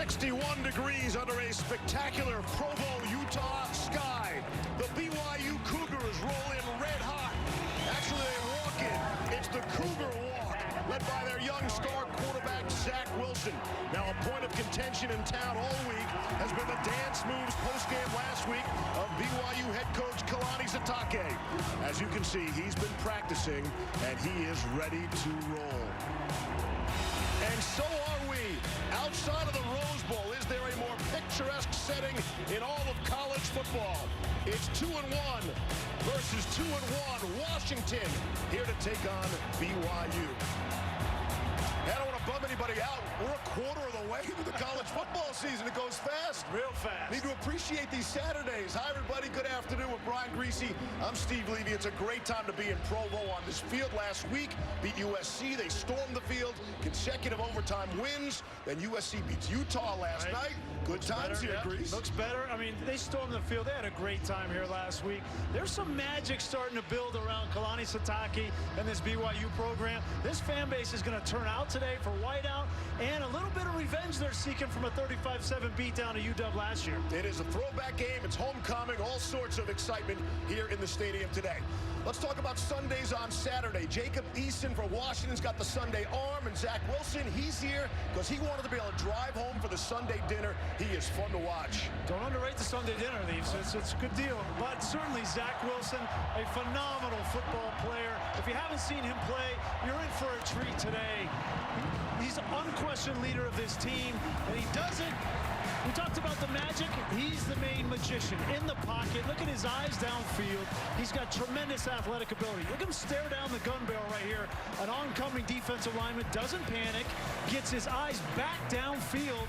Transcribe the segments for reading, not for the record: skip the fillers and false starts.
61 degrees under a spectacular Provo, Utah sky. The BYU Cougars roll in red hot. Actually, they walk in. It's the Cougar walk, led by their young star quarterback, Zach Wilson. Now, a point of contention in town all week has been the dance moves postgame last week of BYU head coach Kalani Sitake. As you can see, he's been practicing, and he is ready to roll. And so are we. Outside of the Rose Bowl, is there a more picturesque setting in all of college football? It's 2-1 versus 2-1 Washington here to take on BYU. I don't want to bum anybody out. We're a quarter of the way through the college football season. It goes fast. Real fast. Need to appreciate these Saturdays. Hi, everybody. Good afternoon with Brian Greasy. I'm Steve Levy. It's a great time to be in Provo on this field. Last week, beat USC. They stormed the field. Consecutive overtime wins. Then USC beats Utah last night. Good times here, Grease. Looks better. I mean, they stormed the field. They had a great time here last week. There's some magic starting to build around Kalani Sitake and this BYU program. This fan base is going to turn out today for whiteout and a little bit of revenge they're seeking from a 35-7 beatdown to UW last year. It is a throwback game. It's homecoming. All sorts of excitement here in the stadium today. Let's talk about Sundays on Saturday. Jacob Eason for Washington's got the Sunday arm, and Zach Wilson, he's here because he wanted to be able to drive home for the Sunday dinner. He is fun to watch. Don't underrate the Sunday dinner, Leaves. It's a good deal. But certainly Zach Wilson, a phenomenal football player. If you haven't seen him play, you're in for a treat today. He's an unquestioned leader of this team, and he does it. We talked about the magic. He's the main magician in the pocket. Look at his eyes downfield. He's got tremendous athletic ability. Look at him stare down the gun barrel right here. An oncoming defensive lineman doesn't panic, gets his eyes back downfield,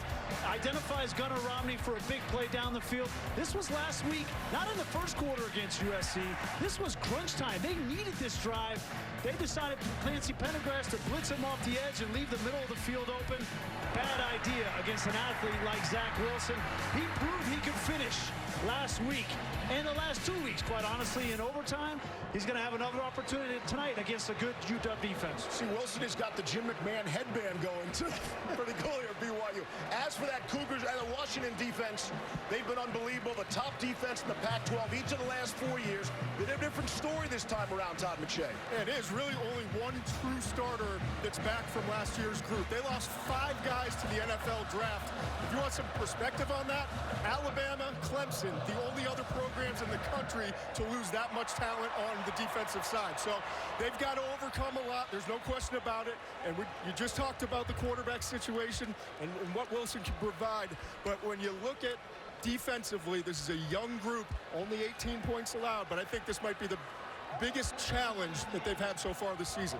identifies Gunnar Romney for a big play down the field. This was last week, not in the first quarter against USC. This was crunch time. They needed this drive. They decided Clancy Pendergrass to blitz him off the edge and leave the middle of the field open. Bad idea against an athlete like Zach Wilson. He proved he could finish last week and the last 2 weeks, quite honestly, in overtime. He's going to have another opportunity tonight against a good UW defense. See, Wilson has got the Jim McMahon headband going, too. Pretty cool here, BYU. As for that Cougars and the Washington defense, they've been unbelievable. The top defense in the Pac-12 each of the last 4 years. They have a different story this time around, Todd McShay. It is really only one true starter that's back from last year's group. They lost 5 guys to the NFL draft. If you want some perspective on that, Alabama, Clemson, the only other programs in the country to lose that much talent on the defensive side. So they've got to overcome a lot. There's no question about it. And you just talked about the quarterback situation and what Wilson can provide. But when you look at defensively, this is a young group, only 18 points allowed. But I think this might be the biggest challenge that they've had so far this season.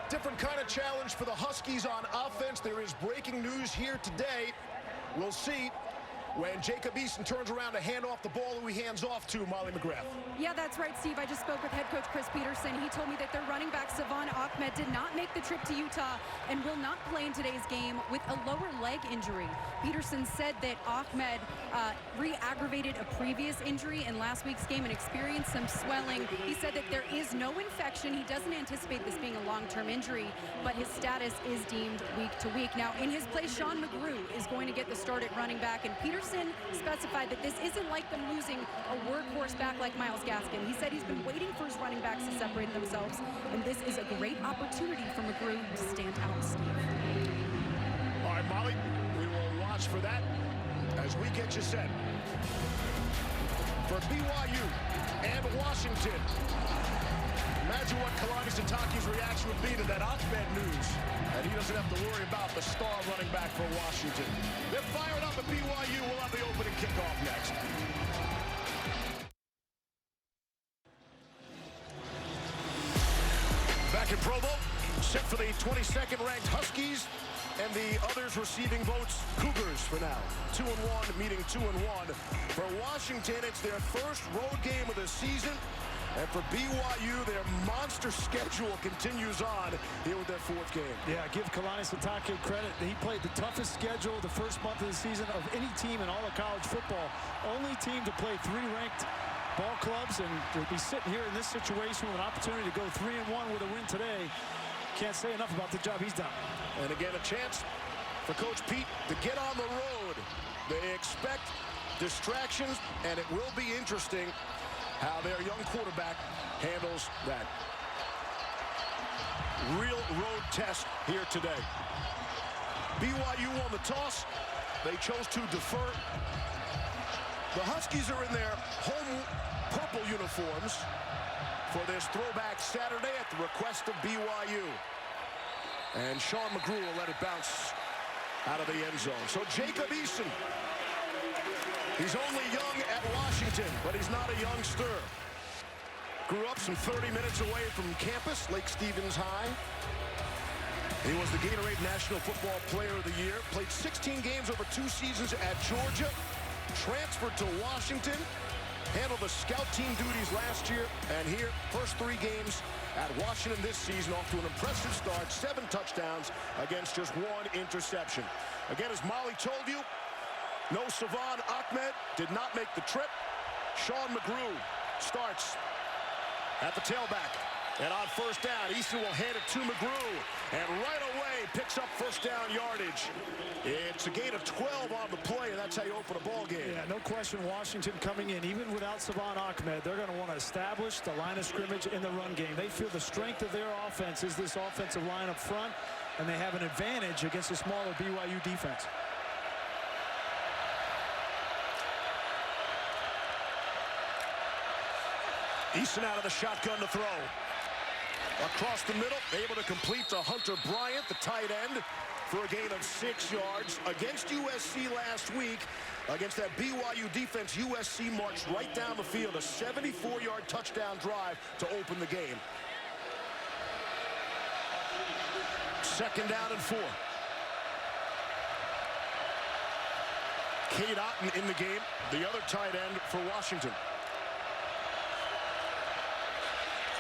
Different kind of challenge for the Huskies on offense. There is breaking news here today. We'll see when Jacob Eason turns around to hand off the ball, who he hands off to Molly McGrath. Yeah, that's right, Steve. I just spoke with head coach Chris Peterson. He told me that their running back, Savon Ahmed, did not make the trip to Utah and will not play in today's game with a lower leg injury. Peterson said that Ahmed re-aggravated a previous injury in last week's game and experienced some swelling. He said that there is no infection. He doesn't anticipate this being a long-term injury, but his status is deemed week to week. Now, in his place, Sean McGrew is going to get the start at running back, and Peterson specified that this isn't like them losing a workhorse back like Myles Gaskin. He said he's been waiting for his running backs to separate themselves, and this is a great opportunity for McGrew to stand out, Steve. All right, Molly, we will watch for that as we get you set. For BYU and Washington, imagine what Kalani Sitake's reaction would be to that Ahmed news. And he doesn't have to worry about the star running back for Washington. They're fired up at BYU. We'll have the opening kickoff next. Back in Provo, set for the 22nd ranked Huskies and the others receiving votes, Cougars for now. 2-1 meeting 2-1. For Washington, it's their first road game of the season. And for BYU, their monster schedule continues on here with their 4th game. Yeah, give Kalani Sitake credit. He played the toughest schedule the first month of the season of any team in all of college football. Only team to play 3 ranked ball clubs, and to be sitting here in this situation with an opportunity to go 3-1 with a win today. Can't say enough about the job he's done. And again, a chance for Coach Pete to get on the road. They expect distractions, and it will be interesting how their young quarterback handles that. Real road test here today. BYU won the toss. They chose to defer. The Huskies are in their home purple uniforms for this throwback Saturday at the request of BYU. And Sean McGrew will let it bounce out of the end zone. So Jacob Eason, he's only young at Washington, but he's not a youngster. Grew up some 30 minutes away from campus, Lake Stevens High. He was the Gatorade National Football Player of the Year. Played 16 games over 2 seasons at Georgia. Transferred to Washington. Handled the scout team duties last year. And here, first 3 games at Washington this season, off to an impressive start. 7 touchdowns against just 1 interception. Again, as Molly told you, no Savon Ahmed did not make the trip. Sean McGrew starts at the tailback. And on first down, Easton will hand it to McGrew. And right away, picks up first down yardage. It's a gain of 12 on the play, and that's how you open a ball game. Yeah, no question, Washington coming in, even without Savon Ahmed, they're going to want to establish the line of scrimmage in the run game. They feel the strength of their offense is this offensive line up front, and they have an advantage against a smaller BYU defense. Easton out of the shotgun to throw. Across the middle, able to complete to Hunter Bryant, the tight end, for a gain of 6 yards. Against USC last week, against that BYU defense, USC marched right down the field, a 74-yard touchdown drive to open the game. Second down and 4. Cade Otton in the game, the other tight end for Washington.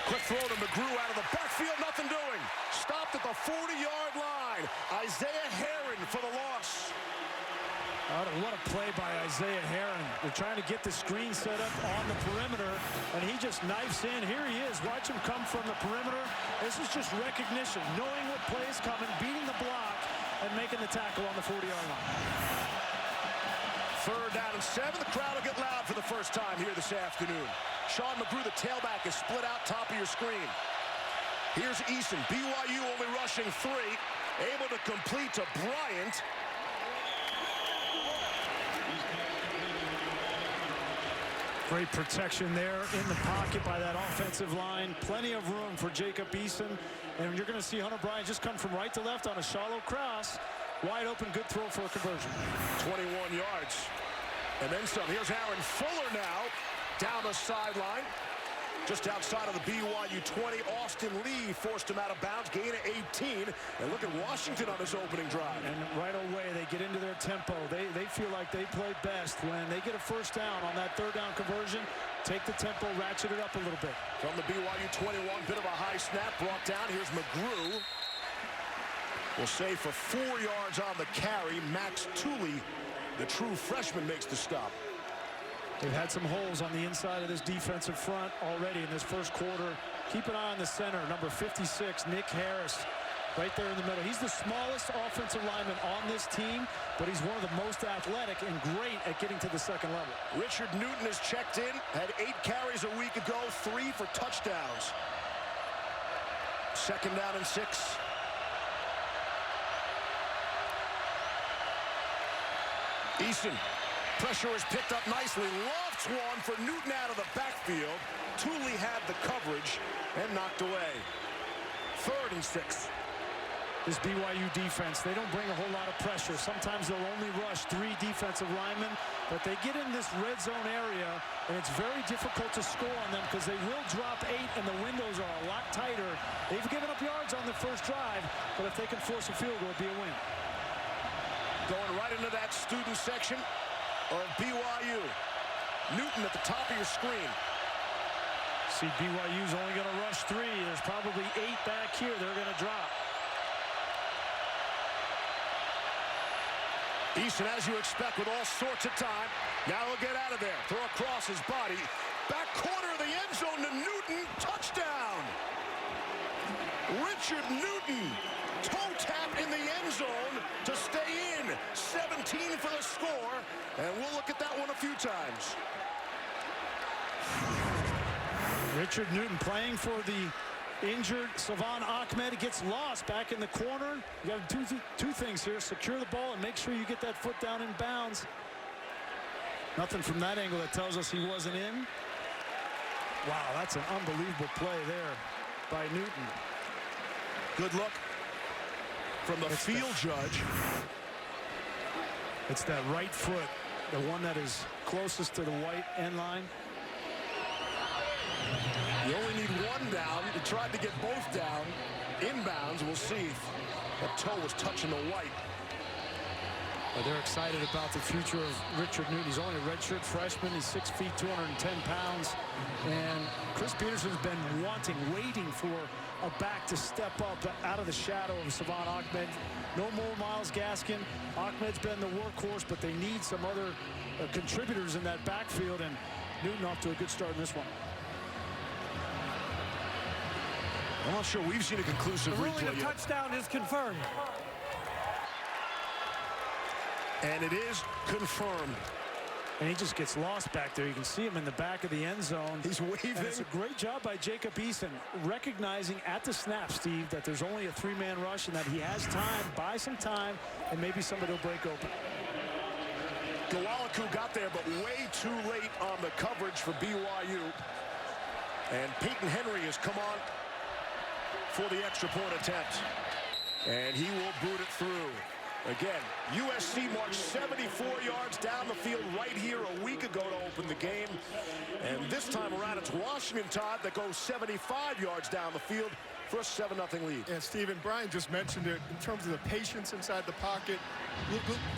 Quick throw to McGrew out of the backfield, nothing doing. Stopped at the 40-yard line. Isaiah Herron for the loss. What a play by Isaiah Herron. They're trying to get the screen set up on the perimeter, and he just knifes in. Here he is. Watch him come from the perimeter. This is just recognition, knowing what play is coming, beating the block, and making the tackle on the 40-yard line. Third down and 7. The crowd will get loud for the first time here this afternoon. Sean McGrew, the tailback, is split out top of your screen. Here's Eason. BYU only rushing 3. Able to complete to Bryant. Great protection there in the pocket by that offensive line. Plenty of room for Jacob Eason. And you're going to see Hunter Bryant just come from right to left on a shallow cross. Wide open, good throw for a conversion. 21 yards. And then some. Here's Aaron Fuller now. Down the sideline, just outside of the BYU 20. Austin Lee forced him out of bounds, gain of 18. And look at Washington on his opening drive. And right away, they get into their tempo. They feel like they play best when they get a first down on that third down conversion. Take the tempo, ratchet it up a little bit. From the BYU 21, bit of a high snap brought down. Here's McGrew. We'll say for 4 yards on the carry. Max Tooley, the true freshman, makes the stop. They've had some holes on the inside of this defensive front already in this first quarter. Keep an eye on the center, number 56, Nick Harris, right there in the middle. He's the smallest offensive lineman on this team, but he's one of the most athletic and great at getting to the second level. Richard Newton has checked in, had 8 carries a week ago, 3 for touchdowns. Second down and 6. Easton. Pressure is picked up nicely. Lofts one for Newton out of the backfield. Tooley had the coverage and knocked away. Third and 6. This BYU defense, they don't bring a whole lot of pressure. Sometimes they'll only rush 3 defensive linemen, but they get in this red zone area, and it's very difficult to score on them because they will drop 8, and the windows are a lot tighter. They've given up yards on the first drive, but if they can force a field goal, it'll be a win. Going right into that student section of BYU. Newton at the top of your screen. See, BYU's only going to rush 3. There's probably 8 back here they're going to drop. Easton, as you expect, with all sorts of time. Now he'll get out of there. Throw across his body. Back corner of the end zone to Newton. Touchdown! Richard Newton. Toe tap in the end zone to stay 17 for the score, and we'll look at that one a few times. Richard Newton playing for the injured Savon Ahmed. Gets lost back in the corner. You got to do two things here: secure the ball and make sure you get that foot down in bounds. Nothing from that angle that tells us he wasn't in. Wow, that's an unbelievable play there by Newton. Good look from the field judge. It's that right foot, the one that is closest to the white end line. You only need one down. He tried to get both down. Inbounds, we'll see if that toe was touching the white. They're excited about the future of Richard Newton. He's only a redshirt freshman. He's 6 feet, 210 pounds. And Chris Peterson's been waiting for a back to step up out of the shadow of Savon Ahmed. No more Miles Gaskin. Ahmed's been the workhorse, but they need some other contributors in that backfield. And Newton off to a good start in this one. I'm not sure we've seen a conclusive replay yet. The touchdown is confirmed. And it is confirmed. And he just gets lost back there. You can see him in the back of the end zone. He's waving. And it's a great job by Jacob Eason, recognizing at the snap, Steve, that there's only a three-man rush and that he has time, buy some time, and maybe somebody will break open. Gawaliku got there, but way too late on the coverage for BYU. And Peyton Henry has come on for the extra point attempt. And he will boot it through. Again, USC marched 74 yards down the field right here a week ago to open the game. And this time around, it's Washington, Todd, that goes 75 yards down the field for a 7-0 lead. And Stephen, Brian just mentioned it in terms of the patience inside the pocket.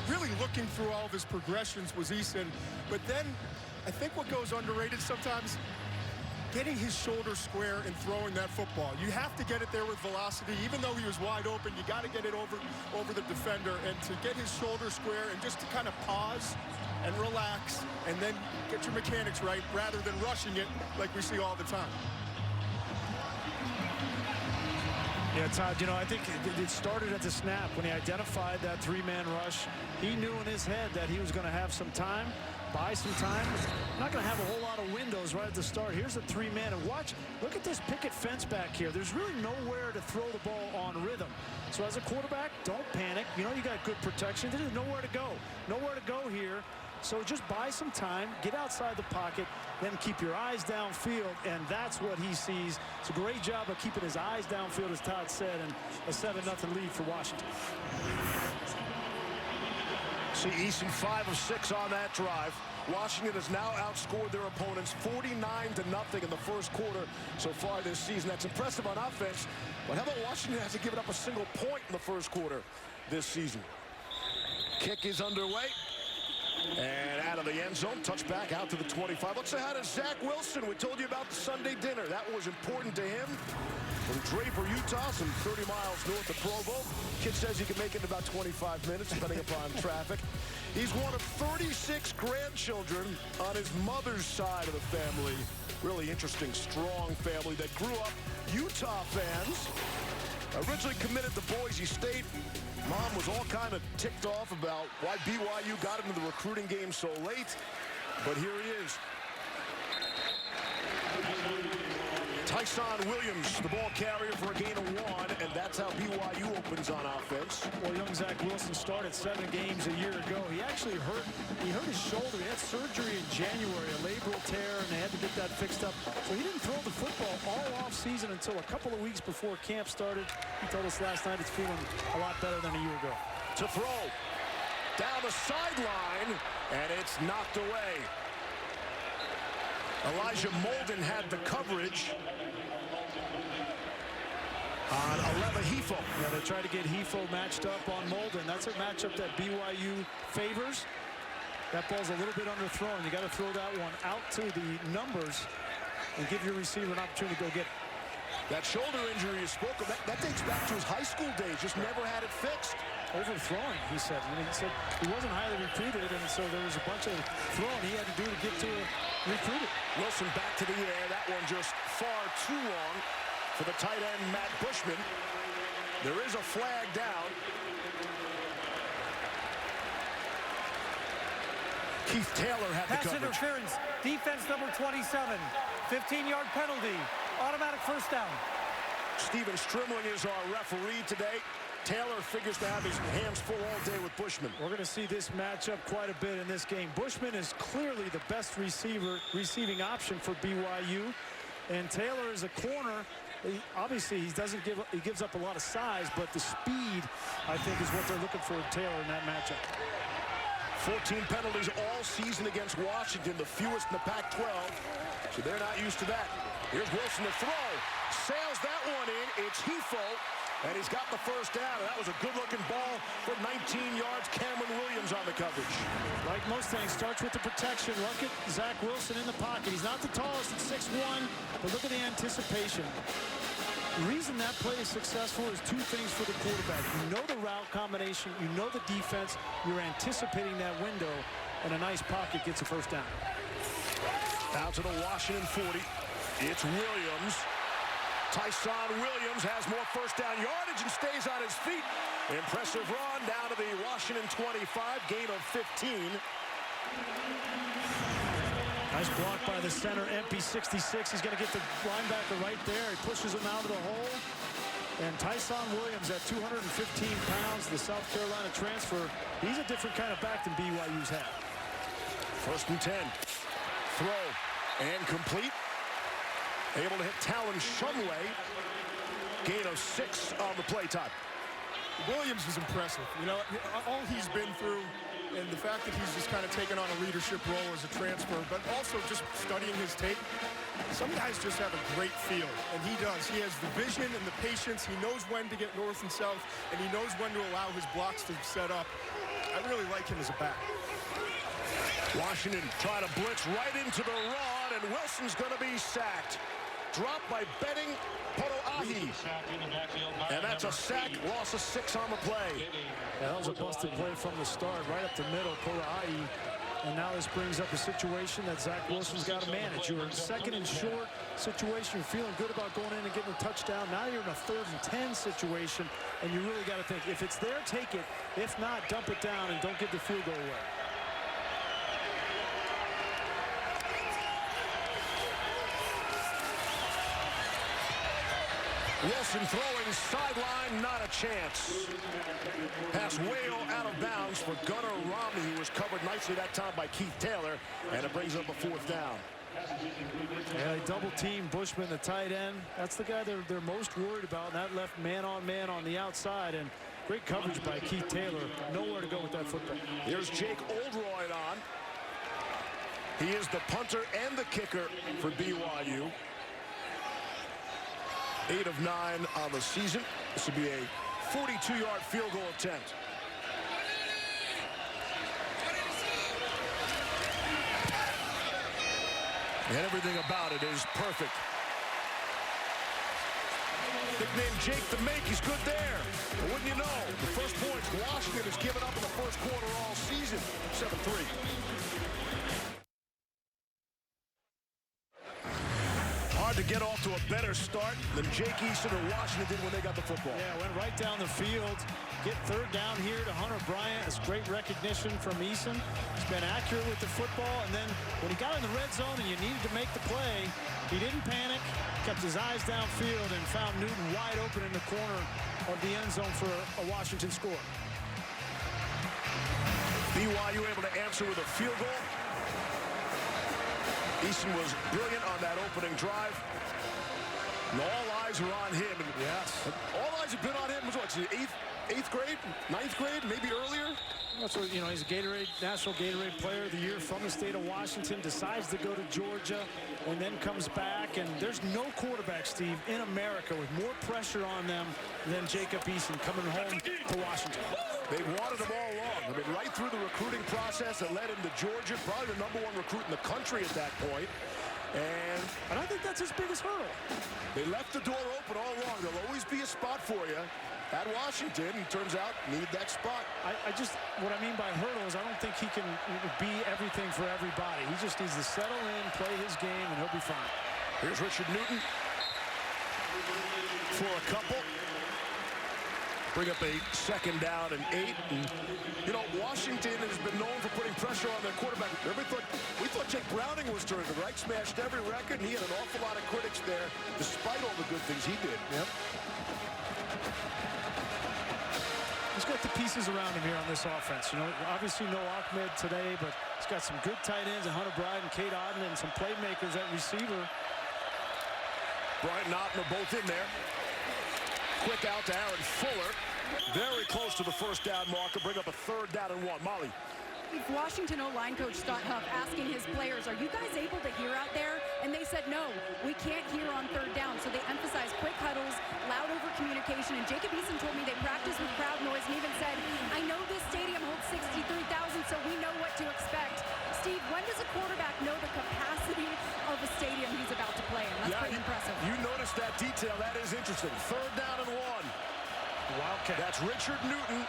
Really looking through all of his progressions was Eason. But then I think what goes underrated sometimes, getting his shoulder square and throwing that football. You have to get it there with velocity. Even though he was wide open, you got to get it over the defender. And to get his shoulder square and just to kind of pause and relax and then get your mechanics right rather than rushing it like we see all the time. Yeah, Todd, you know, I think it started at the snap when he identified that three-man rush. He knew in his head that he was going to have some time, buy some time. Not going to have a whole lot of windows right at the start. Here's the three-man, and watch, look at this picket fence back here. There's really nowhere to throw the ball on rhythm. So as a quarterback, don't panic. You know you got good protection. There's nowhere to go. Nowhere to go here. So just buy some time, get outside the pocket, then keep your eyes downfield, and that's what he sees. It's a great job of keeping his eyes downfield, as Todd said, and a 7-0 lead for Washington. See Eason 5 of 6 on that drive. Washington has now outscored their opponents 49-0 in the first quarter so far this season. That's impressive on offense. But how about Washington hasn't given up a single point in the first quarter this season? Kick is underway. And out of the end zone, touchback out to the 25. Let's say hi to Zach Wilson. We told you about the Sunday dinner. That was important to him. From Draper, Utah, some 30 miles north of Provo. Kid says he can make it in about 25 minutes, depending upon traffic. He's one of 36 grandchildren on his mother's side of the family. Really interesting, strong family that grew up Utah fans. Originally committed to Boise State. Mom was all kind of ticked off about why BYU got into the recruiting game so late. But here he is. Tyson Williams, the ball carrier for a gain of 1, and that's how BYU opens on offense. Well, young Zach Wilson started 7 games a year ago. He actually hurt his shoulder. He had surgery in January, a labral tear, and they had to get that fixed up. So he didn't throw the football all off season until a couple of weeks before camp started. He told us last night it's feeling a lot better than a year ago. To throw down the sideline, and it's knocked away. Elijah Molden had the coverage on Aleva Hefo. Yeah, they tried to get Hefo matched up on Molden. That's a matchup that BYU favors. That ball's a little bit underthrown. You got to throw that one out to the numbers and give your receiver an opportunity to go get it. That shoulder injury you spoke of, that dates back to his high school days. Just never had it fixed. Overthrowing, he said. He said he wasn't highly recruited, and so there was a bunch of throwing he had to do to get to a recruited. Wilson back to the air. That one just far too long for the tight end, Matt Bushman. There is a flag down. Keith Taylor had the Pass coverage. interference. Defense number 27. 15-yard penalty. Automatic first down. Steven Strimling is our referee today. Taylor figures to have his hands full all day with Bushman. We're going to see this matchup quite a bit in this game. Bushman is clearly the best receiving option for BYU. And Taylor is a corner. Obviously, he gives up a lot of size, but the speed, I think, is what they're looking for in Taylor in that matchup. 14 penalties all season against Washington, the fewest in the Pac-12. So they're not used to that. Here's Wilson to throw. Sails that one in. It's Hefo. And he's got the first down. And that was a good-looking ball for 19 yards. Cameron Williams on the coverage. Like most things, starts with the protection. Look at Zach Wilson in the pocket. He's not the tallest at 6'1", but look at the anticipation. The reason that play is successful is two things for the quarterback. You know the route combination. You know the defense. You're anticipating that window. And a nice pocket gets a first down. Down to the Washington 40. It's Williams. Tyson Williams has more first down yardage and stays on his feet. Impressive run down to the Washington 25, gain of 15. Nice block by the center, MP66. He's going to get the linebacker right there. He pushes him out of the hole. And Tyson Williams at 215 pounds, the South Carolina transfer. He's a different kind of back than BYU's had. 1st and 10. Throw and complete. Able to hit Talon Shumway. Gain of 6 on the play time. Williams is impressive. You know, all he's been through, and the fact that he's just kind of taken on a leadership role as a transfer, but also just studying his tape. Some guys just have a great feel, and he does. He has the vision and the patience. He knows when to get north and south, and he knows when to allow his blocks to set up. I really like him as a back. Washington trying to blitz right into the run, and Wilson's going to be sacked. Dropped by Benning Potoahi. And that's a sack, loss of 6 on the play. Yeah, that was a busted play from the start, right up the middle, Potoahi. And now this brings up a situation that Zach Wilson's got to manage. You're in 2nd and short situation. You're feeling good about going in and getting a touchdown. Now you're in a 3rd and 10 situation, and you really got to think, if it's there, take it. If not, dump it down and don't give the field goal away. Wilson throwing sideline, not a chance. Pass way out of bounds for Gunnar Romney, who was covered nicely that time by Keith Taylor, and it brings up a 4th down. Yeah, they double team Bushman, the tight end. That's the guy they're most worried about, and that left man on the outside, and great coverage by Keith Taylor. Nowhere to go with that football. Here's Jake Oldroyd on. He is the punter and the kicker for BYU. 8 of 9 on the season. This would be a 42-yard field goal attempt. And everything about it is perfect. Nicknamed Jake the Make, he's good there. But wouldn't you know, the first points Washington has given up in the first quarter all season. 7-3. Hard to get off to a better start than Jake Eason or Washington did when they got the football. Yeah, went right down the field. Get 3rd down here to Hunter Bryant. It's great recognition from Eason. He's been accurate with the football, and then when he got in the red zone and you needed to make the play, he didn't panic, kept his eyes downfield, and found Newton wide open in the corner of the end zone for a Washington score. BYU able to answer with a field goal. Eason was brilliant on that opening drive. And all eyes are on him. And yes. All eyes have been on him. Was what, 8th grade, 9th grade, maybe earlier? That's what, you know, he's a Gatorade, National Gatorade Player of the Year from the state of Washington, decides to go to Georgia, and then comes back. And there's no quarterback, Steve, in America with more pressure on them than Jacob Eason coming home to Washington. They've wanted him all along. I mean, right through the recruiting process that led him to Georgia, probably the #1 recruit in the country at that point. And I think that's his biggest hurdle. They left the door open all along. There'll always be a spot for you. At Washington, he turns out, need that spot. What I mean by hurdle is I don't think he can be everything for everybody. He just needs to settle in, play his game, and he'll be fine. Here's Richard Newton for a couple. Bring up a 2nd down and 8. And, you know, Washington has been known for putting pressure on their quarterback. We thought Jake Browning was terrific, right? Smashed every record. He had an awful lot of critics there, despite all the good things he did. Yep. He's got the pieces around him here on this offense. You know, obviously no Ahmed today, but he's got some good tight ends, and Hunter Bryant and Kate Otten, and some playmakers at receiver. Bryant and Otten are both in there. Quick out to Aaron Fuller. Very close to the 1st down marker. Bring up a 3rd down and 1. Molly. Washington O-line coach Scott Huff asking his players, are you guys able to hear out there? And they said, no, we can't hear on 3rd down. So they emphasize quick huddles, loud over communication. And Jacob Eason told me they practice with crowd noise and even said, I know this stadium holds 63,000, so we know what to expect. Steve, when does a quarterback know the capacity of a stadium he's about to play in? That's pretty impressive. You noticed that detail. That is interesting. 3rd down and 1. Wildcat. That's Richard Newton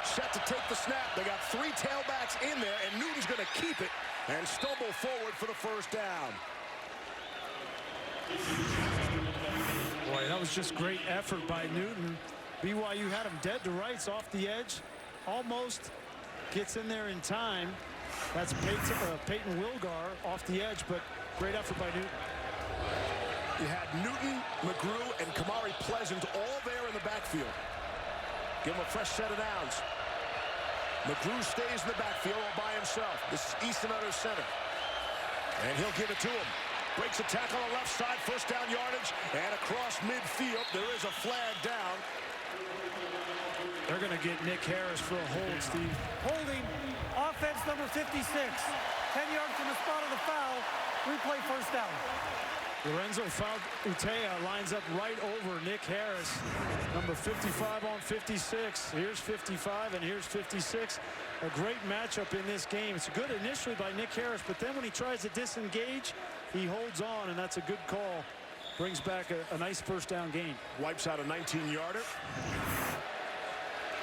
set to take the snap. They got 3 tailbacks in there, and Newton's going to keep it and stumble forward for the 1st down. Boy, that was just great effort by Newton. BYU had him dead to rights off the edge. Almost gets in there in time. That's Peyton Wilgar off the edge, but great effort by Newton. You had Newton, McGrew, and Kamari Pleasant all there in the backfield. Give him a fresh set of downs. McGrew stays in the backfield all by himself. This is Easton under center. And he'll give it to him. Breaks a tackle on the left side, 1st down yardage, and across midfield, there is a flag down. They're going to get Nick Harris for a hold, Steve. Holding, offense number 56. 10 yards from the spot of the foul. Replay 1st down. Lorenzo Utea lines up right over Nick Harris. Number 55 on 56. Here's 55 and here's 56. A great matchup in this game. It's good initially by Nick Harris, but then when he tries to disengage, he holds on, and that's a good call. Brings back a nice 1st down gain. Wipes out a 19-yarder.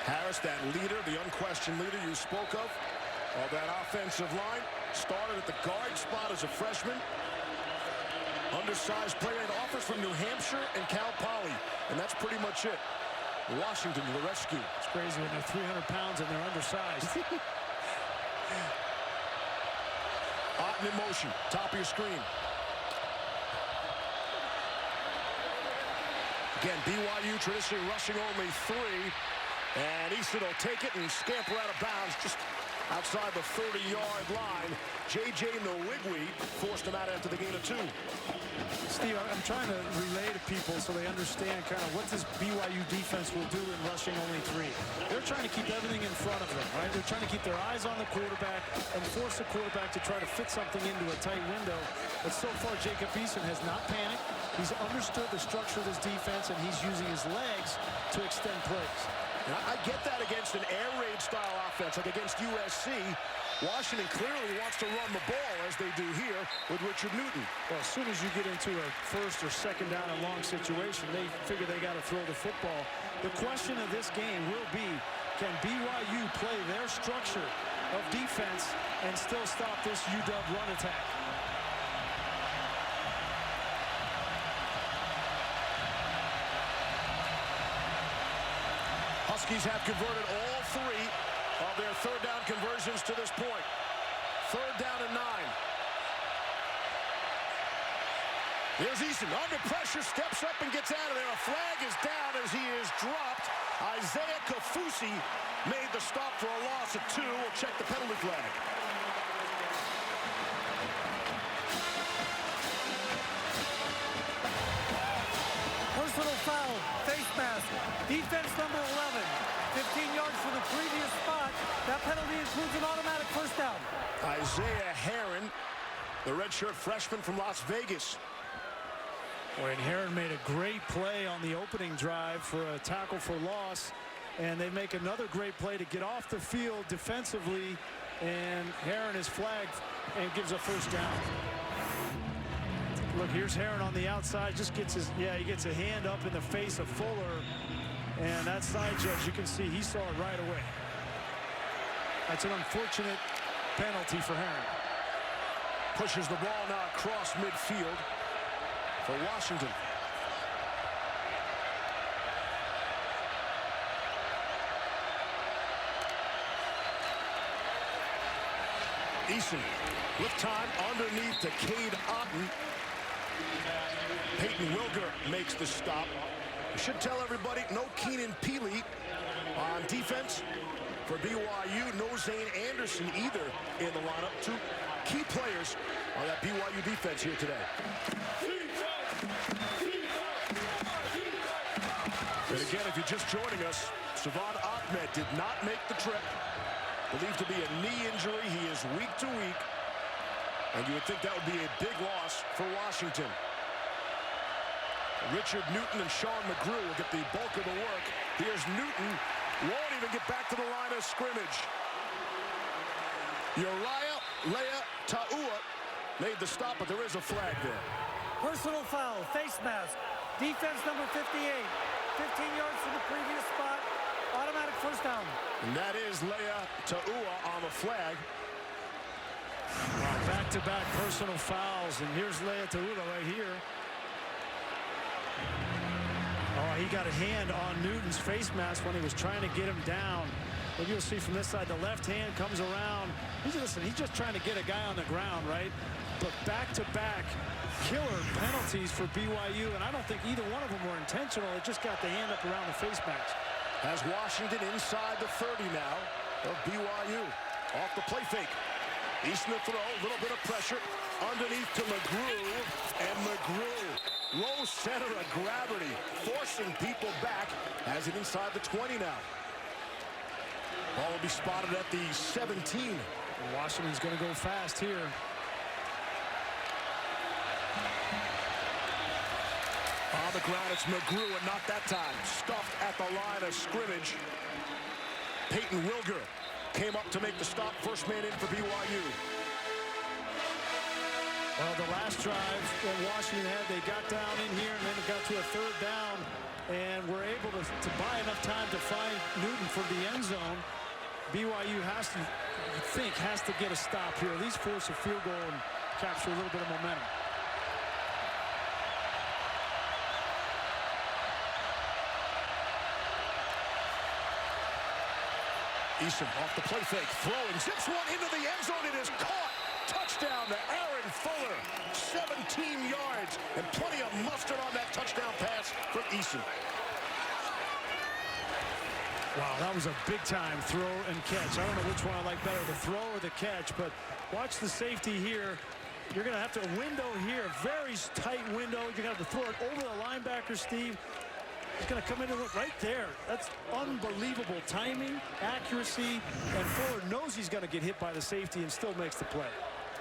Harris, that leader, the unquestioned leader you spoke of that offensive line, started at the guard spot as a freshman. Undersized player in offers from New Hampshire and Cal Poly, and that's pretty much it. Washington to the rescue. It's crazy when they're 300 pounds and they're undersized. Otten in motion, top of your screen. Again, BYU traditionally rushing only 3, and Easton will take it and scamper out of bounds just outside the 30-yard line. J.J. Nwigwe forced him out after the gain of 2. Steve, I'm trying to relay to people so they understand kind of what this BYU defense will do in rushing only 3. They're trying to keep everything in front of them, right? They're trying to keep their eyes on the quarterback and force the quarterback to try to fit something into a tight window. But so far, Jacob Eason has not panicked. He's understood the structure of this defense, and he's using his legs to extend plays. Now, I get that against an air raid style offense like against USC. Washington clearly wants to run the ball as they do here with Richard Newton. Well, as soon as you get into a 1st or 2nd down and long situation, they figure they got to throw the football. The question of this game will be, can BYU play their structure of defense and still stop this UW run attack? Huskies have converted all 3 of their 3rd down conversions to this point. 3rd down and 9. Here's Easton under pressure, steps up and gets out of there. A flag is down as he is dropped. Isaiah Kafusi made the stop for a loss of 2. We'll check the penalty flag. Personal foul, face mask, defense number 11. 15 yards from the previous spot. That penalty includes an automatic 1st down. Isaiah Heron, the redshirt freshman from Las Vegas. Boy, and Heron made a great play on the opening drive for a tackle for loss. And they make another great play to get off the field defensively. And Heron is flagged and gives a 1st down. Look, here's Heron on the outside. Just gets he gets a hand up in the face of Fuller. And that side judge, you can see he saw it right away. That's an unfortunate penalty for Heron. Pushes the ball now across midfield for Washington. Eason with time underneath to Cade Otton. Peyton Wilger makes the stop. I should tell everybody, no Keenan Peely on defense for BYU. No Zane Anderson either in the lineup. Two key players on that BYU defense here today. And again, if you're just joining us, Savon Ahmed did not make the trip. Believed to be a knee injury. He is week to week. And you would think that would be a big loss for Washington. Richard Newton and Sean McGrew will get the bulk of the work. Here's Newton. Won't even get back to the line of scrimmage. Uriah Leah Ta'ua made the stop, but there is a flag there. Personal foul, face mask. Defense number 58. 15 yards from the previous spot. Automatic first down. And that is Leah Ta'ua on the flag. Back-to-back personal fouls, and here's Leah Ta'ua right here. Oh, he got a hand on Newton's face mask when he was trying to get him down. But you'll see from this side, the left hand comes around. He's just trying to get a guy on the ground, right? But back-to-back killer penalties for BYU, and I don't think either one of them were intentional. It just got the hand up around the face mask. Has Washington inside the 30 now of BYU. Off the play fake. Eason to throw, a little bit of pressure. Underneath to McGrew, and McGrew, low center of gravity, forcing people back. Has it inside the 20 now. Ball will be spotted at the 17. Washington's going to go fast here. On the ground, it's McGrew, and not that time. Stuffed at the line of scrimmage. Peyton Wilger came up to make the stop. First man in for BYU. Well, the last drive that Washington had, they got down in here, and then it got to a third down, and were able to buy enough time to find Newton for the end zone. BYU has to get a stop here, at least force a field goal and capture a little bit of momentum. Eason off the play fake, throwing, zips one into the end zone. It is caught. Touchdown to Aaron Fuller. 17 yards and plenty of mustard on that touchdown pass from Eason. Wow, that was a big-time throw and catch. I don't know which one I like better, the throw or the catch, but watch the safety here. You're going to have to window here, very tight window. You're going to have to throw it over the linebacker, Steve. He's going to come in and look right there. That's unbelievable timing, accuracy, and Fuller knows he's going to get hit by the safety and still makes the play.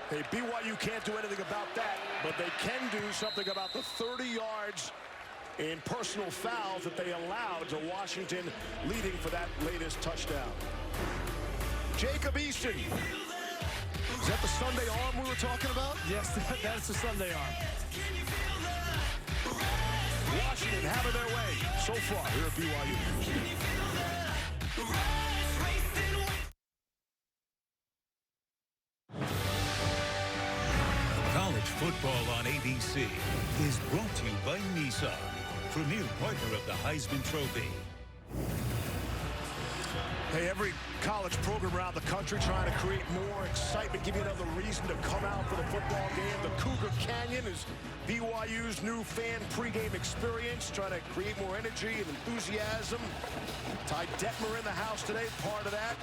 Hey, BYU can't do anything about that, but they can do something about the 30 yards in personal fouls that they allowed to Washington, leading for that latest touchdown. Jacob Eason. Is that the Sunday arm we were talking about? Yes, that's the Sunday arm. Washington having their way so far here at BYU. College football on ABC is brought to you by Nissan, premier partner of the Heisman Trophy. Hey, every college program around the country trying to create more excitement, give you another reason to come out for the football game. The Cougar Canyon is BYU's new fan pregame experience, trying to create more energy and enthusiasm. Ty Detmer in the house today, part of that.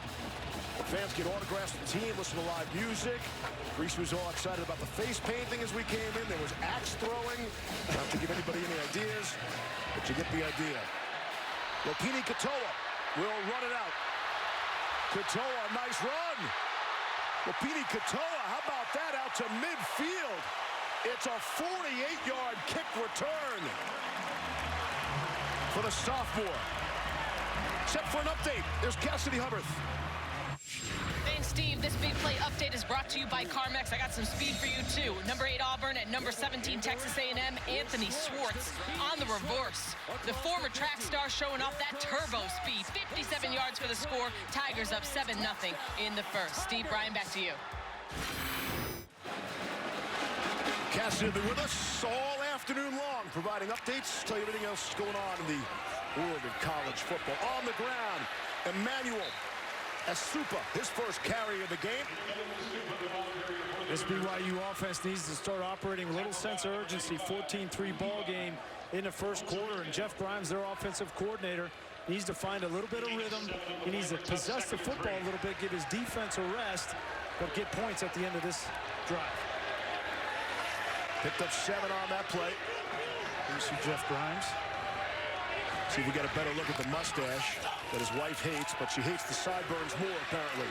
Fans get autographs from the team, listen to live music. Reese was all excited about the face painting as we came in. There was axe throwing. Not to give anybody any ideas, but you get the idea. Lopini Katoa will run it out. Katoa, nice run. Lopini Katoa, how about that, out to midfield. It's a 48-yard kick return for the sophomore. Set for an update. There's Cassidy Hubbard. Thanks, Steve. This big play update is brought to you by CarMax. I got some speed for you, too. Number 8 Auburn and number 17 Texas A&M, Anthony Schwartz on the reverse. The former track star showing off that turbo speed. 57 yards for the score. Tigers up 7-0 in the first. Steve, Brian, back to you. Cassidy with us all afternoon long, providing updates, tell you everything else going on in the world of college football. On the ground, Emmanuel Asupa, his first carry of the game. This BYU offense needs to start operating a little sense of urgency. 14-3 ball game in the first quarter, and Jeff Grimes, their offensive coordinator, needs to find a little bit of rhythm. He needs to possess the football a little bit, give his defense a rest, but get points at the end of this drive. Picked up 7 on that play. You see Jeff Grimes. See if we get a better look at the mustache that his wife hates, but she hates the sideburns more, apparently.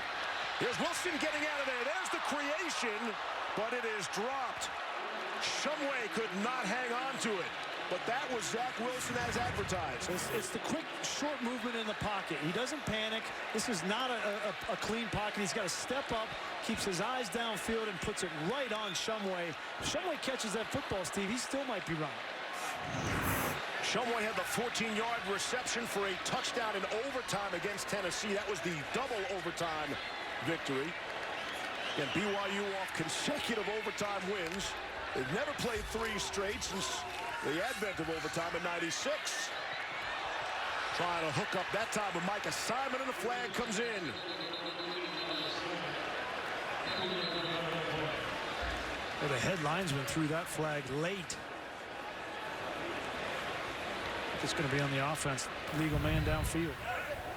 Here's Wilson getting out of there. There's the creation, but it is dropped. Shumway could not hang on to it, but that was Zach Wilson as advertised. It's the quick, short movement in the pocket. He doesn't panic. This is not a clean pocket. He's got to step up, keeps his eyes downfield, and puts it right on Shumway. If Shumway catches that football, Steve, he still might be running. Shumway had the 14-yard reception for a touchdown in overtime against Tennessee. That was the double overtime victory. And BYU off consecutive overtime wins. They've never played 3 straight since the advent of overtime in '96. Trying to hook up that time with Micah Simon, and the flag comes in. Well, the head linesman threw that flag late. It's going to be on the offense. Legal man downfield.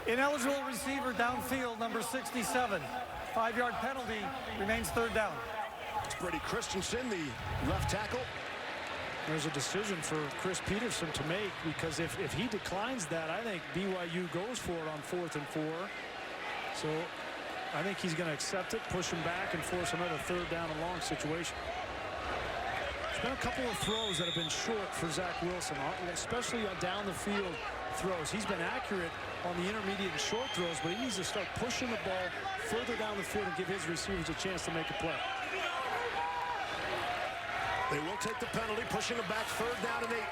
Ineligible receiver downfield, number 67. 5-yard penalty, remains 3rd down. It's Brady Christensen, the left tackle. There's a decision for Chris Peterson to make, because if he declines that, I think BYU goes for it on 4th and 4. So I think he's going to accept it, push him back, and force another 3rd down and long situation. There's been a couple of throws that have been short for Zach Wilson, especially on down the field throws. He's been accurate on the intermediate and short throws, but he needs to start pushing the ball further down the field and give his receivers a chance to make a play. They will take the penalty, pushing him back 3rd down and 8.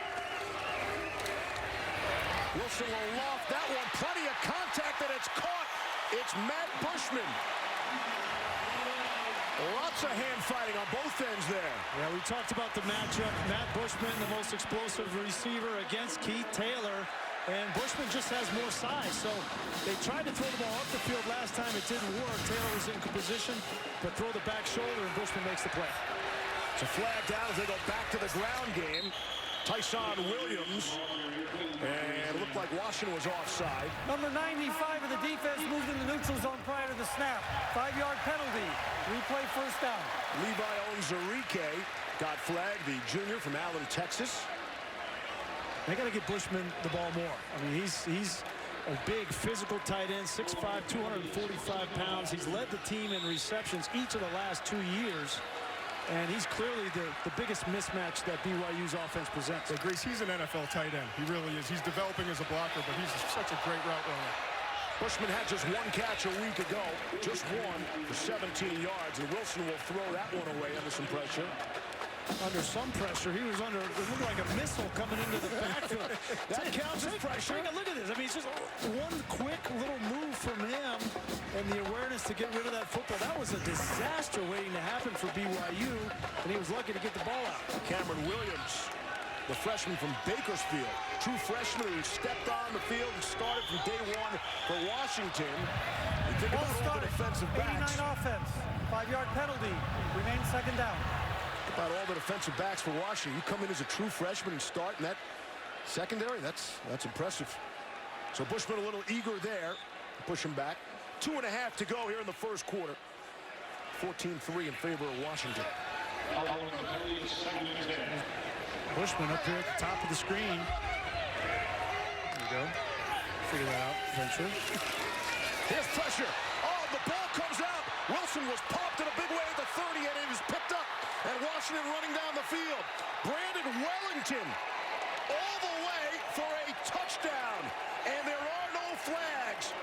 Wilson will loft that one. Plenty of contact, and it's caught. It's Matt Bushman. Lots of hand fighting on both ends there. Yeah, we talked about the matchup. Matt Bushman, the most explosive receiver, against Keith Taylor. And Bushman just has more size. So they tried to throw the ball up the field last time. It didn't work. Taylor was in position, but throw the back shoulder, and Bushman makes the play. It's a flag down as they go back to the ground game. Tyson Williams. And it looked like Washington was offside. Number 95 of the defense moved in the neutral zone prior to the snap. 5-yard penalty. Replay 1st down. Levi Onwuzurike got flagged, the junior from Allen, Texas. They got to get Bushman the ball more. I mean, he's a big physical tight end, 6'5", 245 pounds. He's led the team in receptions each of the last 2 years. And he's clearly the biggest mismatch that BYU's offense presents. Yeah, Grace, he's an NFL tight end. He really is. He's developing as a blocker, but he's such a great route runner. Bushman had just 1 catch a week ago. Just 1 for 17 yards. And Wilson will throw that one away under some pressure. Under some pressure. He was under, it looked like a missile coming into the backfield. That counts as pressure. Look at this. I mean, it's just one quick little move from him and the awareness to get rid of that football. That was a disaster waiting to happen for BYU, and he was lucky to get the ball out. Cameron Williams, the freshman from Bakersfield, true freshman who stepped on the field and started from day 1 for Washington. You think about all the defensive backs. 89 offense. 5-yard penalty. Remains 2nd down. About all the defensive backs for Washington. You come in as a true freshman and start in that secondary. That's impressive. So Bushman a little eager there. Push him back. 2.5 to go here in the first quarter. 14-3 in favor of Washington. Bushman up here at the top of the screen. There you go. Figure that out eventually. Here's pressure. Oh, the ball comes out. Wilson was popped in a big way at the 30, and it is picked up. And Washington running down the field. Brandon Wellington all the way for a touchdown. And there are no flags.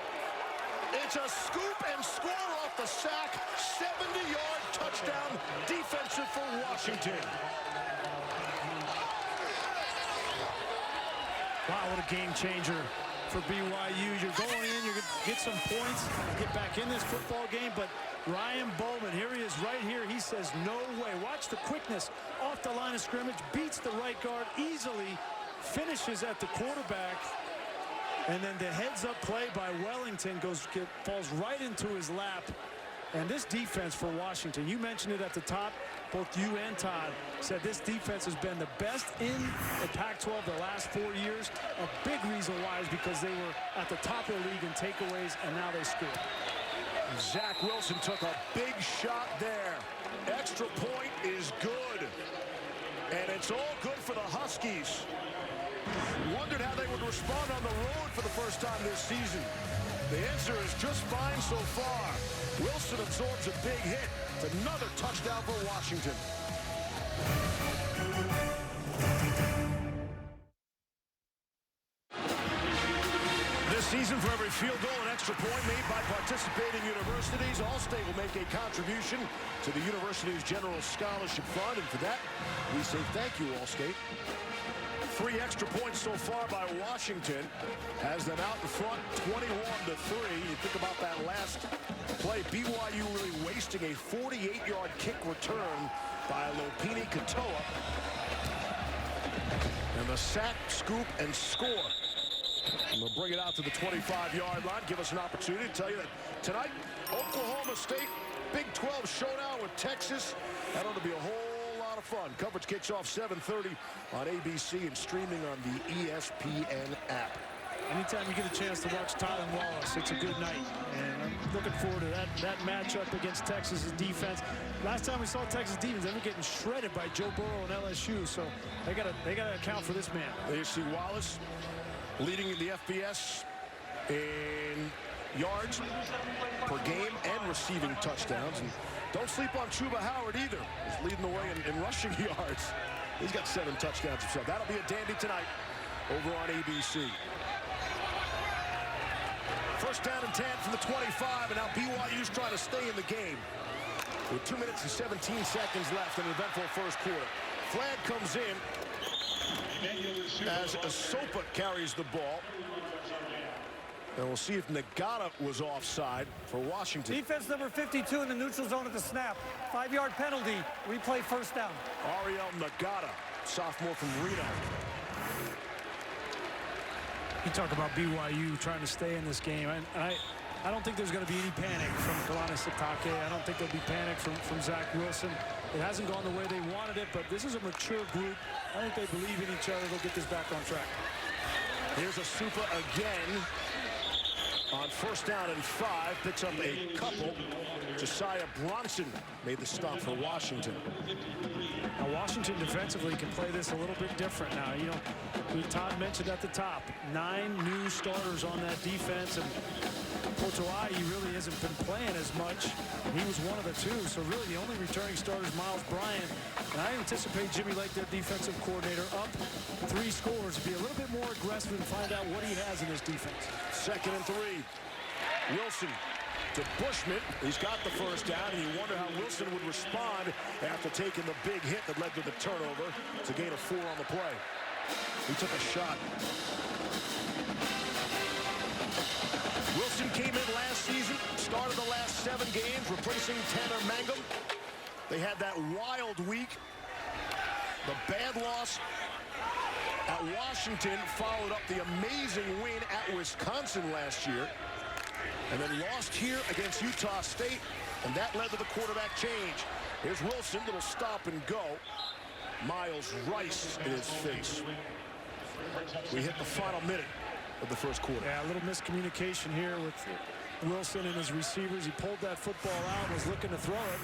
It's a scoop and score off the sack. 70-yard touchdown defensive for Washington. Wow, what a game changer for BYU. You're going in, you're going to get some points, get back in this football game, but Ryan Bowman, here he is right here. He says, no way. Watch the quickness off the line of scrimmage, beats the right guard easily, finishes at the quarterback, and then the heads-up play by Wellington falls right into his lap. And this defense for Washington, you mentioned it at the top, both you and Todd said this defense has been the best in the Pac-12 the last 4 years. A big reason why is because they were at the top of the league in takeaways, and now they score. Zach Wilson took a big shot there. Extra point is good. And it's all good for the Huskies. Wondered how they would respond on the road for the first time this season. The answer is just fine so far. Wilson absorbs a big hit. It's another touchdown for Washington. This season, for every field goal and extra point made by participating universities, Allstate will make a contribution to the university's General Scholarship Fund. And for that, we say thank you, Allstate. 3 extra points so far by Washington has them out in front 21-3. You think about that last play, BYU really wasting a 48-yard kick return by Lopini Katoa. And the sack, scoop, and score. And we'll bring it out to the 25-yard line. Give us an opportunity to tell you that tonight, Oklahoma State, Big 12 showdown with Texas. That ought to be a whole lot of fun. Coverage kicks off 7:30 on ABC and streaming on the ESPN app. Anytime you get a chance to watch Tylan Wallace, it's a good night. And I'm looking forward to that matchup against Texas's defense. Last time we saw Texas defense, they were getting shredded by Joe Burrow and LSU. So they gotta account for this man. There you see Wallace leading in the FBS in yards per game and receiving touchdowns. And don't sleep on Chuba Howard either. He's leading the way in rushing yards. He's got 7 touchdowns himself. That'll be a dandy tonight over on ABC. First down and 10 from the 25, and now BYU's trying to stay in the game. With 2 minutes and 17 seconds left in an eventful first quarter. Flag comes in as Asopa carries the ball. And we'll see if Nagata was offside for Washington. Defense number 52 in the neutral zone at the snap. 5-yard penalty. Replay first down. Ariel Nagata, sophomore from Reno. You talk about BYU trying to stay in this game. And I don't think there's going to be any panic from Kalani Sitake. I don't think there'll be panic from Zach Wilson. It hasn't gone the way they wanted it, but this is a mature group. I think they believe in each other. They'll get this back on track. Here's Asupa again on first down and 5. Picks up a couple. Josiah Bronson made the stop for Washington. Now, Washington defensively can play this a little bit different now. You know, Todd mentioned at the top, 9 new starters on that defense, and Potoai really hasn't been playing as much. He was one of the 2, so really the only returning starter is Miles Bryant. And I anticipate Jimmy Lake, their defensive coordinator, up 3 scores, be a little bit more aggressive and find out what he has in this defense. 2nd and 3. Wilson to Bushman. He's got the first down, and you wonder how Wilson would respond after taking the big hit that led to the turnover. It's a gain of 4 on the play. He took a shot. Wilson came in last season, started the last 7 games, replacing Tanner Mangum. They had that wild week. The bad loss at Washington followed up the amazing win at Wisconsin last year. And then lost here against Utah State, and that led to the quarterback change. Here's Wilson, little stop and go. Miles Rice in his face. We hit the final minute of the first quarter. Yeah, a little miscommunication here with Wilson and his receivers. He pulled that football out, was looking to throw it.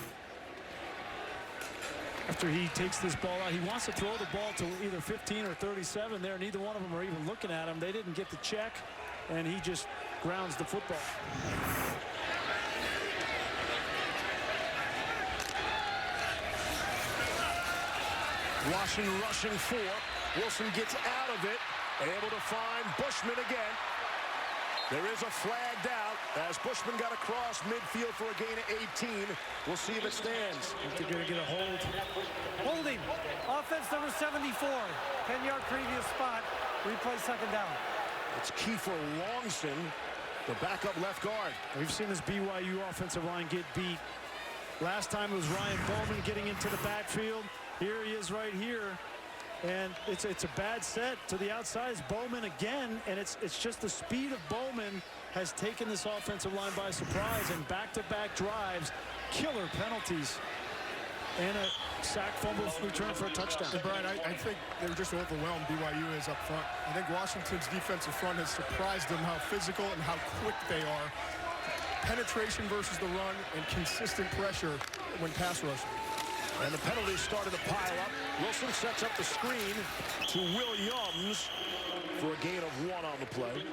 After he takes this ball out, he wants to throw the ball to either 15 or 37 there. Neither one of them are even looking at him. They didn't get the check, and he just grounds the football. Washington rushing 4. Wilson gets out of it, able to find Bushman again. There is a flag down as Bushman got across midfield for a gain of 18. We'll see if it stands. I think they're going to get a hold. Holding. Offense number 74. 10-yard previous spot. Replay 2nd down. It's Kiefer Longson, the backup left guard. We've seen this BYU offensive line get beat. Last time it was Ryan Bowman getting into the backfield. Here he is right here. And it's a bad set to the outside. It's Bowman again, and it's just the speed of Bowman has taken this offensive line by surprise, and back-to-back drives, killer penalties, and a sack, fumble return for a touchdown. And Brian, I think they're just overwhelmed. BYU is up front. I think Washington's defensive front has surprised them how physical and how quick they are. Penetration versus the run and consistent pressure when pass rushing. And the penalties started to pile up. Wilson sets up the screen to Williams for a gain of 1 on the play.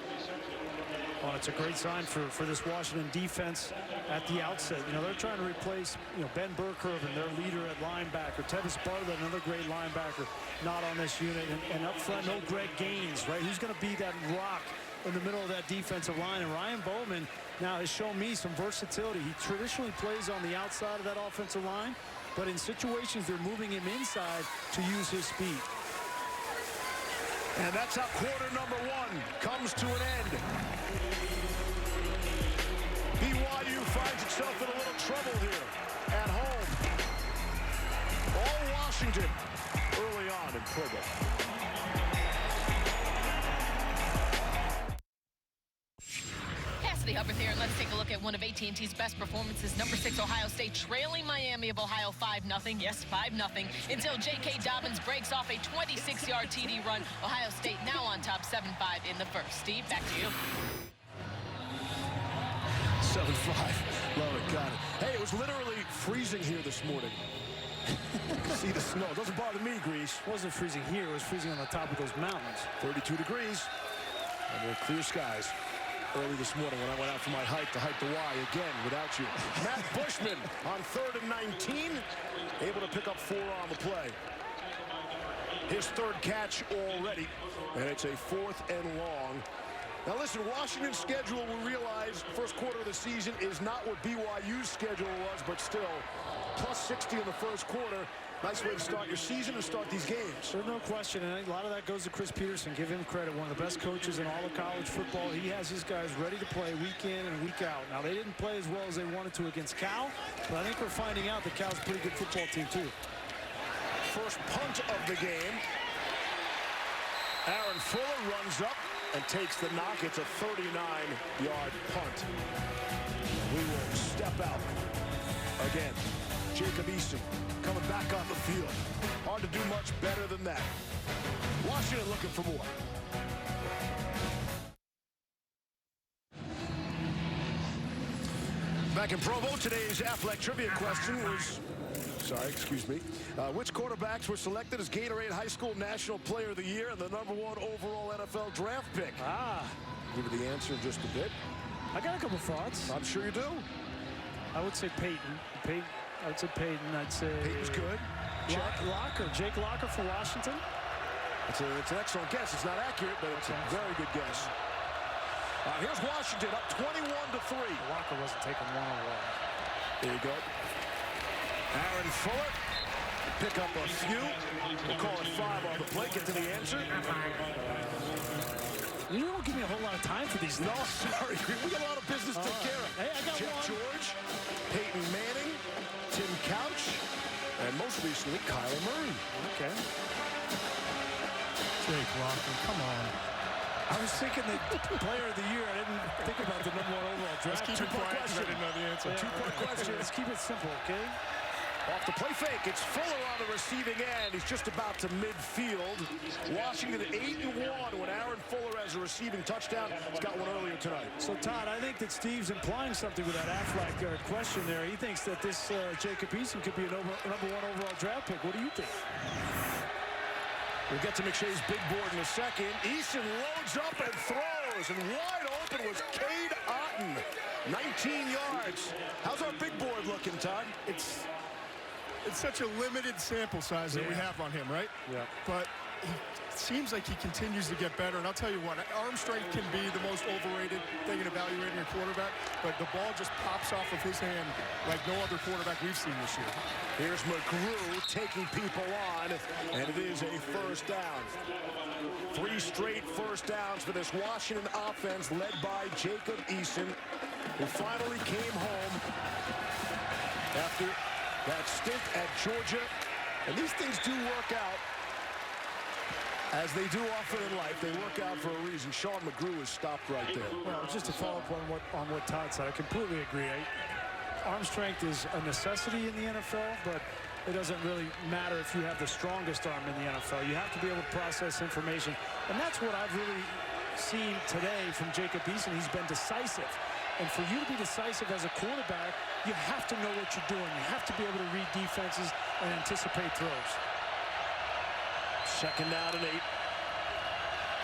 Well, it's a great sign for this Washington defense at the outset. You know, they're trying to replace, Ben Burkirk and their leader at linebacker. Tevis Bartlett, another great linebacker, not on this unit. And up front, no Greg Gaines, right? Who's going to be that rock in the middle of that defensive line? And Ryan Bowman now has shown me some versatility. He traditionally plays on the outside of that offensive line, but in situations they're moving him inside to use his speed. And that's how quarter number 1 comes to an end. BYU finds itself in a little trouble here at home. All Washington early on in Provo. Hubbard here, and let's take a look at one of AT&T's best performances. Number 6 Ohio State trailing Miami of Ohio 5-0. Yes, 5-0 until J.K. Dobbins breaks off a 26-yard TD run. Ohio State now on top 7-5 in the first. Steve, back to you. 7-5. Love it. Got it. Hey, it was literally freezing here this morning. See the snow. It doesn't bother me, Grease. It wasn't freezing here. It was freezing on the top of those mountains. 32 degrees. And there are clear skies. Early this morning when I went out for my hike to hike the Y again without you. Matt Bushman on 3rd and 19, able to pick up 4 on the play. His 3rd catch already, and it's a 4th and long. Now listen, Washington's schedule, we realize first quarter of the season is not what BYU's schedule was, but still plus 60 in the first quarter. Nice way to start your season and start these games. There's no question, and a lot of that goes to Chris Peterson. Give him credit. One of the best coaches in all of college football. He has his guys ready to play week in and week out. Now, they didn't play as well as they wanted to against Cal, but I think we're finding out that Cal's a pretty good football team, too. First punt of the game. Aaron Fuller runs up and takes the knock. It's a 39-yard punt. We will step out again. Jacob Eason coming back on the field. Hard to do much better than that. Washington looking for more. Back in Provo, today's Affleck trivia question was, which quarterbacks were selected as Gatorade High School National Player of the Year and the #1 overall NFL draft pick? Give you the answer in just a bit. I got a couple thoughts. I'm sure you do. I would say Peyton. I'd say Peyton. I'd say Peyton's good. Jake Locker for Washington. It's an excellent guess. It's not accurate, but it's a very good guess. Here's Washington up 21-3. Locker wasn't taking 1 overall. There you go. Aaron Fuller pick up a few. We'll call it 5 on the play. Get to the answer. You don't give me a whole lot of time for these. No, sorry. We got a lot of business to take care of. Hey, I got Jeff one. George, Peyton Manning, Tim Couch, and most recently, Kyler Murray. Okay. Jake Locker, come on. I was thinking the player of the year. I didn't think about the #1 overall draft. Let's keep it quiet because I didn't know the answer. Yeah, 2-point question. Let's keep it simple, okay? Off the play fake, it's Fuller on the receiving end. He's just about to midfield. Washington at 8-1 when Aaron Fuller has a receiving touchdown. He's got one earlier tonight. So, Todd, I think that Steve's implying something with that Affleck question there. He thinks that this Jacob Eason could be a #1 overall draft pick. What do you think? We'll get to McShay's big board in a second. Eason loads up and throws, and wide open was Cade Otton. 19 yards. How's our big board looking, Todd? It's such a limited sample size that we have on him, right? Yeah. But it seems like he continues to get better. And I'll tell you what, arm strength can be the most overrated thing in evaluating a quarterback, but the ball just pops off of his hand like no other quarterback we've seen this year. Here's McGrew taking people on, and it is a first down. 3 straight first downs for this Washington offense led by Jacob Eason, who finally came home after that stint at Georgia. And these things do work out. As they do often in life, they work out for a reason. Sean McGrew is stopped right there. Well, just to follow up on what Todd said, I completely agree. Arm strength is a necessity in the NFL, but it doesn't really matter if you have the strongest arm in the NFL. You have to be able to process information, and that's what I've really seen today from Jacob Eason. He's been decisive, and for you to be decisive as a quarterback, you have to know what you're doing. You have to be able to read defenses and anticipate throws. Second down and 8.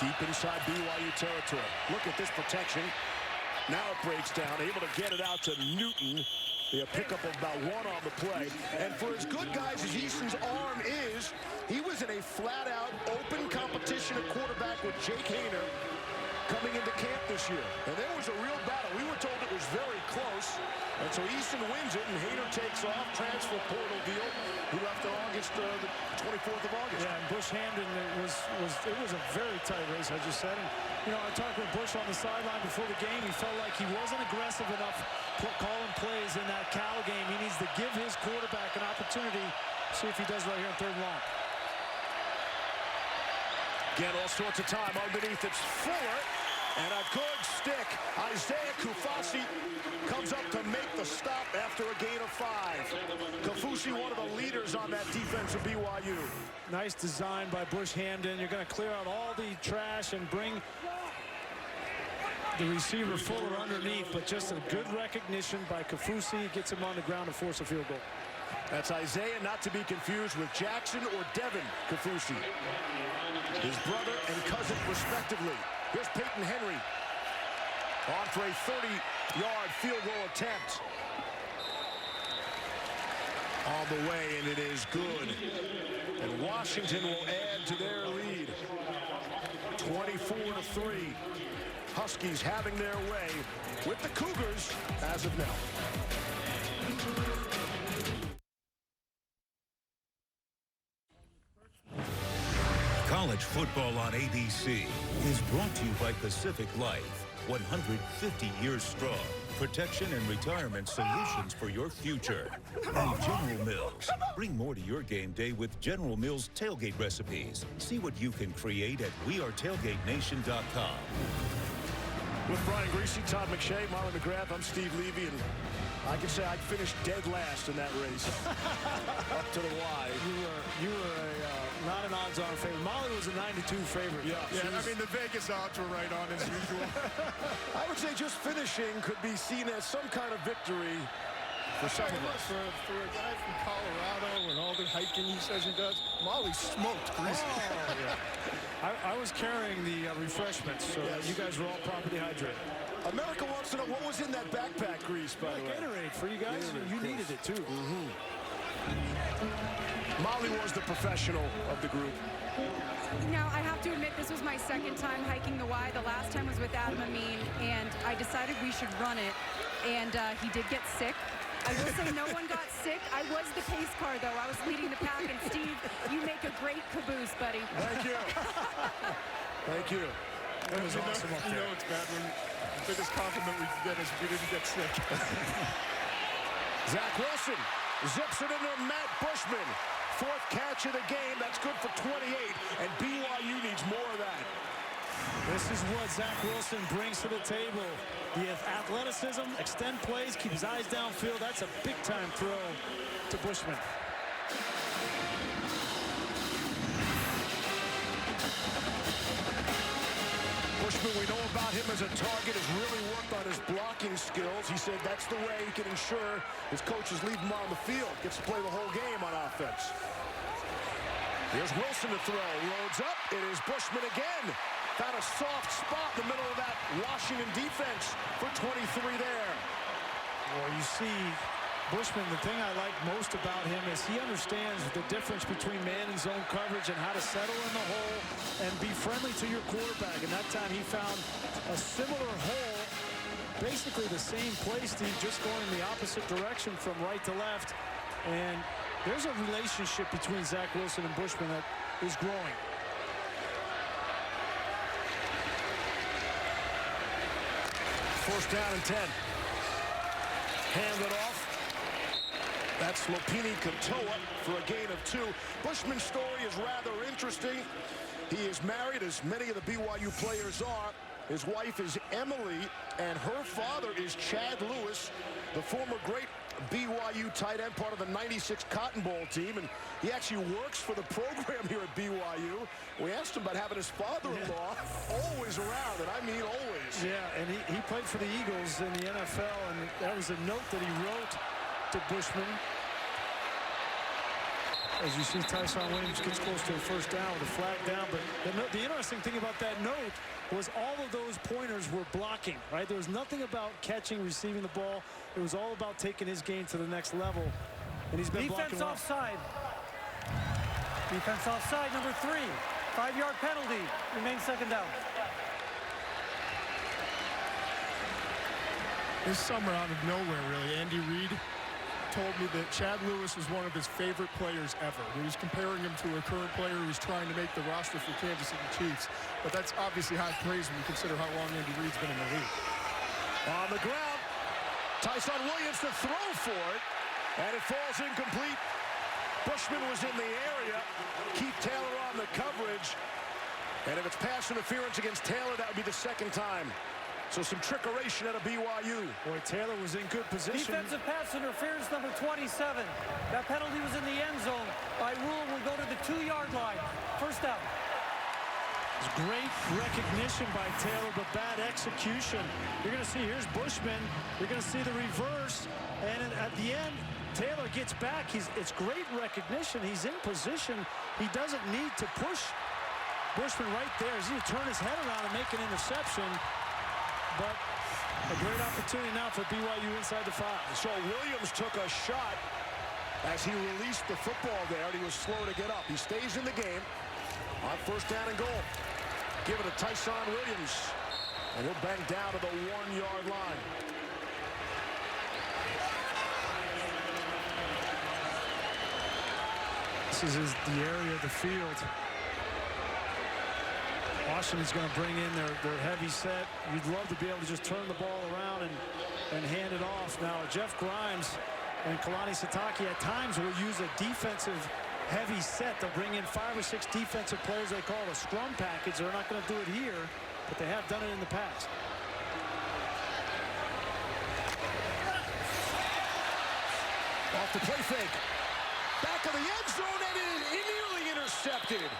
Deep inside BYU territory. Look at this protection. Now it breaks down, able to get it out to Newton. A pickup of about 1 on the play. And for as good, guys, as Eason's arm is, he was in a flat-out open competition at quarterback with Jake Hayner coming into camp this year. And there was a real battle. We were told it was very close. And so Eason wins it, and Hayner takes off. Transfer portal deal. He left on August, the 24th of August. Yeah, and Bush Hamden, it was a very tight race, I just said. And, you know, I talked with Bush on the sideline before the game. He felt like he wasn't aggressive enough calling plays in that Cal game. He needs to give his quarterback an opportunity. See if he does right here on 3rd and long. Again, all sorts of time underneath. It's Fuller. And a good stick. Isaiah Kufasi comes up to make the stop after a gain of 5. Kufasi, one of the leaders on that defense of BYU. Nice design by Bush Hamden. You're going to clear out all the trash and bring the receiver Fuller underneath, but just a good recognition by Kufasi. Gets him on the ground to force a field goal. That's Isaiah, not to be confused with Jackson or Devin Kufasi. His brother and cousin, respectively. Here's Peyton Henry on for a 30-yard field goal attempt. On the way, and it is good. And Washington will add to their lead. 24-3. Huskies having their way with the Cougars as of now. College football on ABC is brought to you by Pacific Life. 150 years strong. Protection and retirement solutions for your future. And General Mills. Bring more to your game day with General Mills tailgate recipes. See what you can create at wearetailgatenation.com. With Brian Greasy, Todd McShay, Marlon McGrath, I'm Steve Levy, and I can say I finished dead last in that race. Up to the Y. You were not an odds-on favorite. Molly was a 92 favorite. Yeah, I mean, the Vegas odds were right on as usual. I would say just finishing could be seen as some kind of victory for some of us. For a guy from Colorado and all the hiking he says he does, Molly smoked Greasy. Oh, yeah. I was carrying the refreshments, so that you guys were all properly hydrated. America wants to know what was in that backpack, Grease, by the way. Gatorade for you guys. You needed it, too. Molly was the professional of the group. Now, I have to admit, this was my second time hiking the Y. The last time was with Adam Amin, and I decided we should run it, and he did get sick. I will say no one got sick. I was the pace car, though. I was leading the pack, and Steve, you make a great caboose, buddy. Thank you. Thank you. It was awesome up there. You know it's bad when the biggest compliment we can get is we didn't get sick. Zach Wilson zips it into Matt Bushman. 4th catch of the game. That's good for 28, and BYU needs more of that. This is what Zach Wilson brings to the table. The athleticism, extend plays, keep his eyes downfield. That's a big-time throw to Bushman. Bushman, we know about him as a target, has really worked on his blocking skills. He said that's the way he can ensure his coaches leave him on the field. Gets to play the whole game on offense. Here's Wilson to throw. Loads up. It is Bushman again. Found a soft spot in the middle of that Washington defense for 23 there. Well, you see, Bushman, the thing I like most about him is he understands the difference between man and zone coverage and how to settle in the hole and be friendly to your quarterback. And that time he found a similar hole, basically the same play, Steve, just going in the opposite direction from right to left. And there's a relationship between Zach Wilson and Bushman that is growing. First down and 10. Hand it off. That's Lopini Katoa for a gain of 2. Bushman's story is rather interesting. He is married, as many of the BYU players are. His wife is Emily, and her father is Chad Lewis, the former great BYU tight end, part of the '96 Cotton Bowl team, and he actually works for the program here at BYU. We asked him about having his father-in-law always around, and I mean always. Yeah, and he played for the Eagles in the NFL, and that was a note that he wrote to Bushman. As you see, Tyson Williams gets close to a first down with a flag down. But the interesting thing about that note was all of those pointers were blocking, right? There was nothing about catching, receiving the ball. It was all about taking his game to the next level. And he's been blocking well. Defense offside. Defense offside, number 3. 5-yard penalty. Remains second down. This summer, out of nowhere, really, Andy Reid told me that Chad Lewis was one of his favorite players ever. He was comparing him to a current player who's trying to make the roster for Kansas City Chiefs. But that's obviously high praise when you consider how long Andy Reid's been in the league. On the ground, Tyson Williams to throw for it, and it falls incomplete. Bushman was in the area. Keith Taylor on the coverage. And if it's pass interference against Taylor, that would be the second time. So some trickeration out of BYU. Boy, Taylor was in good position. Defensive pass interference, number 27. That penalty was in the end zone. By rule, will go to the 2-yard line. First down. It's great recognition by Taylor, but bad execution. You're going to see, here's Bushman. You're going to see the reverse. And at the end, Taylor gets back. It's great recognition. He's in position. He doesn't need to push Bushman right there. He's going to turn his head around and make an interception. But a great opportunity now for BYU inside the 5. So Williams took a shot as he released the football there, and he was slow to get up. He stays in the game on first down and goal. Give it to Tyson Williams, and he'll bang down to the 1-yard line. This is the area of the field. Washington's going to bring in their heavy set. You'd love to be able to just turn the ball around and hand it off. Now, Jeff Grimes and Kalani Sitake at times will use a defensive heavy set. They'll bring in 5 or 6 defensive players. They call it a scrum package. They're not going to do it here, but they have done it in the past. Off the play fake. Back of the end zone, and it is nearly intercepted.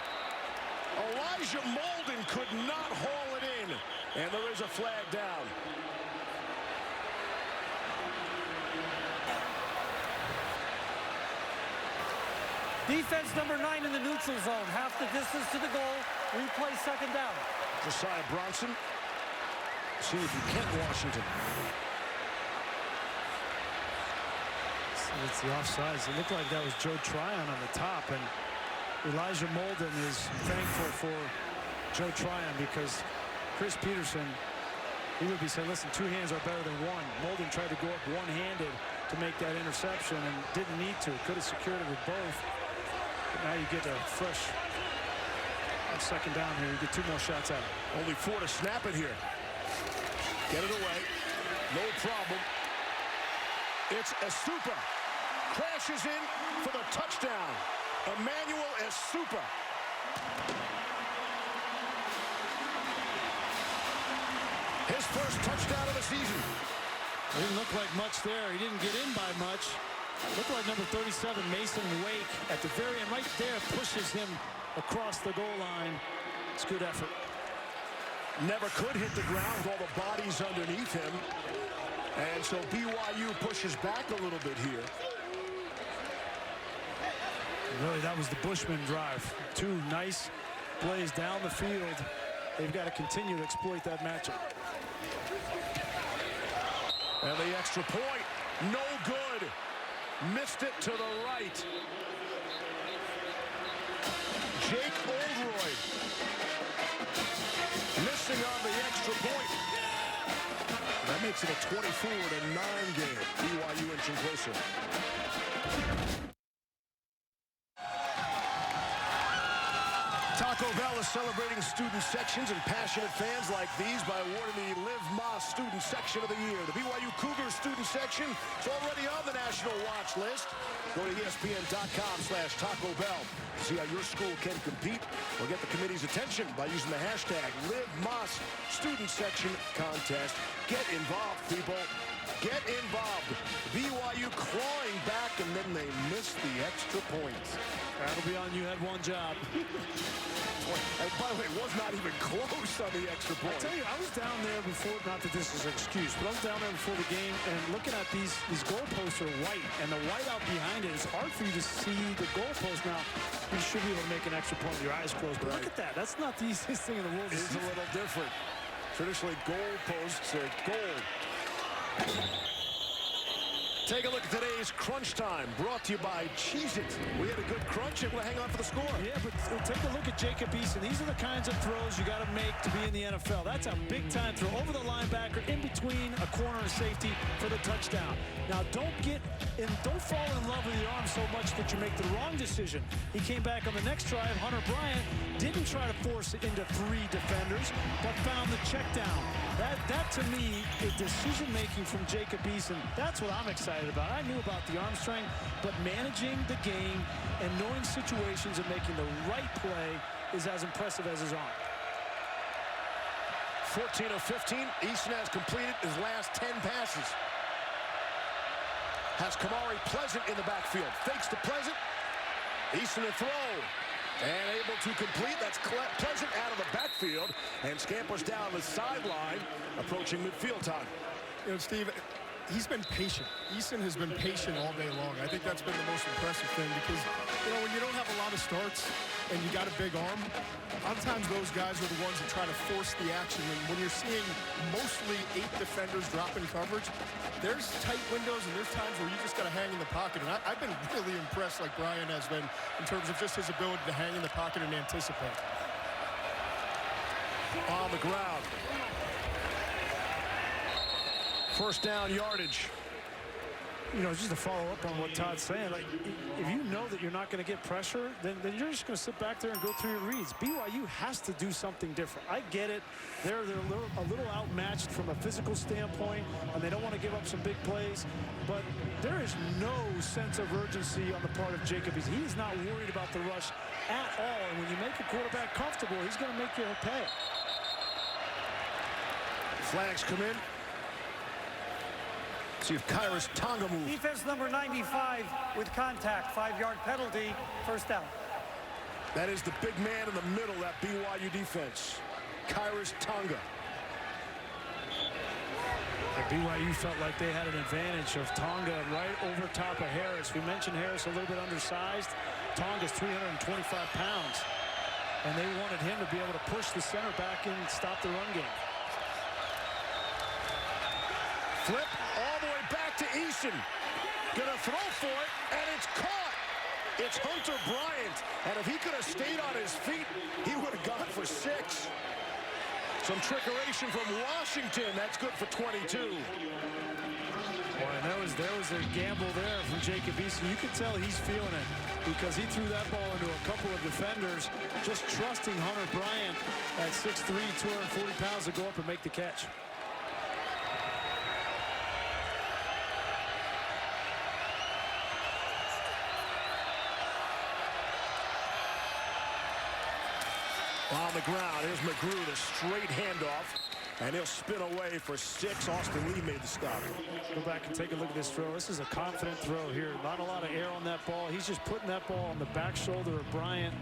Elijah Molden could not haul it in, and there is a flag down. Defense number 9 in the neutral zone. Half the distance to the goal. Replay second down. Josiah Bronson. See if you can, Washington. It's the offsides. It looked like that was Joe Tryon on the top, and Elijah Molden is thankful for Joe Tryon because Chris Peterson, he would be saying, listen, 2 hands are better than 1. Molden tried to go up one-handed to make that interception and didn't need to. Could have secured it with both. But now you get a fresh second down here. You get 2 more shots at it. Only 4 to snap it here. Get it away. No problem. It's Esupa. Crashes in for the touchdown. Emmanuel Esupa. His first touchdown of the season. It didn't look like much there. He didn't get in by much. Looked like number 37, Mason Wake, at the very end right there, pushes him across the goal line. It's good effort. Never could hit the ground with all the bodies underneath him. And so BYU pushes back a little bit here. Really, that was the Bushman drive. 2 nice plays down the field. They've got to continue to exploit that matchup. And the extra point, no good. Missed it to the right. Jake Oldroyd missing on the extra point. That makes it a 24-9 game. BYU inching closer. Taco Bell is celebrating student sections and passionate fans like these by awarding the Live Moss Student Section of the Year. The BYU Cougars student section is already on the national watch list. Go to ESPN.com/Taco Bell to see how your school can compete or get the committee's attention by using the hashtag Live Moss Student Section Contest. Get involved, people. Get involved. BYU clawing back, and then they missed the extra point. That'll be on you. Had one job. And by the way, it was not even close on the extra point. I tell you, I was down there before, not that this is an excuse, but I was down there before the game and looking at these goalposts are white, and the white out behind it, it's hard for you to see the goalpost. Now, you should be able to make an extra point with your eyes closed, but look at that. That's not the easiest thing in the world. It is a little different. Traditionally, goalposts are gold. Take a look at today's Crunch Time, brought to you by Cheez-It. We had a good crunch, and we'll hang on for the score. Yeah, but take a look at Jacob Eason. These are the kinds of throws you got to make to be in the NFL. That's a big-time throw over the linebacker, in between a corner and safety for the touchdown. Now, don't fall in love with your arm so much that you make the wrong decision. He came back on the next drive. Hunter Bryant didn't try to force it into 3 defenders, but found the check down. That to me, is decision-making from Jacob Eason. That's what I'm excited about. I knew about the arm strength, but managing the game and knowing situations and making the right play is as impressive as his arm. 14 of 15. Eason has completed his last 10 passes. Has Kamari Pleasant in the backfield. Fakes to Pleasant. Eason to throw. And able to complete. That's Pleasant out of the backfield and scampers down the sideline, approaching midfield time. You know, Steve, he's been patient. Eason has been patient all day long. I think that's been the most impressive thing because, you know, when you don't have a lot of starts and you got a big arm, a lot of times those guys are the ones that try to force the action. And when you're seeing mostly 8 defenders drop in coverage, there's tight windows and there's times where you just got to hang in the pocket. And I've been really impressed, like Brian has been, in terms of just his ability to hang in the pocket and anticipate. On the ground. First down yardage. You know, just to follow up on what Todd's saying, like, if you know that you're not going to get pressure, then you're just going to sit back there and go through your reads. BYU has to do something different. I get it. They're a little outmatched from a physical standpoint, and they don't want to give up some big plays. But there is no sense of urgency on the part of Jacob. He's not worried about the rush at all. And when you make a quarterback comfortable, he's going to make you pay. Flags come in. See if Kairos Tonga moves. Defense number 95 with contact. 5-yard penalty. First down. That is the big man in the middle, that BYU defense. Kairos Tonga. BYU felt like they had an advantage of Tonga right over top of Harris. We mentioned Harris a little bit undersized. Tonga's 325 pounds. And they wanted him to be able to push the center back and stop the run game. Flip all the way back to Eason. Gonna throw for it, and it's caught. It's Hunter Bryant. And if he could have stayed on his feet, he would have gone for 6. Some trickeration from Washington. That's good for 22. Boy, and there was a gamble there from Jacob Eason. You could tell he's feeling it because he threw that ball into a couple of defenders, just trusting Hunter Bryant at 6'3", 240 pounds to go up and make the catch. On the ground, here's McGrew, the straight handoff, and he'll spin away for 6. Austin Lee made the stop. Go back and take a look at this throw. This is a confident throw here. Not a lot of air on that ball. He's just putting that ball on the back shoulder of Bryant.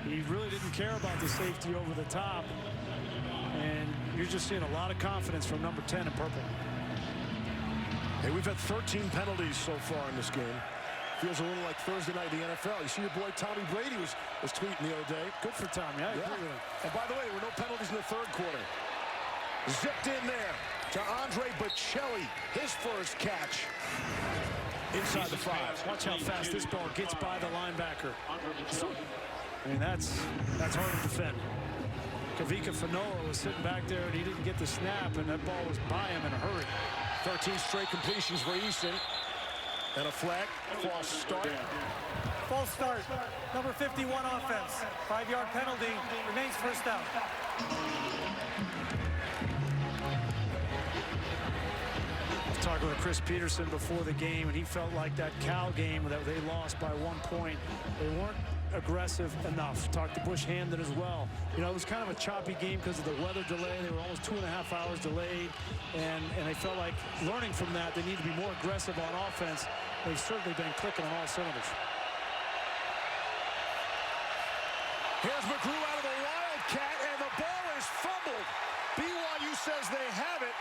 He really didn't care about the safety over the top. And you're just seeing a lot of confidence from number 10 in purple. Hey, we've had 13 penalties so far in this game. Feels a little like Thursday night in the NFL. You see your boy Tommy Brady was tweeting the other day. Good for Tommy. I agree with him. And by the way, there were no penalties in the 3rd quarter. Zipped in there to Andre Bocelli. His first catch inside the 5. Watch how fast this ball gets by the linebacker. I mean, that's hard to defend. Kavika Fanoa was sitting back there, and he didn't get the snap, and that ball was by him in a hurry. 13 straight completions for Eason. And a flag, false start. False start. Number 51 offense. 5-yard penalty. Remains first down. Talking with Chris Peterson before the game, and he felt like that Cal game that they lost by 1 point. They weren't aggressive enough. Talked to Bush Hamden as well. You know, it was kind of a choppy game because of the weather delay. They were almost 2.5 hours delayed, and they felt like learning from that, they need to be more aggressive on offense. They've certainly been clicking on all cylinders. Here's McGrew out of the Wildcat, and the ball is fumbled. BYU says they have it.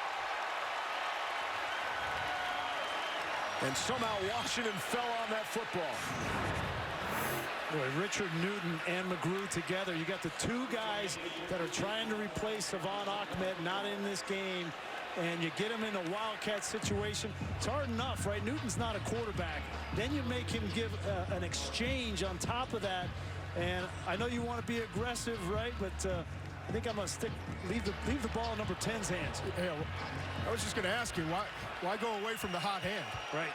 And somehow Washington fell on that football. Boy, Richard Newton and McGrew together. You got the two guys that are trying to replace Savon Ahmed, not in this game. And you get him in a Wildcat situation. It's hard enough, right? Newton's not a quarterback. Then you make him give an exchange on top of that. And I know you want to be aggressive, right? But I think I'm going to leave the ball in number 10's hands. Yeah, well, I was just going to ask you, why go away from the hot hand? Right.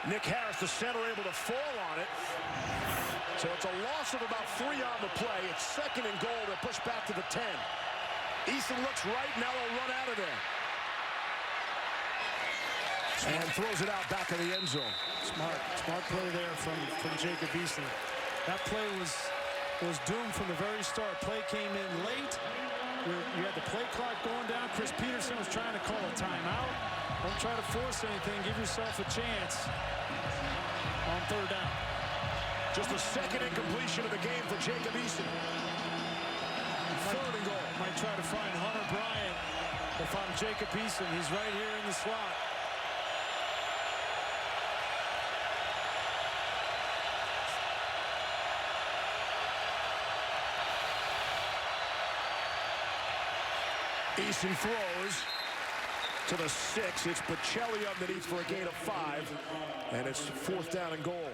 Nick Harris, the center, able to fall on it. So it's a loss of about 3 on the play. It's 2nd and goal. They're pushed back to the 10. Eason looks right. Now they'll run out of there. And throws it out back in the end zone. Smart play there from Jacob Eason. That play was doomed from the very start. Play came in late. You had the play clock going down. Chris Peterson was trying to call a timeout. Don't try to force anything. Give yourself a chance on 3rd down. Just the 2nd incompletion of the game for Jacob Eason. 3rd and goal. Might try to find Hunter Bryant if I'm Jacob Eason. He's right here in the slot. Eason throws to the 6. It's Bocelli underneath for a gain of 5. And it's 4th down and goal.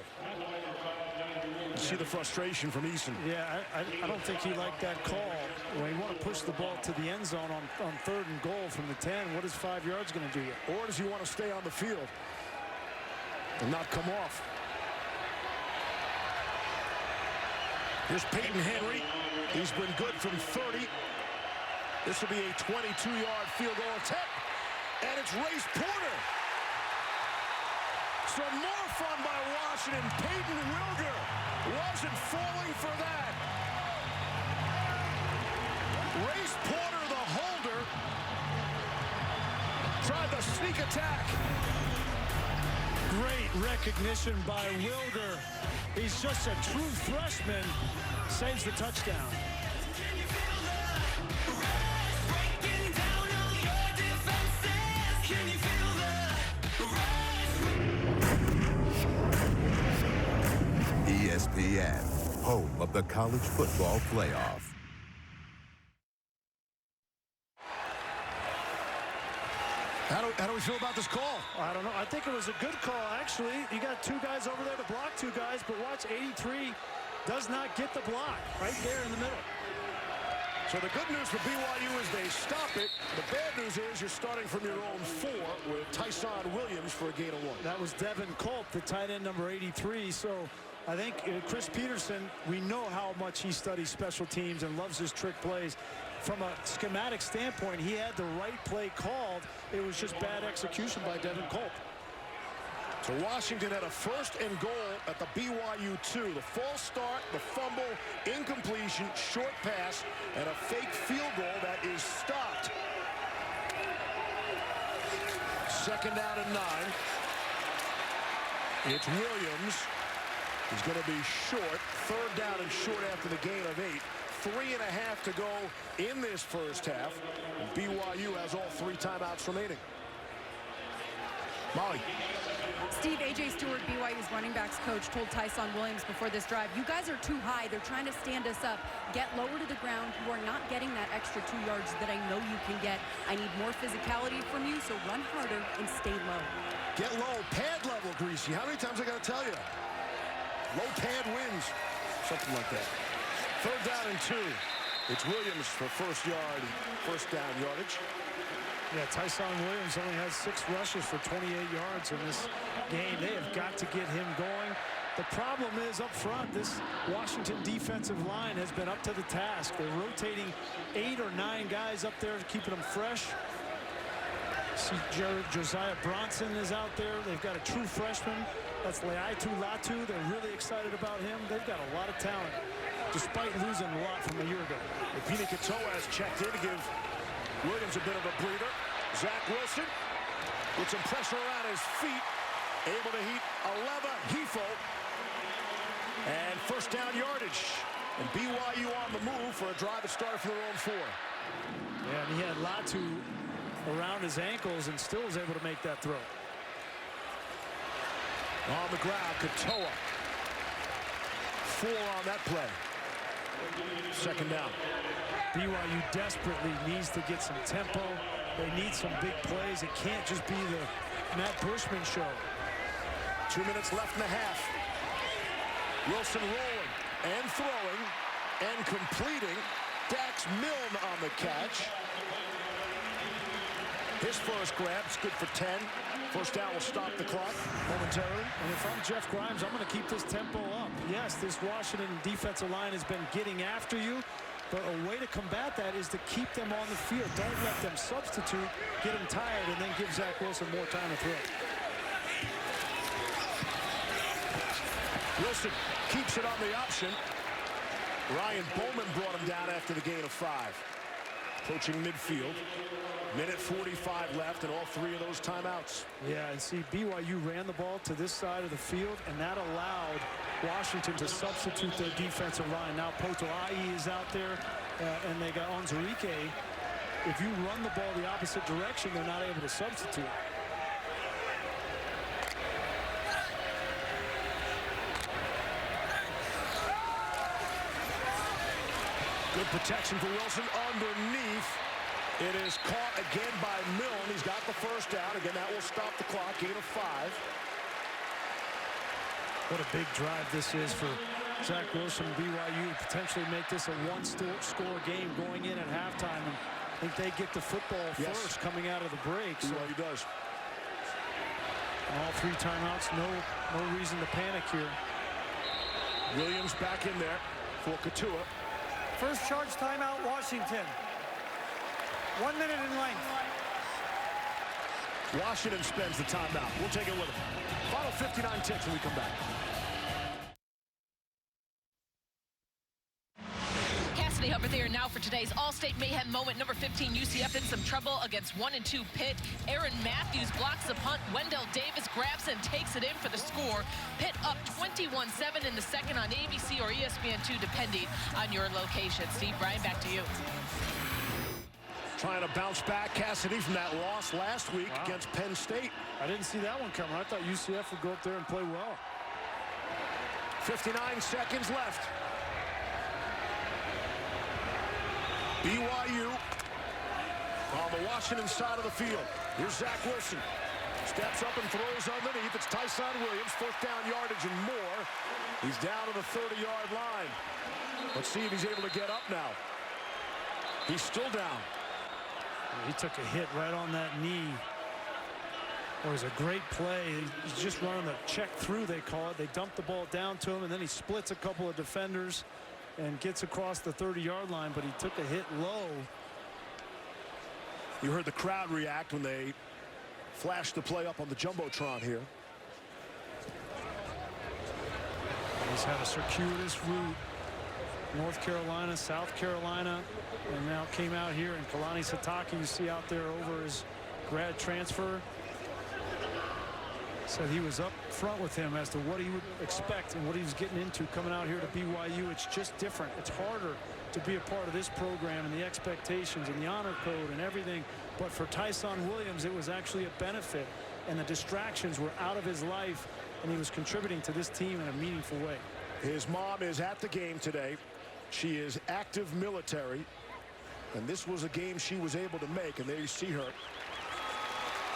You see the frustration from Eason. Yeah, I don't think he liked that call. When you want to push the ball to the end zone on 3rd and goal from the 10, what is 5 yards going to do you? Or does he want to stay on the field and not come off? Here's Peyton Henry. He's been good from 30. This will be a 22-yard field goal attempt. And it's Race Porter. Some more fun by Washington. Peyton Wilger wasn't falling for that. Race Porter, the holder, tried the sneak attack. Great recognition by Wilger. He's just a true freshman. Saves the touchdown. ESPN, home of the college football playoff. How do we feel about this call? I don't know. I think it was a good call, actually. You got 2 guys over there to block 2 guys, but watch, 83 does not get the block right there in the middle. So the good news for BYU is they stop it. The bad news is you're starting from your own 4 with Tyson Williams for a gain of 1. That was Devin Culp, the tight end number 83. So I think Chris Peterson, we know how much he studies special teams and loves his trick plays. From a schematic standpoint, he had the right play called. It was just bad execution by Devin Culp. So Washington had a 1st and goal at the BYU 2. The false start, the fumble, incompletion, short pass, and a fake field goal that is stopped. 2nd down and 9. It's Williams. He's going to be short. 3rd down and short after the gain of 8. 3.5 to go in this first half. And BYU has all 3 timeouts remaining. Molly. Steve, A.J. Stewart, BYU's running backs coach, told Tyson Williams before this drive, you guys are too high. They're trying to stand us up. Get lower to the ground. You are not getting that extra 2 yards that I know you can get. I need more physicality from you, so run harder and stay low. Get low. Pad level, Greasy. How many times I got to tell you? Low pad wins. Something like that. 3rd down and 2. It's Williams for first down yardage. Yeah, Tyson Williams only has 6 rushes for 28 yards in this game. They have got to get him going. The problem is up front, this Washington defensive line has been up to the task. They're rotating 8 or 9 guys up there, keeping them fresh. See Josiah Bronson is out there. They've got a true freshman. That's Leaitu Latu. They're really excited about him. They've got a lot of talent, despite losing a lot from a year ago. Pini Katoa has checked in to give Williams a bit of a breather. Zach Wilson with some pressure around his feet, able to heat Aleva Hifo. And first down yardage. And BYU on the move for a drive that started from their own 4. Yeah, and he had Latu around his ankles and still was able to make that throw. On the ground, Katoa. 4 on that play. Second down. BYU desperately needs to get some tempo. They need some big plays. It can't just be the Matt Bushman show. 2 minutes left in the half. Wilson rolling and throwing and completing. Dax Milne on the catch. His first grab's good for 10. First down will stop the clock momentarily. And if I'm Jeff Grimes, I'm going to keep this tempo up. Yes, this Washington defensive line has been getting after you, but a way to combat that is to keep them on the field. Don't let them substitute, get them tired, and then give Zach Wilson more time to throw. Wilson keeps it on the option. Ryan Bowman brought him down after the gain of 5. Approaching midfield. Minute 45 left and all 3 of those timeouts. Yeah, and see, BYU ran the ball to this side of the field, and that allowed Washington to substitute their defensive line. Now Potoa'e is out there, and they got Onzarike. If you run the ball the opposite direction, they're not able to substitute. Good protection for Wilson underneath. It is caught again by Milne. He's got the first down. Again, that will stop the clock. Gain of 5. What a big drive this is for Zach Wilson and BYU to potentially make this a one-score game going in at halftime. And I think they get the football first coming out of the break. So he does. And all 3 timeouts, no reason to panic here. Williams back in there for Katoa. First charge timeout, Washington. 1 minute in length. Washington spends the timeout. We'll take it with him. Final 59 ticks when we come back. Cassidy Hubbard there now for today's All-State Mayhem moment. Number 15, UCF in some trouble against 1 and 2 Pitt. Aaron Matthews blocks the punt. Wendell Davis grabs and takes it in for the score. Pitt up 21-7 in the second on ABC or ESPN2, depending on your location. Steve, Brian, back to you. Trying to bounce back, Cassidy, from that loss last week against Penn State. I didn't see that one coming. I thought UCF would go up there and play well. 59 seconds left. BYU on the Washington side of the field. Here's Zach Wilson. Steps up and throws underneath. It's Tyson Williams. First down yardage and more. He's down to the 30-yard line. Let's see if he's able to get up now. He's still down. He took a hit right on that knee. It was a great play. He's just running the check through, they call it. They dump the ball down to him, and then he splits a couple of defenders and gets across the 30-yard line, but he took a hit low. You heard the crowd react when they flashed the play up on the Jumbotron here. He's had a circuitous route. North Carolina, South Carolina, and now came out here. And Kalani Sitake, you see out there over his grad transfer, said he was up front with him as to what he would expect and what he was getting into coming out here to BYU. It's just different. It's harder to be a part of this program and the expectations and the honor code and everything. But for Tyson Williams, it was actually a benefit, and the distractions were out of his life, and he was contributing to this team in a meaningful way. His mom is at the game today. She is active military, and this was a game she was able to make, and there you see her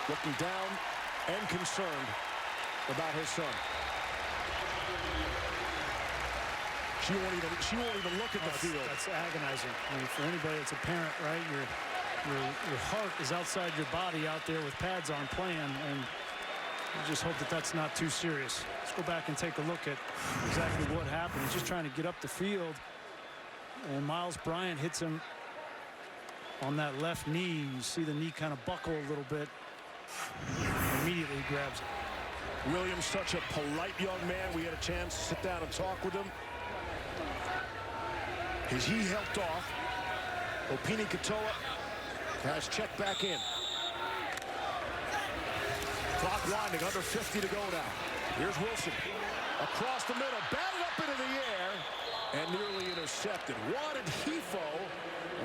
looking down and concerned about her son. She won't even look at the field. That's agonizing. I mean, for anybody that's a parent, right? Your heart is outside your body out there with pads on playing, and I just hope that that's not too serious. Let's go back and take a look at exactly what happened. He's just trying to get up the field, and Miles Bryant hits him on that left knee. You see the knee kind of buckle a little bit. Immediately he grabs it. Williams, such a polite young man. We had a chance to sit down and talk with him. As he helped off, Opini Katoa has checked back in. Clock winding, under 50 to go now. Here's Wilson. Across the middle, batted up into the air, and nearly intercepted. Wanted Hefo.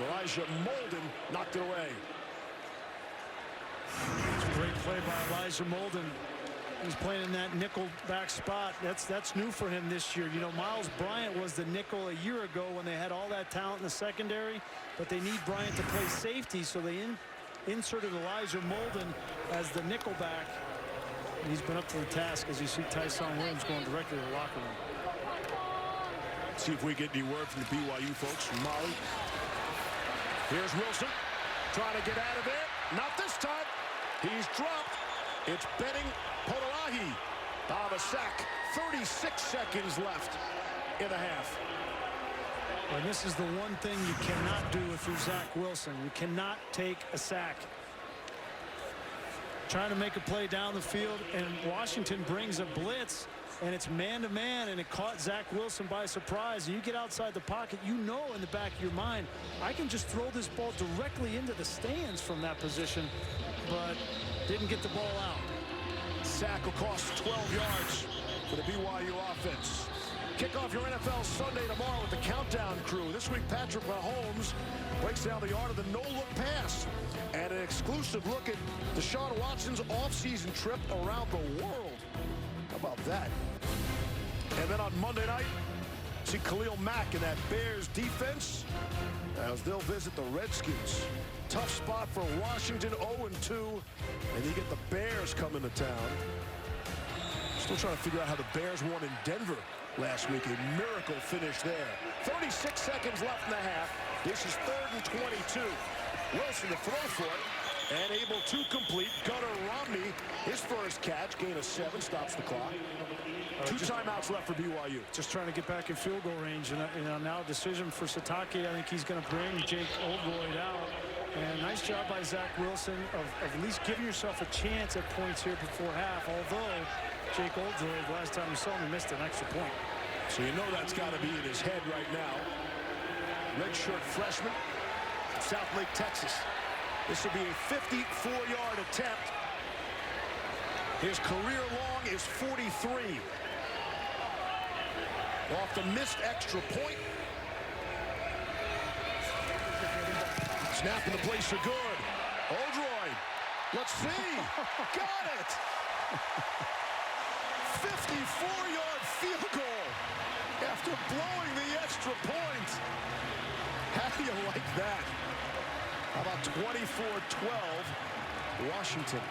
Elijah Molden knocked it away. It's a great play by Elijah Molden. He's playing in that nickel back spot. That's new for him this year. You know, Miles Bryant was the nickel a year ago when they had all that talent in the secondary, but they need Bryant to play safety, so they inserted Elijah Molden as the nickel back. And he's been up to the task, as you see Tyson Williams going directly to the locker room. Let's see if we get any word from the BYU folks, from Molly. Here's Wilson trying to get out of there. Not this time. He's dropped. It's Benning Podolahi on a sack. 36 seconds left in the half. And this is the one thing you cannot do if you're Zach Wilson. You cannot take a sack. Trying to make a play down the field, and Washington brings a blitz, and it's man-to-man, and it caught Zach Wilson by surprise. And you get outside the pocket, you know in the back of your mind, I can just throw this ball directly into the stands from that position, but didn't get the ball out. Sack will cost 12 yards for the BYU offense. Kick off your NFL Sunday tomorrow with the Countdown Crew. This week, Patrick Mahomes breaks down the art of the no-look pass and an exclusive look at Deshaun Watson's offseason trip around the world. How about that? And then on Monday night, see Khalil Mack in that Bears defense as they'll visit the Redskins. Tough spot for Washington, 0-2, and you get the Bears coming to town. Still trying to figure out how the Bears won in Denver last week. A miracle finish there. 36 seconds left in the half. This is 3rd and 22. Wilson to throw for it and able to complete. Gunnar Romney, his first catch, gain of 7, stops the clock. 2 timeouts left for BYU. Just trying to get back in field goal range, and now a decision for Satake. I think he's going to bring Jake Oldroyd out. And nice job by Zach Wilson of at least giving yourself a chance at points here before half, although Jake Oldroyd, last time we saw him, he missed an extra point. So you know that's got to be in his head right now. Redshirt freshman, South Lake, Texas. This will be a 54-yard attempt. His career long is 43. Off the missed extra point. Snap in the place are good. Oldroyd, let's see. Got it. 54-yard field goal after blowing the extra point. How do you like that? How about 24-12, Washington?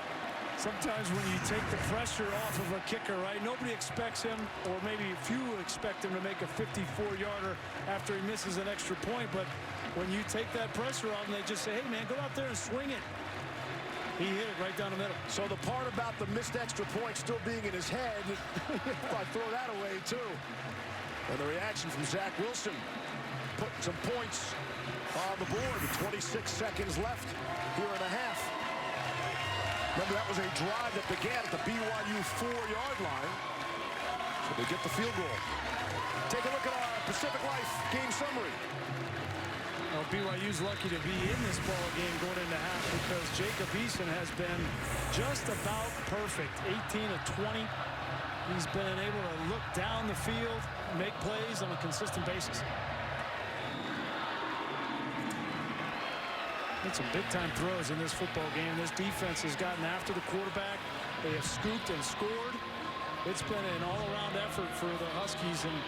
Sometimes when you take the pressure off of a kicker, right, nobody expects him, or maybe few expect him to make a 54-yarder after he misses an extra point, but when you take that pressure off and they just say, hey, man, go out there and swing it. He hit it right down the middle. So the part about the missed extra point still being in his head, I throw that away, too. And the reaction from Zach Wilson, putting some points on the board with 26 seconds left here in the half. Remember, that was a drive that began at the BYU 4-yard line. So they get the field goal. Take a look at our Pacific Life game summary. Well, BYU's lucky to be in this ball game going into half because Jacob Eason has been just about perfect. 18 of 20. He's been able to look down the field, make plays on a consistent basis. Made some big-time throws in this football game. This defense has gotten after the quarterback. They have scooped and scored. It's been an all-around effort for the Huskies, and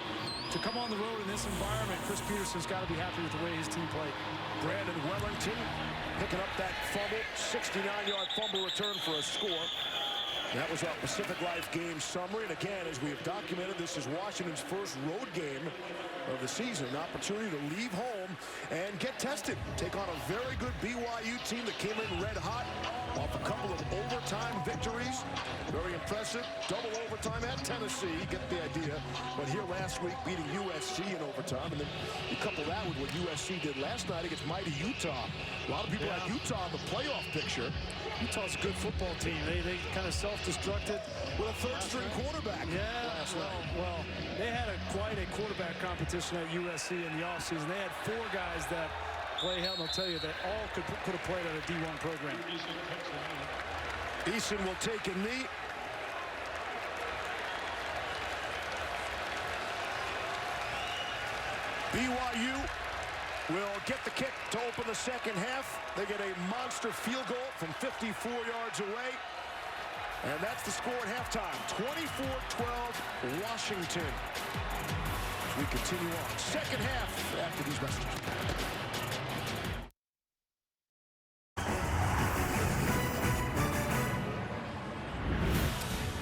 to come on the road in this environment, Chris Peterson's got to be happy with the way his team played. Brandon Wellington picking up that fumble, 69-yard fumble return for a score. That was our Pacific Life game summary. And again, as we have documented, this is Washington's first road game of the season. An opportunity to leave home and get tested. Take on a very good BYU team that came in red hot. off a couple of overtime victories. Very impressive. Double overtime at Tennessee. You get the idea. But here last week, beating USC in overtime. And then you couple that with what USC did last night against mighty Utah. A lot of people had Utah in the playoff picture. Utah's a good football team. They kind of self-destructed with a third-string quarterback last night. Well, they had quite a quarterback competition at USC in the offseason. They had 4 guys that Clay Helton will tell you that all could have played at a D1 program. Eason will take a knee. BYU will get the kick to open the second half. They get a monster field goal from 54 yards away. And that's the score at halftime. 24-12 Washington. As we continue on. Second half after these messages.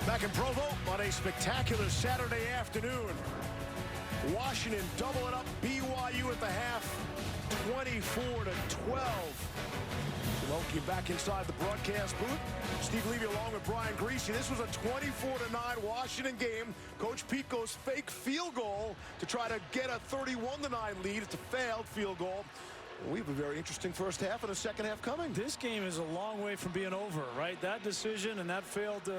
Back in Provo on a spectacular Saturday afternoon. Washington double it up. BYU at the half, 24-12. Welcome back inside the broadcast booth. Steve Levy along with Brian Greasy. This was a 24-9 Washington game. Coach Pete goes fake field goal to try to get a 31-9 lead. It's a failed field goal. We have a very interesting first half and a second half coming. This game is a long way from being over, right? That decision and that failed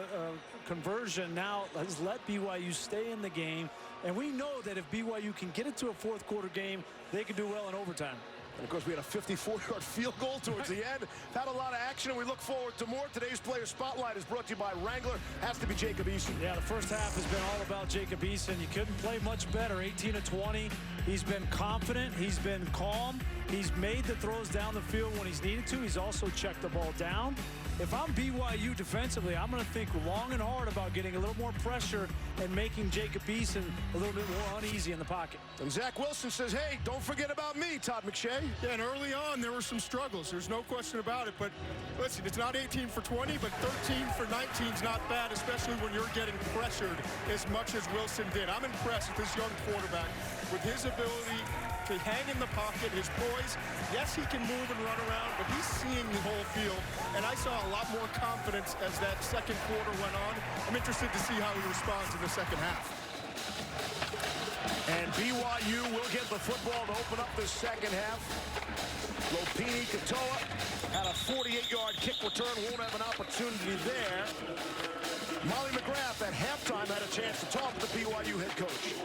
conversion now has let BYU stay in the game. And we know that if BYU can get it to a fourth quarter game, they can do well in overtime. And of course, we had a 54-yard field goal towards the end. Had a lot of action, and we look forward to more. Today's Player Spotlight is brought to you by Wrangler. Has to be Jacob Eason. Yeah, the first half has been all about Jacob Eason. You couldn't play much better. 18 of 20. He's been confident. He's been calm. He's made the throws down the field when he's needed to. He's also checked the ball down. If I'm BYU defensively, I'm going to think long and hard about getting a little more pressure and making Jacob Eason a little bit more uneasy in the pocket. And Zach Wilson says, hey, don't forget about me, Todd McShay. Yeah, and early on, there were some struggles. There's no question about it. But listen, it's not 18 for 20, but 13 for 19 is not bad, especially when you're getting pressured as much as Wilson did. I'm impressed with this young quarterback, with his ability to hang in the pocket, his poise. Yes, he can move and run around, but he's seeing the whole field. And I saw a lot more confidence as that second quarter went on. I'm interested to see how he responds in the second half. And BYU will get the football to open up this second half. Lopini Katoa had a 48-yard kick return. Won't have an opportunity there. Molly McGrath at halftime had a chance to talk to the BYU head coach.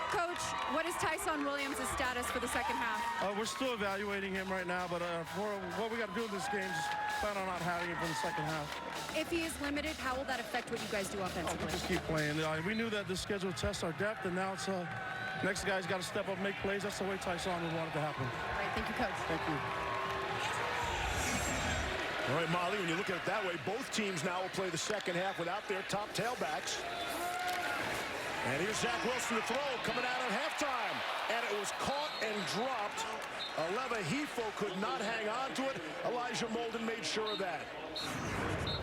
Coach, what is Tyson Williams' status for the second half? We're still evaluating him right now, but what we got to do in this game is plan on not having him for the second half. If he is limited, how will that affect what you guys do offensively? We'll just keep playing. We knew that this schedule would test our depth, and now it's next guy's got to step up and make plays. That's the way Tyson would want it to happen. All right, thank you, Coach. Thank you. All right, Molly, when you look at it that way, both teams now will play the second half without their top tailbacks. And here's Zach Wilson to throw, coming out at halftime. And it was caught and dropped. Aleva Hifo could not hang on to it. Elijah Molden made sure of that.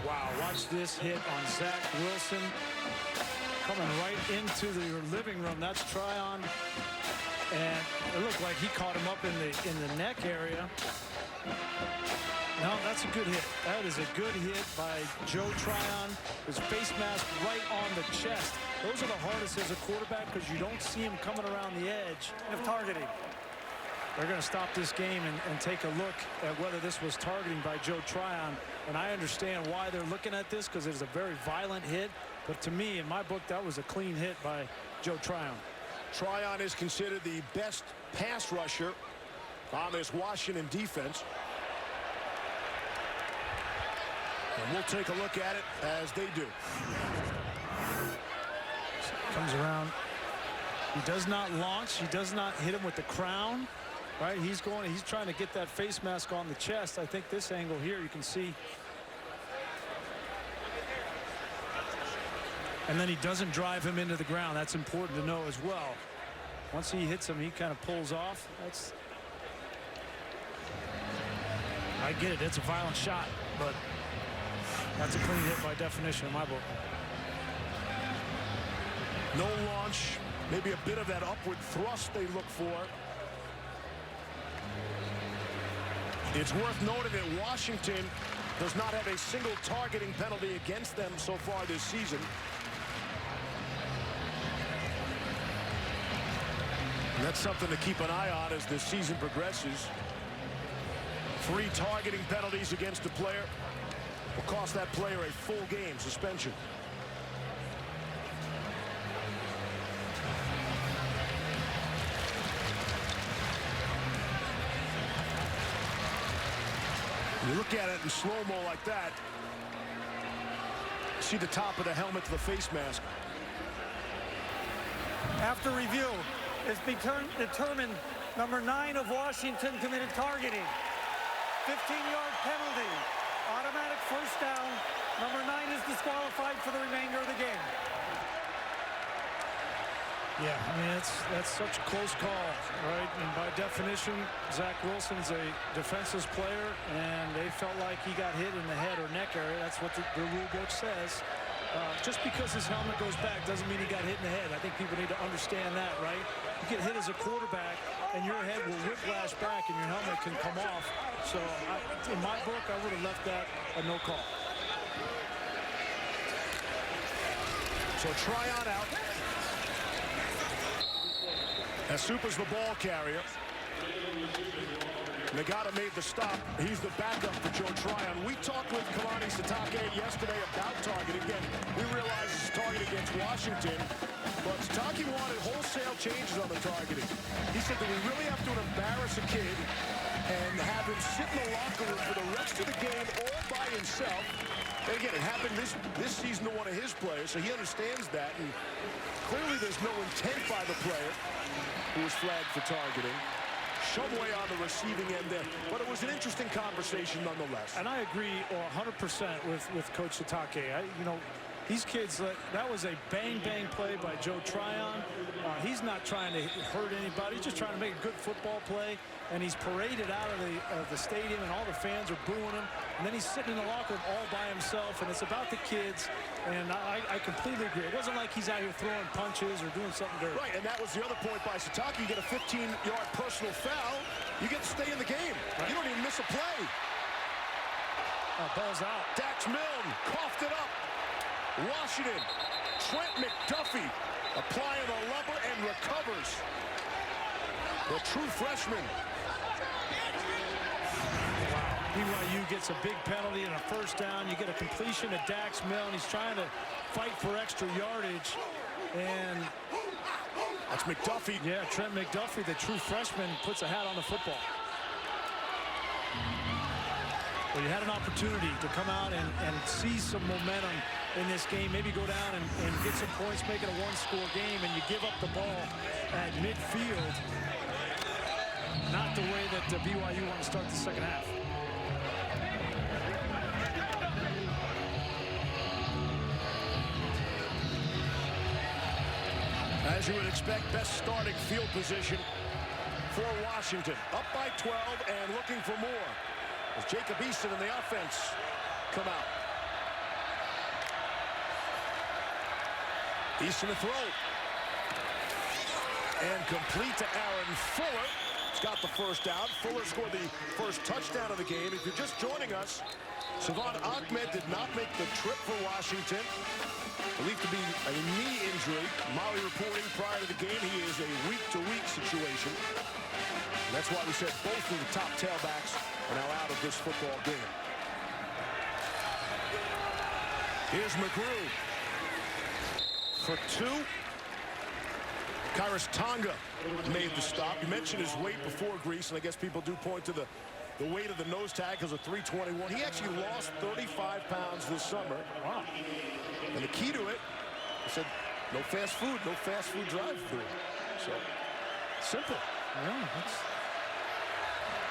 Wow, watch this hit on Zach Wilson. Coming right into the living room. That's Tryon. And it looked like he caught him up in the neck area. No, that's a good hit. That is a good hit by Joe Tryon. His face mask right on the chest. Those are the hardest as a quarterback because you don't see him coming around the edge of targeting. They're going to stop this game and take a look at whether this was targeting by Joe Tryon. And I understand why they're looking at this because it was a very violent hit. But to me, in my book, that was a clean hit by Joe Tryon. Tryon is considered the best pass rusher on this Washington defense. And we'll take a look at it as they do. Comes around. He does not launch. He does not hit him with the crown. Right? He's trying to get that face mask on the chest. I think this angle here you can see. And then he doesn't drive him into the ground. That's important to know as well. Once he hits him, he kind of pulls off. I get it. It's a violent shot, but that's a clean hit by definition in my book. No launch. Maybe a bit of that upward thrust they look for. It's worth noting that Washington does not have a single targeting penalty against them so far this season. And that's something to keep an eye on as the season progresses. 3 targeting penalties against a player will cost that player a full game suspension. You look at it in slow-mo like that. See the top of the helmet to the face mask. After review, it's determined number 9 of Washington committed targeting. 15-yard penalty. Automatic first down. Number 9 is disqualified for the remainder of the game. Yeah, I mean, that's such a close call, right? And by definition, Zach Wilson's a defensive player, and they felt like he got hit in the head or neck area. That's what the rule book says. Just because his helmet goes back doesn't mean he got hit in the head. I think people need to understand that, right? You get hit as a quarterback, and your head will whiplash back, and your helmet can come off. So, in my book, I would have left that a no call. So, Tryon out. As Super's the ball carrier. Nagata made the stop. He's the backup for Joe Tryon. We talked with Kalani Sitake yesterday about targeting. Again, we realize it's targeting against Washington, but Sitake wanted wholesale changes on the targeting. He said that we really have to embarrass a kid and have him sit in the locker room for the rest of the game all by himself. And again, it happened this season to one of his players, so he understands that. And clearly there's no intent by the player who was flagged for targeting. Shumway on the receiving end there. But it was an interesting conversation nonetheless. And I agree 100% with Coach Sitake. You know, these kids, that was a bang-bang play by Joe Tryon. He's not trying to hurt anybody. He's just trying to make a good football play. And he's paraded out of the stadium, and all the fans are booing him. And then he's sitting in the locker room all by himself, and it's about the kids. And I completely agree. It wasn't like he's out here throwing punches or doing something dirty. Right, and that was the other point by Sitake. You get a 15-yard personal foul, you get to stay in the game. Right. You don't even miss a play. Ball's out. Dax Milne coughed it up. Washington, Trent McDuffie applying the lumber and recovers. The true freshman. BYU gets a big penalty and a first down. You get a completion to Dax Milne. He's trying to fight for extra yardage. And that's McDuffie. Yeah, Trent McDuffie, the true freshman, puts a hat on the football. Well, you had an opportunity to come out and see some momentum in this game. Maybe go down and get some points, make it a one-score game, and you give up the ball at midfield. Not the way that BYU want to start the second half. As you would expect, best starting field position for Washington. Up by 12 and looking for more. As Jacob Eason and the offense come out. Eason to throw. And complete to Aaron Fuller. He's got the first down. Fuller scored the first touchdown of the game. If you're just joining us, Savon Ahmed did not make the trip for Washington. Believed to be a knee injury. Molly reporting prior to the game he is a week-to-week situation. And that's why we said both of the top tailbacks are now out of this football game. Here's McGrew for 2. Kairos Tonga made the stop. You mentioned his weight before, Grease, and I guess people do point to the weight of the nose tackles of 321. He actually lost 35 pounds this summer. Wow. And the key to it, he said, no fast food drive-through. So, simple. Yeah,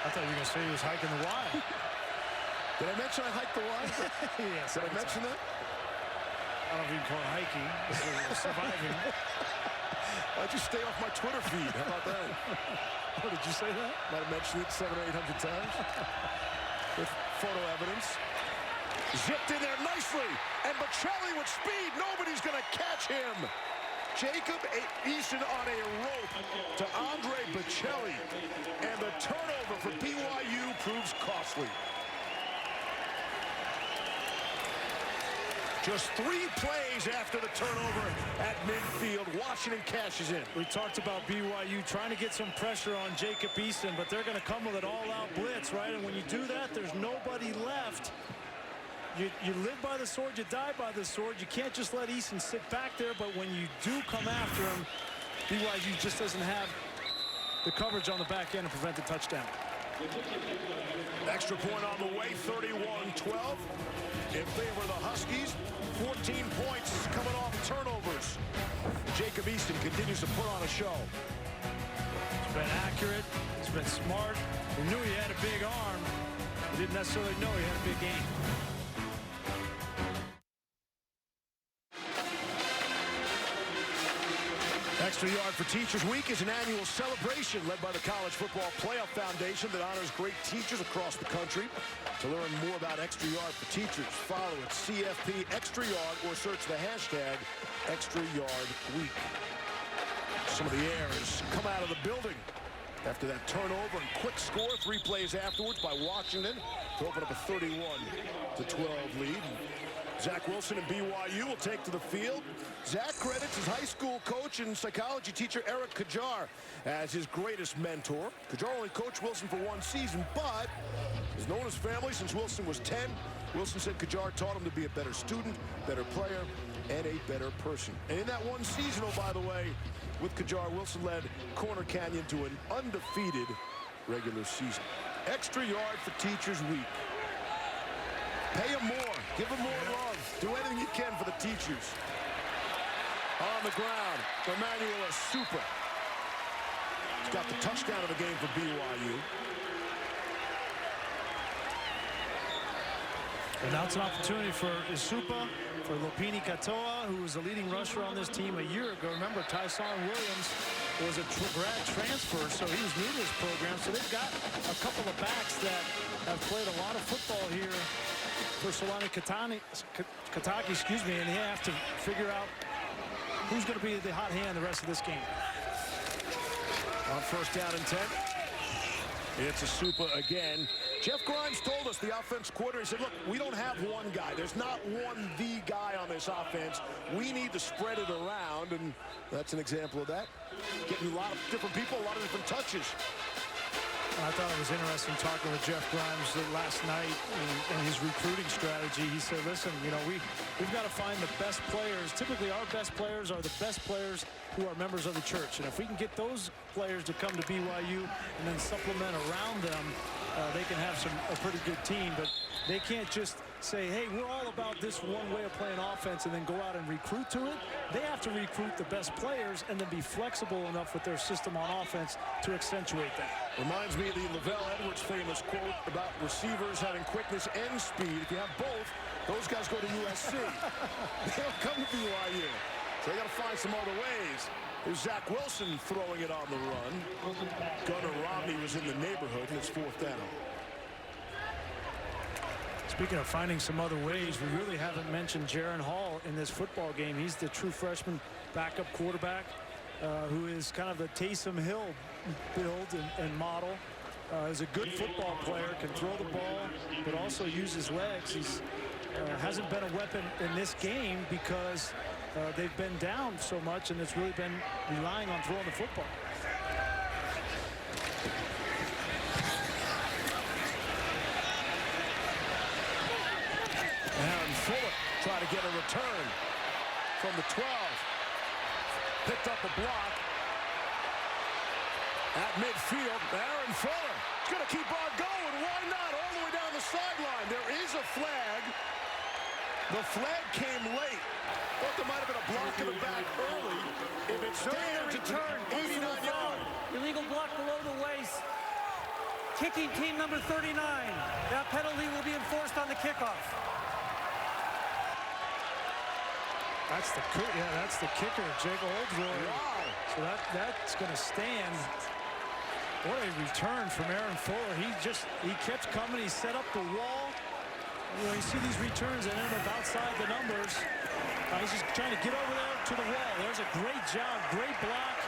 I thought you were going to say he was hiking the Y. Did I mention I hiked the Y? Yes. Did I mention that? I don't know if you can call it hiking. Surviving. Why'd you stay off my Twitter feed? How about that? Oh, did you say that? Might have mentioned it 700 or 800 times. With photo evidence. Zipped in there nicely. And Bocelli with speed. Nobody's going to catch him. Jacob Eason on a rope to Andre Bocelli. And the turnover for BYU proves costly. Just 3 plays after the turnover at midfield. Washington cashes in. We talked about BYU trying to get some pressure on Jacob Eason, but they're going to come with an all-out blitz, right? And when you do that, there's nobody left. You live by the sword, you die by the sword. You can't just let Eason sit back there, but when you do come after him, BYU just doesn't have the coverage on the back end to prevent the touchdown. Extra point on the way, 31-12 in favor of the Huskies. 14 points coming off turnovers. Jacob Eason continues to put on a show. He's been accurate. He's been smart. He knew he had a big arm. He didn't necessarily know he had a big game. Extra Yard for Teachers Week is an annual celebration led by the College Football Playoff Foundation that honors great teachers across the country. To learn more about Extra Yard for Teachers, follow it CFP Extra Yard or search the hashtag Extra Yard Week. Some of the airs come out of the building after that turnover and quick score 3 plays afterwards by Washington to open up a 31-12 lead. Zach Wilson and BYU will take to the field. Zach credits his high school coach and psychology teacher Eric Kajar as his greatest mentor. Kajar only coached Wilson for 1 season, but has known his family since Wilson was 10. Wilson said Kajar taught him to be a better student, better player, and a better person. And in that 1 season, oh, by the way, with Kajar, Wilson led Corner Canyon to an undefeated regular season. Extra Yard for Teachers Week. Pay them more. Give them more love. Do anything you can for the teachers. On the ground, Emmanuel Asupa. He's got the touchdown of the game for BYU. And now it's an opportunity for Asupa, for Lopini Katoa, who was the leading rusher on this team a year ago. Remember, Tyson Williams was a grad transfer, so he was new to this program. So they've got a couple of backs that have played a lot of football here for Solani Kataki, excuse me, and they have to figure out who's going to be the hot hand the rest of this game. On first down and 10, it's Asupa again. Jeff Grimes told us, the offense coordinator, he said, look, we don't have one guy. There's not one the guy on this offense. We need to spread it around, and that's an example of that. Getting a lot of different people, a lot of different touches. I thought it was interesting talking with Jeff Grimes last night and his recruiting strategy. He said, listen, you know, we've got to find the best players. Typically, our best players are the best players who are members of the church. And if we can get those players to come to BYU and then supplement around them, they can have a pretty good team. But they can't just say, hey, we're all about this one way of playing offense and then go out and recruit to it. They have to recruit the best players and then be flexible enough with their system on offense to accentuate that. Reminds me of the Lavelle Edwards famous quote about receivers having quickness and speed. If you have both, those guys go to USC. They don't come to BYU. So they got to find some other ways. There's Zach Wilson throwing it on the run. Gunnar Romney was in the neighborhood, and it's 4th down. Speaking of finding some other ways, we really haven't mentioned Jaron Hall in this football game. He's the true freshman backup quarterback who is kind of the Taysom Hill build and model. Is a good football player, can throw the ball, but also use his legs. He's hasn't been a weapon in this game because they've been down so much, and it's really been relying on throwing the football. Aaron Fuller try to get a return from the 12. Picked up a block at midfield. Aaron Fuller is going to keep on going. Why not? All the way down the sideline. There is a flag. The flag came late. Thought there might have been a block in the back early. If it stands, it's an 89-yard. Illegal block below the waist. Kicking team number 39. That penalty will be enforced on the kickoff. That's the kicker, Jake Oldswell. Wow. So that's going to stand. What a return from Aaron Fuller. He kept coming. He set up the wall. You know, you see these returns that end up outside the numbers. He's just trying to get over there, to the wall. There's a great job, great block.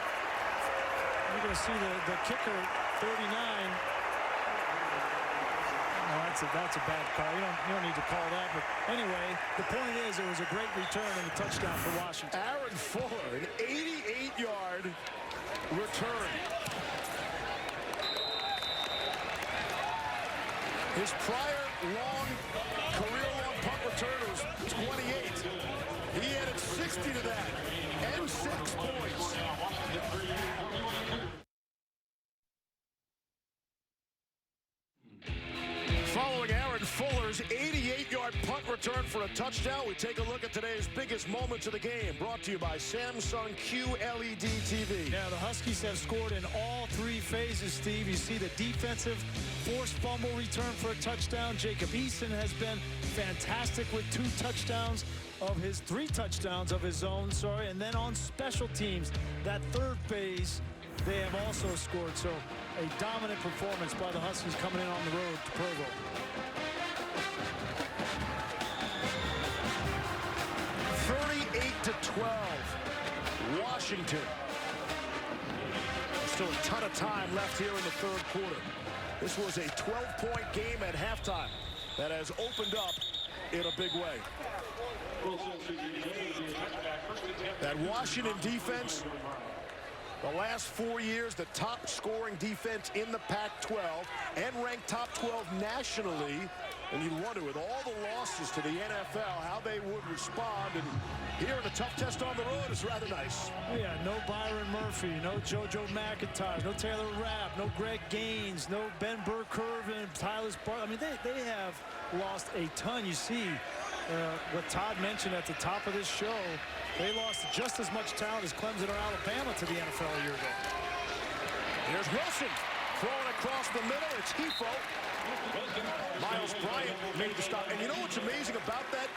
You're going to see the kicker, 39. Oh, that's a bad call. You don't need to call that. But anyway, the point is it was a great return and a touchdown for Washington. Aaron Fuller, an 88-yard return. His prior career-long punt return was 28. He added 60 to that and 6 points. Following Aaron Fuller's 88-yard punt return for a touchdown, we take a look at today's biggest moments of the game, brought to you by Samsung QLED TV. Yeah, the Huskies have scored in all 3 phases, Steve. You see the defensive forced fumble return for a touchdown. Jacob Eason has been fantastic with 3 touchdowns of his own, and then on special teams, that 3rd phase, they have also scored. So a dominant performance by the Huskies coming in on the road to Provo. Washington. Still a ton of time left here in the 3rd quarter. This was a 12-point game at halftime that has opened up in a big way. That Washington defense, the last 4 years, the top scoring defense in the Pac-12 and ranked top 12 nationally. And you wonder, with all the losses to the NFL, how they would respond. And here in a tough test on the road is rather nice. Yeah, no Byron Murphy, no JoJo McIntosh, no Taylor Rapp, no Greg Gaines, no Ben Burke-Irvin, Tyler Sparks. I mean, they have lost a ton. You see what Todd mentioned at the top of this show. They lost just as much talent as Clemson or Alabama to the NFL a year ago. Here's Wilson throwing across the middle. It's Hefo. Miles Bryant made the stop. And you know what's amazing about that?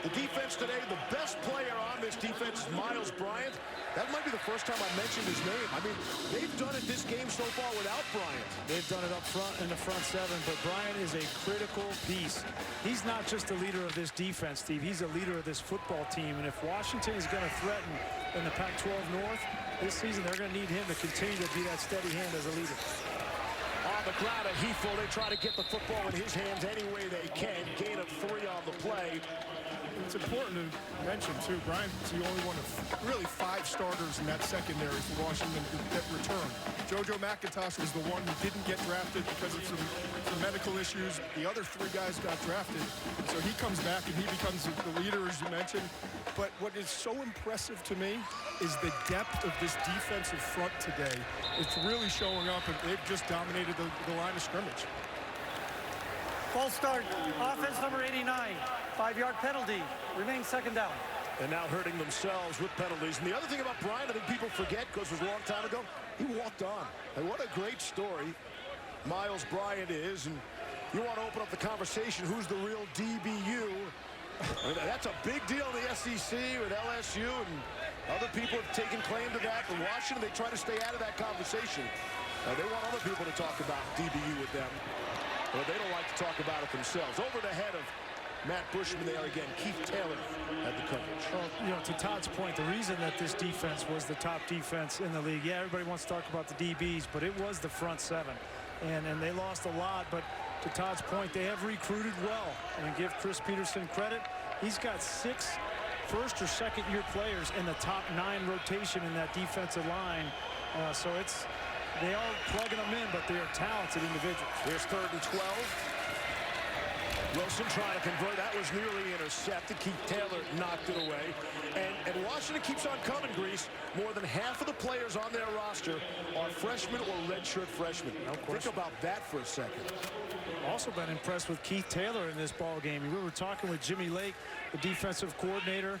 The defense today, the best player on this defense is Miles Bryant. That might be the first time I mentioned his name. I mean, they've done it this game so far without Bryant. They've done it up front in the front 7, but Bryant is a critical piece. He's not just a leader of this defense, Steve. He's a leader of this football team. And if Washington is going to threaten in the Pac-12 North this season, they're going to need him to continue to be that steady hand as a leader. On the ground at Hefo, they try to get the football in his hands any way they can. Gain of 3 on the play. It's important to mention, too, Bryant's the only one of really 5 starters in that secondary for Washington that returned. JoJo McIntosh was the one who didn't get drafted because of some medical issues. The other 3 guys got drafted. So he comes back and he becomes the leader, as you mentioned. But what is so impressive to me is the depth of this defensive front today. It's really showing up, and they've just dominated the line of scrimmage. False start. Offense number 89. 5-yard penalty. Remains 2nd down. And now hurting themselves with penalties. And the other thing about Bryant, I think people forget, because it was a long time ago, he walked on. And what a great story Miles Bryant is. And you want to open up the conversation, who's the real DBU? I mean, that's a big deal in the SEC with LSU, and other people have taken claim to that. In Washington, they try to stay out of that conversation. They want other people to talk about DBU with them, but they don't like to talk about it themselves. Over the head of Matt Bushman there again. Keith Taylor had the coverage. Well, you know, to Todd's point, the reason that this defense was the top defense in the league, yeah, everybody wants to talk about the DBs, but it was the front 7. And they lost a lot, but to Todd's point, they have recruited well. And give Chris Peterson credit. He's got 6 first or second year players in the top 9 rotation in that defensive line. So they are plugging them in, but they are talented individuals. Here's 3rd and 12. Wilson trying to convert. That was nearly intercepted. Keith Taylor knocked it away. And Washington keeps on coming, Grease. More than half of the players on their roster are freshmen or redshirt freshmen. Think about that for a second. Also been impressed with Keith Taylor in this ball game. We were talking with Jimmy Lake, the defensive coordinator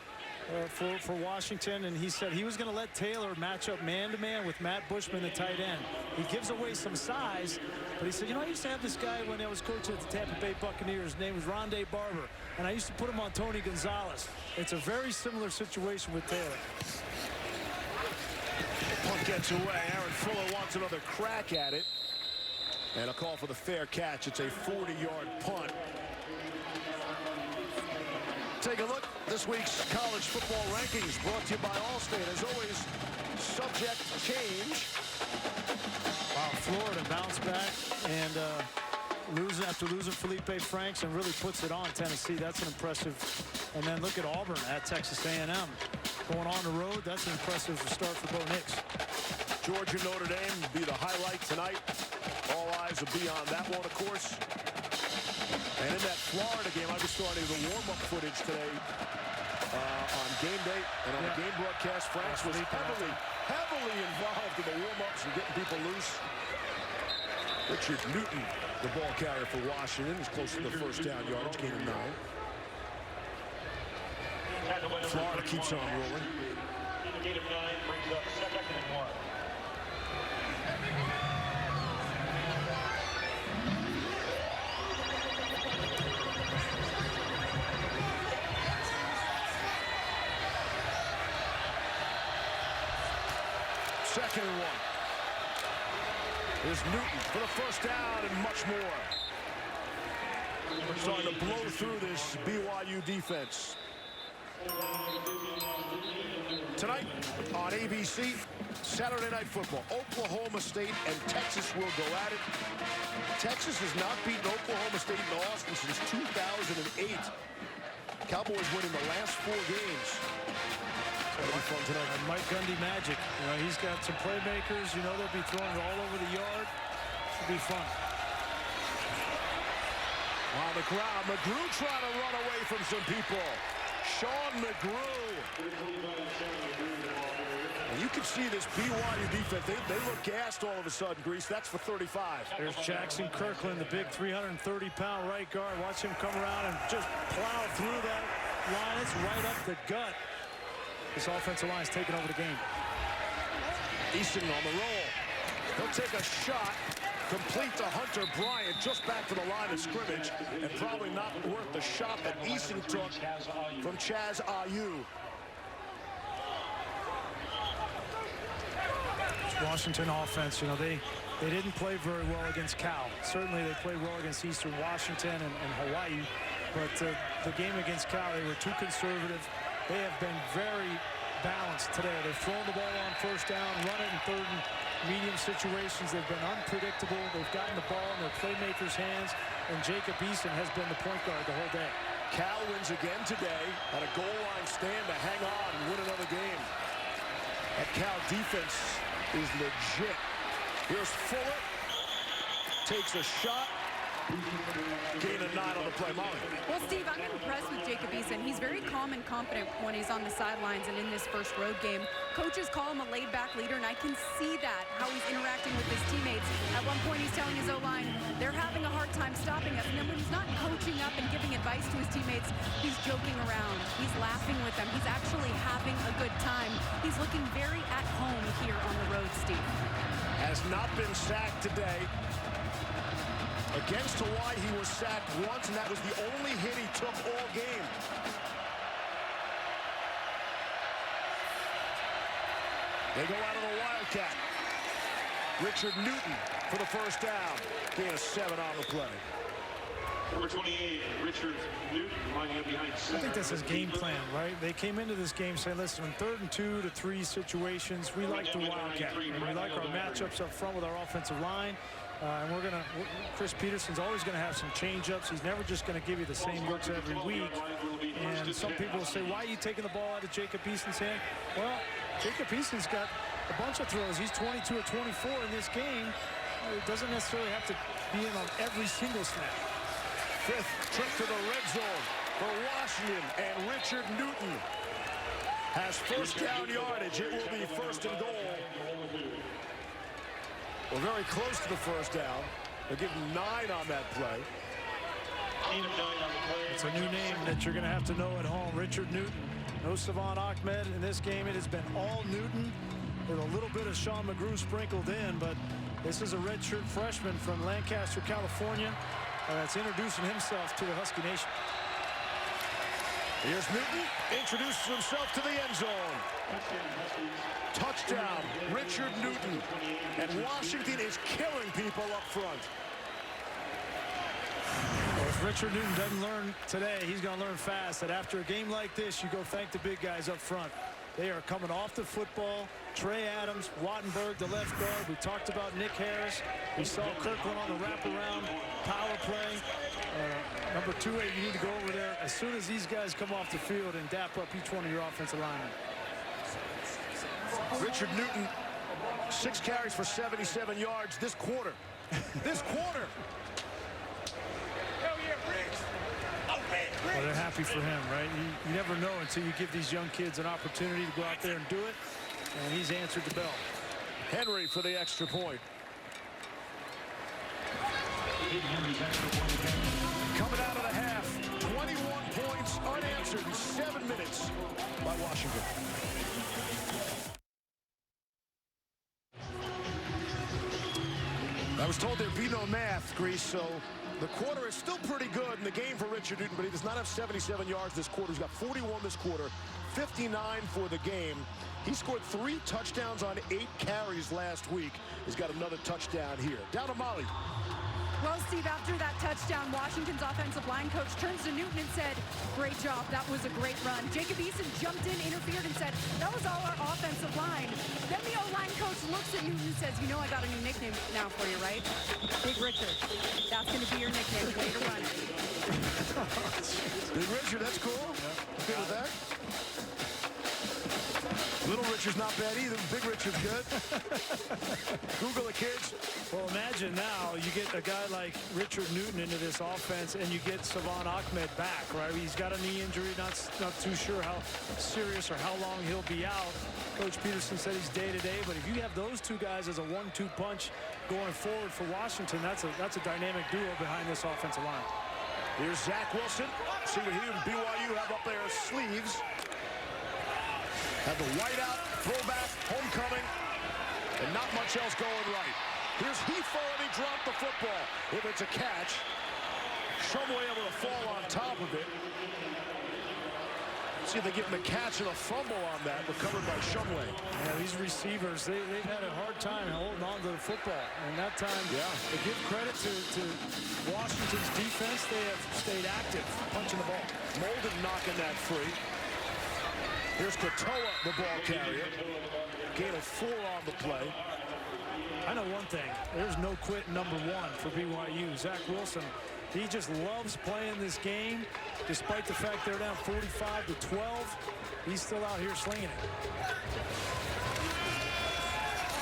for Washington, and he said he was going to let Taylor match up man-to-man with Matt Bushman, the tight end. He gives away some size, but he said, you know, I used to have this guy when I was coaching at the Tampa Bay Buccaneers. His name was Rondé Barber, and I used to put him on Tony Gonzalez. It's a very similar situation with Taylor. Punt gets away. Aaron Fuller wants another crack at it. And a call for the fair catch. It's a 40-yard punt. Take a look. The This week's college football rankings brought to you by Allstate. As always, subject change. Wow, Florida bounced back and after losing Felipe Franks and really puts it on Tennessee. That's an impressive. And then look at Auburn at Texas A&M. Going on the road, that's an impressive start for Bo Nix. Georgia Notre Dame will be the highlight tonight. All eyes will be on that one, of course. And in that Florida game, I was starting the warm-up footage today on game day and on the game broadcast. Franks was heavily involved in the warm-ups and getting people loose. Richard Newton, the ball carrier for Washington, is close to the first down yardage, gain of 9. Florida keeps on rolling. Gain of 9 brings up 2nd and 1. Second and 1. Here's Newton for the first down and much more. Starting to blow through this BYU defense. Tonight on ABC, Saturday Night Football. Oklahoma State and Texas will go at it. Texas has not beaten Oklahoma State in Austin since 2008. Cowboys winning the last 4 games. It'll be fun tonight. And Mike Gundy magic. You know, he's got some playmakers. You know, they'll be throwing it all over the yard. Should be fun. On the ground, McGrew trying to run away from some people. Sean McGrew. And you can see this BYU defense. They look gassed all of a sudden, Grease. That's for 35. There's Jackson Kirkland, the big 330-pound right guard. Watch him come around and just plow through that line. It's right up the gut. This offensive line is taking over the game. Easton on the roll. He'll take a shot. Complete to Hunter Bryant, just back to the line of scrimmage, and probably not worth the shot that Easton took from Chaz Ayu. Washington offense, you know, they didn't play very well against Cal. Certainly they played well against Eastern Washington and Hawaii, but the game against Cal, they were too conservative. They have been very balanced today. They've thrown the ball on first down, run it in third and medium situations. They've been unpredictable. They've gotten the ball in their playmakers' hands, and Jacob Eason has been the point guard the whole day. Cal wins again today at a goal line stand to hang on and win another game. That Cal defense is legit. Here's Fuller. Takes a shot. Gain of 9 on the play. Molly. Well, Steve, I'm impressed with Jacob Eason. He's very calm and confident when he's on the sidelines and in this first road game. Coaches call him a laid-back leader, and I can see that, how he's interacting with his teammates. At one point, he's telling his O-line, they're having a hard time stopping us. And then when he's not coaching up and giving advice to his teammates, he's joking around. He's laughing with them. He's actually having a good time. He's looking very at home here on the road, Steve. Has not been sacked today. Against Hawaii, he was sacked once, and that was the only hit he took all game. They go out of the Wildcat. Richard Newton for the first down. Gain of 7 on the play. Number 28, Richard Newton, lining up behind center. I think that's his game plan, right? They came into this game saying, listen, in 3rd and 2 to 3 situations, we like the Wildcat. And we like our matchups up front with our offensive line. And Chris Peterson's always going to have some change-ups. He's never just going to give you the same looks every week. And some people will say, why are you taking the ball out of Jacob Eason's hand? Well, Jacob Eason's got a bunch of throws. He's 22 or 24 in this game. It doesn't necessarily have to be in on every single snap. 5th trip to the red zone for Washington, and Richard Newton has first down yardage. It will be 1st and goal. We're very close to the first down. They'll give him 9 on that play. It's a new name that you're going to have to know at home. Richard Newton. No Savon Ahmed in this game. It has been all Newton with a little bit of Sean McGrew sprinkled in, but this is a redshirt freshman from Lancaster, California, that's introducing himself to the Husky Nation. Here's Newton, introduces himself to the end zone. Touchdown, Richard Newton. And Washington is killing people up front. Well, If Richard Newton doesn't learn today, he's going to learn fast that after a game like this, you go thank the big guys up front. They are coming off the football. Trey Adams, Wattenberg, the left guard. We talked about Nick Harris. We saw Kirkland on the wraparound power play. Number 2-8, you need to go over there as soon as these guys come off the field and dap up each one of your offensive linemen. Richard Newton, 6 carries for 77 yards this quarter. This quarter. Well, they're happy for him, right? You never know until you give these young kids an opportunity to go out there and do it. And he's answered the bell. Henry for the extra point. Coming out of the half, 21 points unanswered in 7 minutes by Washington. I was told there'd be no math, Grease, so the quarter is still pretty good in the game for Richard Newton, but he does not have 77 yards this quarter. He's got 41 this quarter, 59 for the game. He scored 3 touchdowns on 8 carries last week. He's got another touchdown here. Down to Molly. Well, Steve, after that touchdown, Washington's offensive line coach turns to Newton and said, great job, that was a great run. Jacob Eason jumped in, interfered, and said, that was all our offensive line. Then the O-line coach looks at Newton and says, you know I got a new nickname now for you, right? Big Richard. That's going to be your nickname. Way to run. Big Richard, that's cool. Yeah. Good with that. Little Richard's not bad either. Big Richard's good. Google it, kids. Well, imagine now you get a guy like Richard Newton into this offense and you get Savon Ahmed back, right? He's got a knee injury, not too sure how serious or how long he'll be out. Coach Peterson said he's day-to-day, but if you have those 2 guys as a 1-2 punch going forward for Washington, that's a dynamic duo behind this offensive line. Here's Zach Wilson. See what he and BYU have up their sleeves. Have the whiteout, throwback, homecoming, and not much else going right. Here's Hefo, and he dropped the football. If it's a catch, Shumway able to fall on top of it. See if they give him a catch and a fumble on that, recovered by Shumway. Yeah, these receivers, they've had a hard time holding on to the football. And that time, to give credit to Washington's defense, they have stayed active, punching the ball. Molden knocking that free. Here's Katoa, the ball carrier. Gain of 4 on the play. I know one thing. There's no quit number 1 for BYU. Zach Wilson, he just loves playing this game. Despite the fact they're down 45-12, he's still out here slinging it.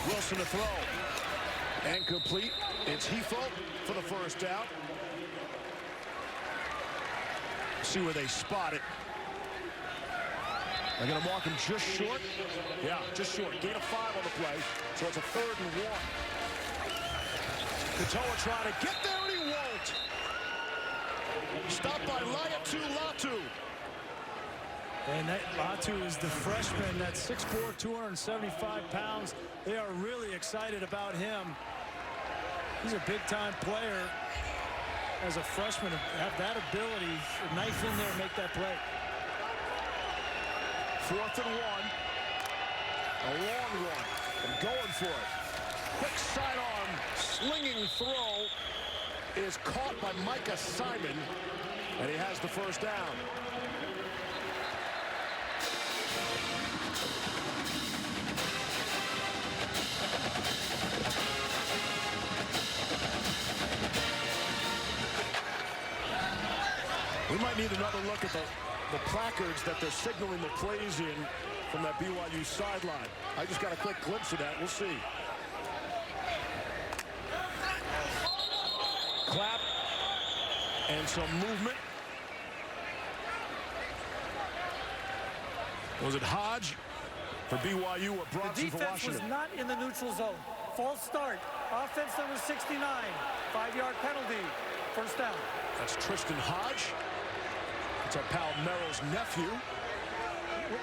Wilson to throw. And complete. It's Hefo for the first down. See where they spot it. They're going to mark him just short. Yeah, just short. Gain of 5 on the play. So it's a 3rd and 1. Katoa trying to get there, and he won't. Stopped by Laiatu Latu. And that Latu is the freshman. That's 6'4", 275 pounds. They are really excited about him. He's a big-time player. As a freshman, to have that ability, knife in there and make that play. 4th and 1. A long one. And going for it. Quick sidearm, slinging throw is caught by Micah Simon. And he has the first down. We might need another look at the placards that they're signaling the plays in from that BYU sideline. I just got a quick glimpse of that. We'll see. Clap and some movement. Was it Hodge for BYU or Bronson for Washington? The defense was not in the neutral zone. False start. Offense number 69. 5-yard penalty. First down. That's Tristan Hodge. It's our pal Merrill's nephew.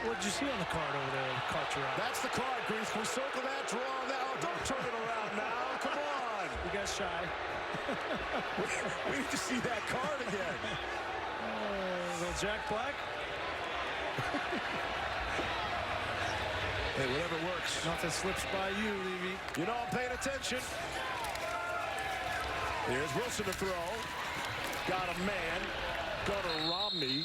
What did you see on the card over there that caught your eye? That's the card, Grease. We circle that, draw now. Don't turn it around now. Come on. You got shy. we need to see that card again. Little Jack Black. Hey, whatever works. Nothing slips by you, Levy. You know I'm paying attention. Here's Wilson to throw. got a man. Gunnar Romney.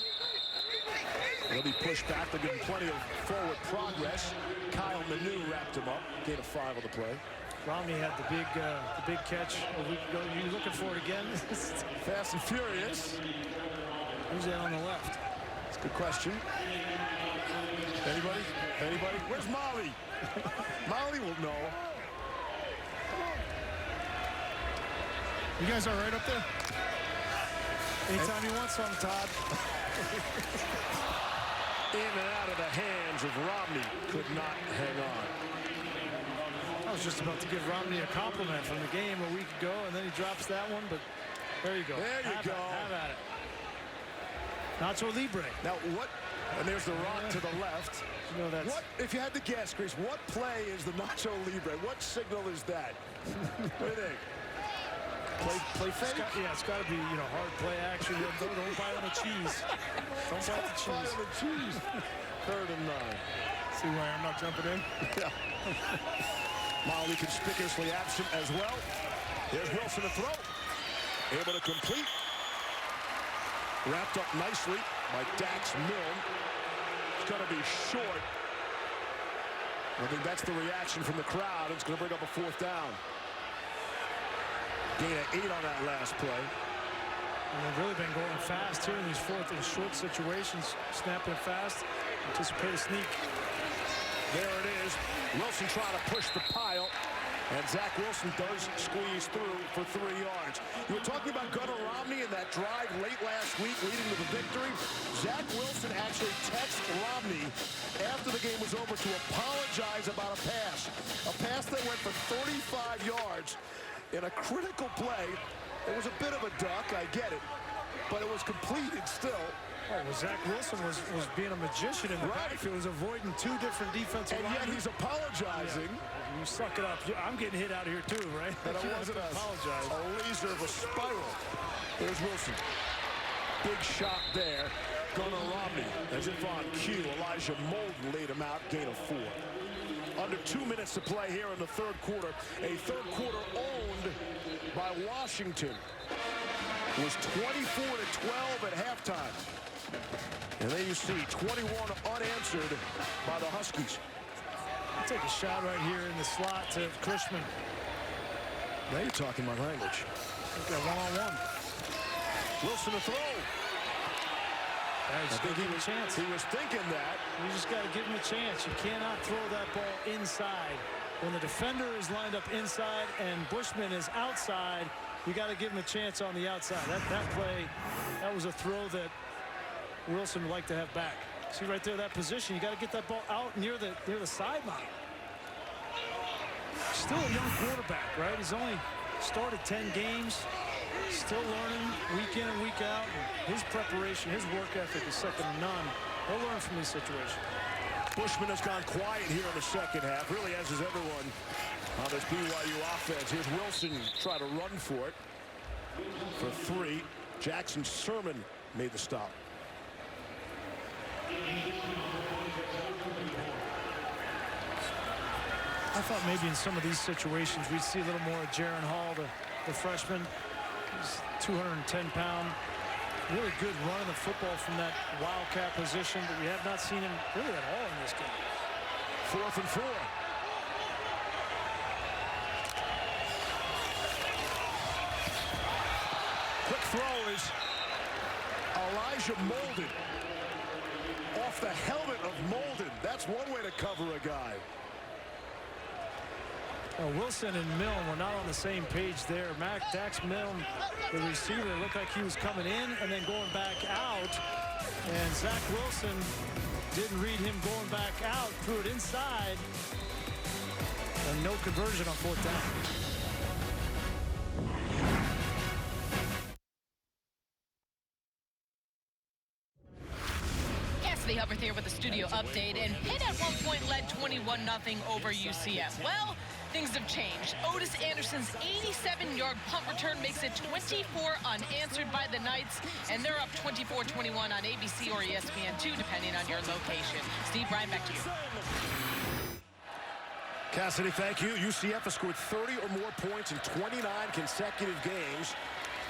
He'll be pushed back. They're getting plenty of forward progress. Kyle Manu wrapped him up. Gain of 5 on the play. Romney had the big catch a week ago. You looking for it again? Fast and furious. Who's that on the left? That's a good question. Anybody? Anybody? Where's Molly? Molly will know. You guys all right up there? Anytime you want something, Todd. In and out of the hands of Romney. Could not hang on. I was just about to give Romney a compliment from the game a week ago, and then he drops that one, but there you go. There you go. Have at it. Nacho Libre. Now what? And there's the rock to the left. You know, that's... What, if you had to guess, Chris, what play is the Nacho Libre? What signal is that? What do you think? Play fake? It's got to be, hard play action. Don't bite on the cheese. Don't bite the cheese. Bite on the cheese. 3rd and 9. See why I'm not jumping in? Yeah. Molly conspicuously absent as well. There's Wilson to throw. Able to complete. Wrapped up nicely by Dax Milne. It's going to be short. I think that's the reaction from the crowd. It's going to bring up a 4th down. Gain of 8 on that last play. And they've really been going fast here in these short situations. Snapping it fast. Anticipate a sneak. There it is. Wilson trying to push the pile. And Zach Wilson does squeeze through for 3 yards. You were talking about Gunnar Romney and that drive late last week leading to the victory. Zach Wilson actually texted Romney after the game was over to apologize about a pass. A pass that went for 35 yards in a critical play. It was a bit of a duck, I get it, but it was completed still. Oh, well, Zach Wilson was being a magician in the backfield. He was avoiding 2 different defensive linemen. And yet he's apologizing. Yeah. You suck it up. I'm getting hit out here too, right? And it wasn't a laser of a spiral. There's Wilson. Big shot there. Gunnar Romney, as if on cue. Elijah Molden laid him out. Gain of 4. Under 2 minutes to play here in the 3rd quarter. A 3rd quarter owned by Washington. It was 24-12 at halftime. And then you see 21 unanswered by the Huskies. I'll take a shot right here in the slot to Cushman. Now you're talking my language. Got one-on-one. Wilson to throw. I think he was thinking that. You just got to give him a chance. You cannot throw that ball inside. When the defender is lined up inside and Bushman is outside, you got to give him a chance on the outside. That play, that was a throw that Wilson would like to have back. See right there, that position. You got to get that ball out near the sideline. Still a young quarterback, right? He's only started 10 games. Still learning week in and week out. And his preparation, his work ethic is second to none. He'll learn from these situations. Bushman has gone quiet here in the second half. Really, as is everyone on this BYU offense. Here's Wilson try to run for it. For 3. Jackson Sermon made the stop. I thought maybe in some of these situations we'd see a little more of Jaron Hall, the freshman. He's 210-pound. Really good run of the football from that wildcat position, but we have not seen him really at all in this game. 4th and 4. Quick throw is Elijah Molden. Off the helmet of Molden. That's one way to cover a guy. Wilson and Milne were not on the same page there. Dax Milne, the receiver, looked like he was coming in and then going back out. And Zach Wilson didn't read him going back out, threw it inside. And no conversion on 4th down. Hubbard here with a studio update, and Pitt at one point led 21-0 over UCF. Well, things have changed. Otis Anderson's 87-yard punt return makes it 24 unanswered by the Knights, and they're up 24-21 on ABC or ESPN2, depending on your location. Steve, Brian, back to you. Cassidy, thank you. UCF has scored 30 or more points in 29 consecutive games.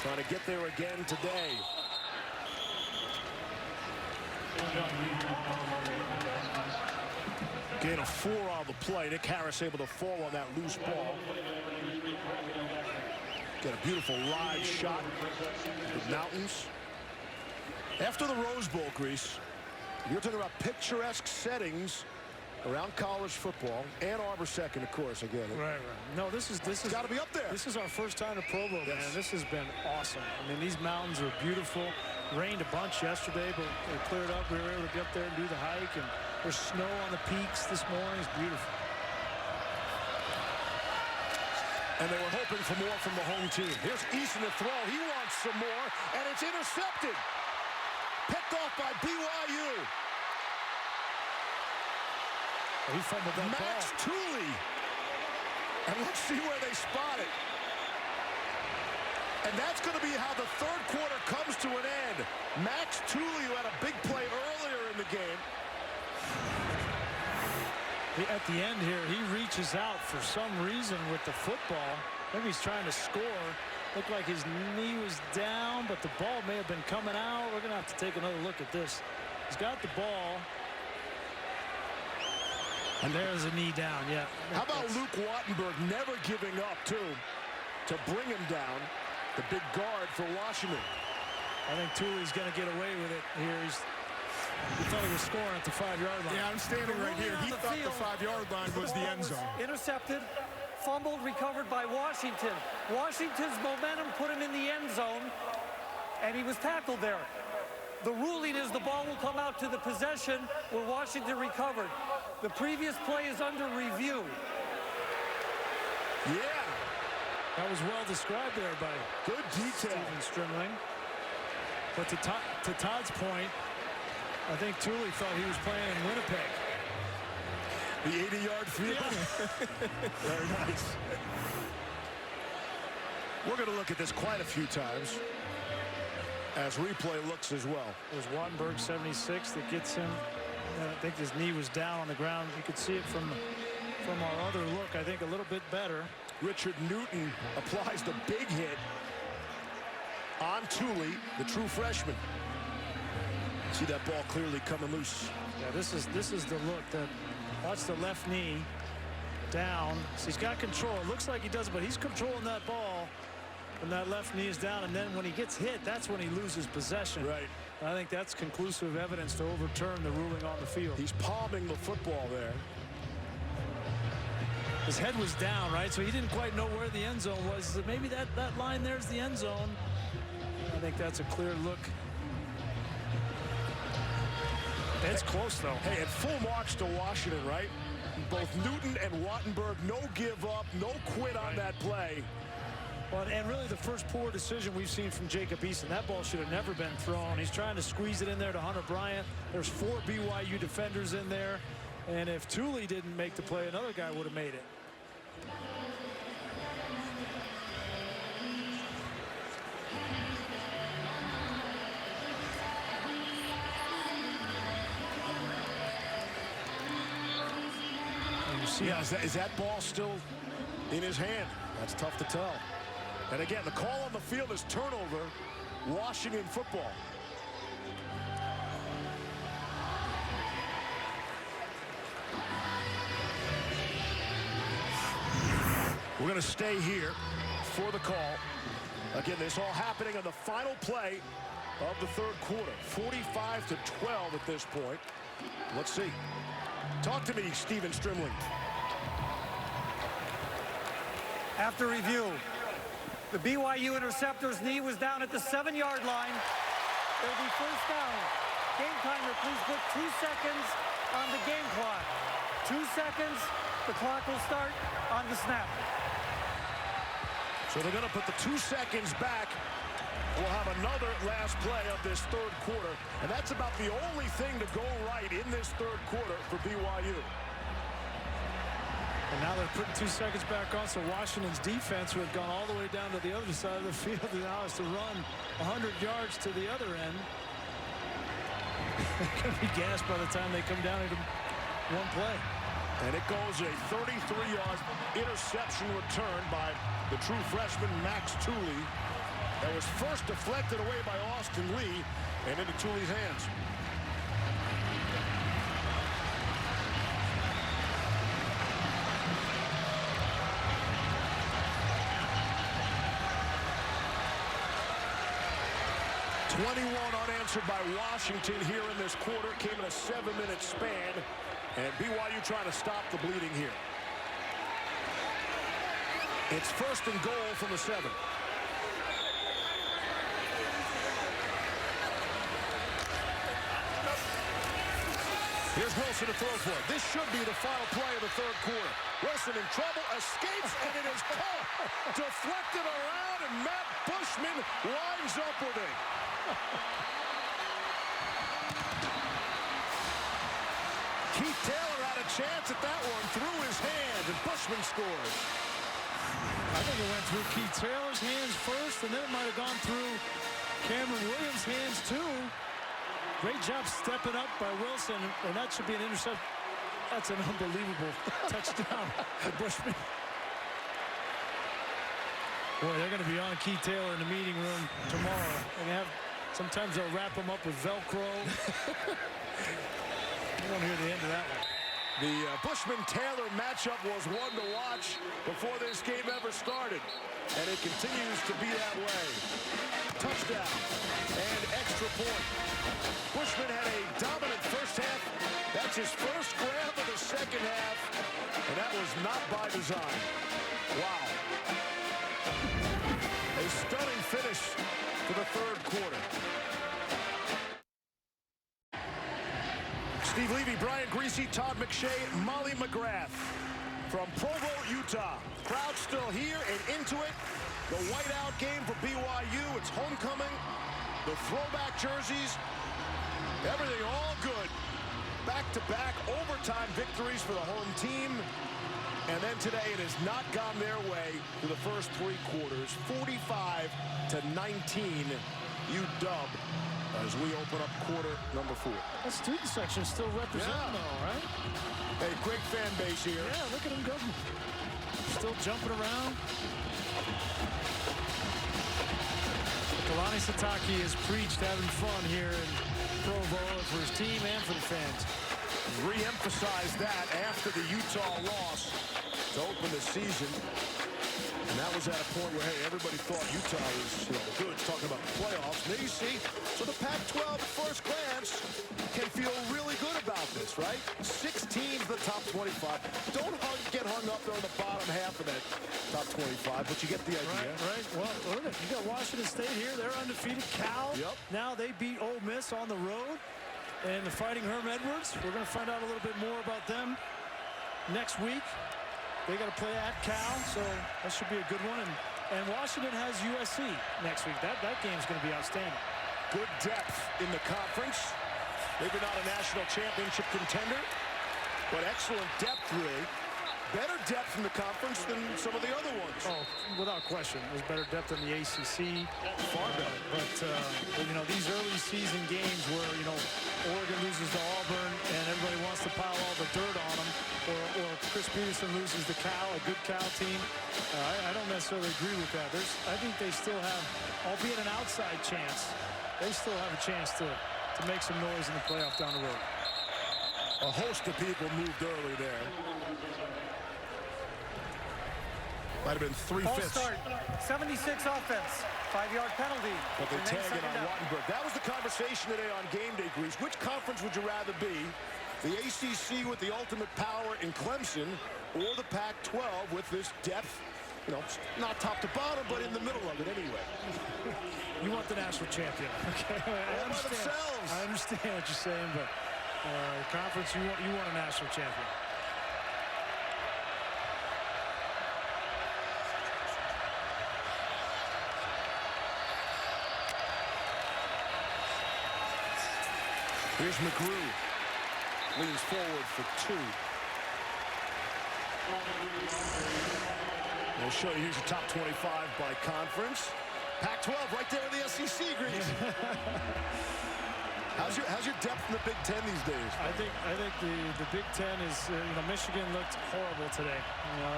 trying to get there again today. Gain of 4 on the play. Nick Harris able to fall on that loose ball. Get a beautiful live shot of the mountains. After the Rose Bowl, Grease, you're talking about picturesque settings around college football. Ann Arbor second, of course, again. Right. No, this is got to be up there. This is our first time to Provo, yes. man. This has been awesome. I mean, these mountains are beautiful. Rained a bunch yesterday, but it cleared up. We were able to get up there and do the hike, and there's snow on the peaks this morning. It's beautiful. And they were hoping for more from the home team. Here's Eason to throw. He wants some more, and it's intercepted. Picked off by BYU. He fumbled that Max ball. Tooley. And let's see where they spot it. And that's going to be how the third quarter comes to an end. Max Tooley, who had a big play earlier in the game. At the end here, he reaches out for some reason with the football. Maybe he's trying to score. Looked like his knee was down, but the ball may have been coming out. We're going to have to take another look at this. He's got the ball. And there's a knee down, yeah. How about Luke Wattenberg never giving up, too, to bring him down, the big guard for Washington. I think Tooley's going to get away with it here. He thought he was scoring at the 5-yard line. Yeah, I'm standing right here. He thought the 5-yard line was the end zone. Intercepted, fumbled, recovered by Washington. Washington's momentum put him in the end zone, and he was tackled there. The ruling is the ball will come out to the possession where Washington recovered. The previous play is under review. Yeah. That was well described there by good detail. Stephen Strimling. But to Todd's point, I think Tooley thought he was playing in Winnipeg. The 80-yard field. Yeah. Very nice. We're going to look at this quite a few times as replay looks as well. There's Wattenberg, 76, that gets him. I think his knee was down on the ground. You could see it from our other look, I think, a little bit better. Richard Newton applies the big hit on Tooley, the true freshman. See that ball clearly coming loose. Yeah, this is the look. Watch the left knee down. So he's got control. It looks like he does it, but he's controlling that ball when that left knee is down. And then when he gets hit, that's when he loses possession. Right. I think that's conclusive evidence to overturn the ruling on the field. He's palming the football there. His head was down, right? So he didn't quite know where the end zone was. So maybe that line there's the end zone. I think that's a clear look. It's close, though. Hey, and full marks to Washington, right? Both Newton and Wattenberg, no give up, no quit on that play. Well, and really the first poor decision we've seen from Jacob Eason. That ball should have never been thrown. He's trying to squeeze it in there to Hunter Bryant. There's 4 BYU defenders in there. And if Tooley didn't make the play, another guy would have made it. Yeah, is that ball still in his hand? That's tough to tell. And again, the call on the field is turnover, Washington football. We're going to stay here for the call. Again, this all happening on the final play of the third quarter. 45-12 at this point. Let's see. Talk to me, Stephen Strimling. After review, the BYU interceptor's knee was down at the 7-yard line. It'll be first down. Game timer, please put 2 seconds on the game clock. 2 seconds, the clock will start on the snap. So they're going to put the 2 seconds back. We'll have another last play of this third quarter. And that's about the only thing to go right in this third quarter for BYU. And now they're putting 2 seconds back on, so Washington's defense, who had gone all the way down to the other side of the field, now has to run 100 yards to the other end. They're going to be gassed by the time they come down into one play. And it goes a 33-yard interception return by the true freshman Max Tooley. That was first deflected away by Austin Lee and into Thule's hands. Unanswered by Washington here in this quarter. Came in a 7-minute span. And BYU trying to stop the bleeding here. It's first and goal from the 7. Here's Wilson to throw for it. This should be the final play of the third quarter. Wilson in trouble, escapes, and it is caught. Deflected around, and Matt Bushman lines up with it. Keith Taylor had a chance at that one, through his hand, and Bushman scored. I think it went through Keith Taylor's hands first, and then it might have gone through Cameron Williams' hands too. Great job stepping up by Wilson, and that should be an intercept. That's an unbelievable touchdown for Bushman. Boy, they're going to be on Keith Taylor in the meeting room tomorrow. And sometimes they'll wrap him up with Velcro. You won't hear the end of that one. The Bushman-Taylor matchup was one to watch before this game ever started. And it continues to be that way. Touchdown and extra point. Bushman had a dominant first half. That's his first grab of the second half. And that was not by design. Wow. A stunning finish to the third quarter. Steve Levy, Brian Greasy, Todd McShay, Molly McGrath from Provo, Utah. Crowd still here and into it. The whiteout game for BYU. It's homecoming. The throwback jerseys. Everything all good. Back-to-back overtime victories for the home team. And then today it has not gone their way through the first 3 quarters. 45-19 UW as we open up quarter number 4. The student section still representing though, right? Hey, great fan base here. Yeah, look at them go. Still jumping around. Kalani Sitake has preached having fun here in Provo for his team and for the fans. Re-emphasized that after the Utah loss to open the season. And that was at a point where, hey, everybody thought Utah was, good, talking about the playoffs. And there you see, so the Pac-12 at first glance can feel really good about this, right? 6 teams in the top 25. Don't get hung up there on the bottom half of that top 25, but you get the idea. Right. Well, look at you got Washington State here. They're undefeated. Cal. Yep. Now they beat Ole Miss on the road. And the Fighting Herm Edwards. We're going to find out a little bit more about them next week. They got to play at Cal, so that should be a good one. And Washington has USC next week. That game's going to be outstanding. Good depth in the conference. Maybe not a national championship contender, but excellent depth, really. Better depth in the conference than some of the other ones. Oh, without question. There's better depth in the ACC. Far better. But these early season games where, Oregon loses to Auburn and everybody wants to pile all the dirt on them, or Chris Peterson loses to Cal, a good Cal team. I don't necessarily agree with that. I think they still have, albeit an outside chance, they still have a chance to make some noise in the playoff down the road. A host of people moved early there. Might have been 3 fifths. Full start, 76 offense, 5-yard penalty. But they tag it on Wattenberg. That was the conversation today on Game Day, Grease. Which conference would you rather be? The ACC with the ultimate power in Clemson, or the Pac-12 with this depth, not top to bottom, but in the middle of it anyway. You want the national champion, okay? I understand what you're saying, but conference, you want a national champion. Here's McGrew. Leans forward for 2. We'll show you here's a top 25 by conference. Pac-12 right there in the SEC, Grease. How's your depth in the Big Ten these days? I think the Big Ten is, Michigan looked horrible today.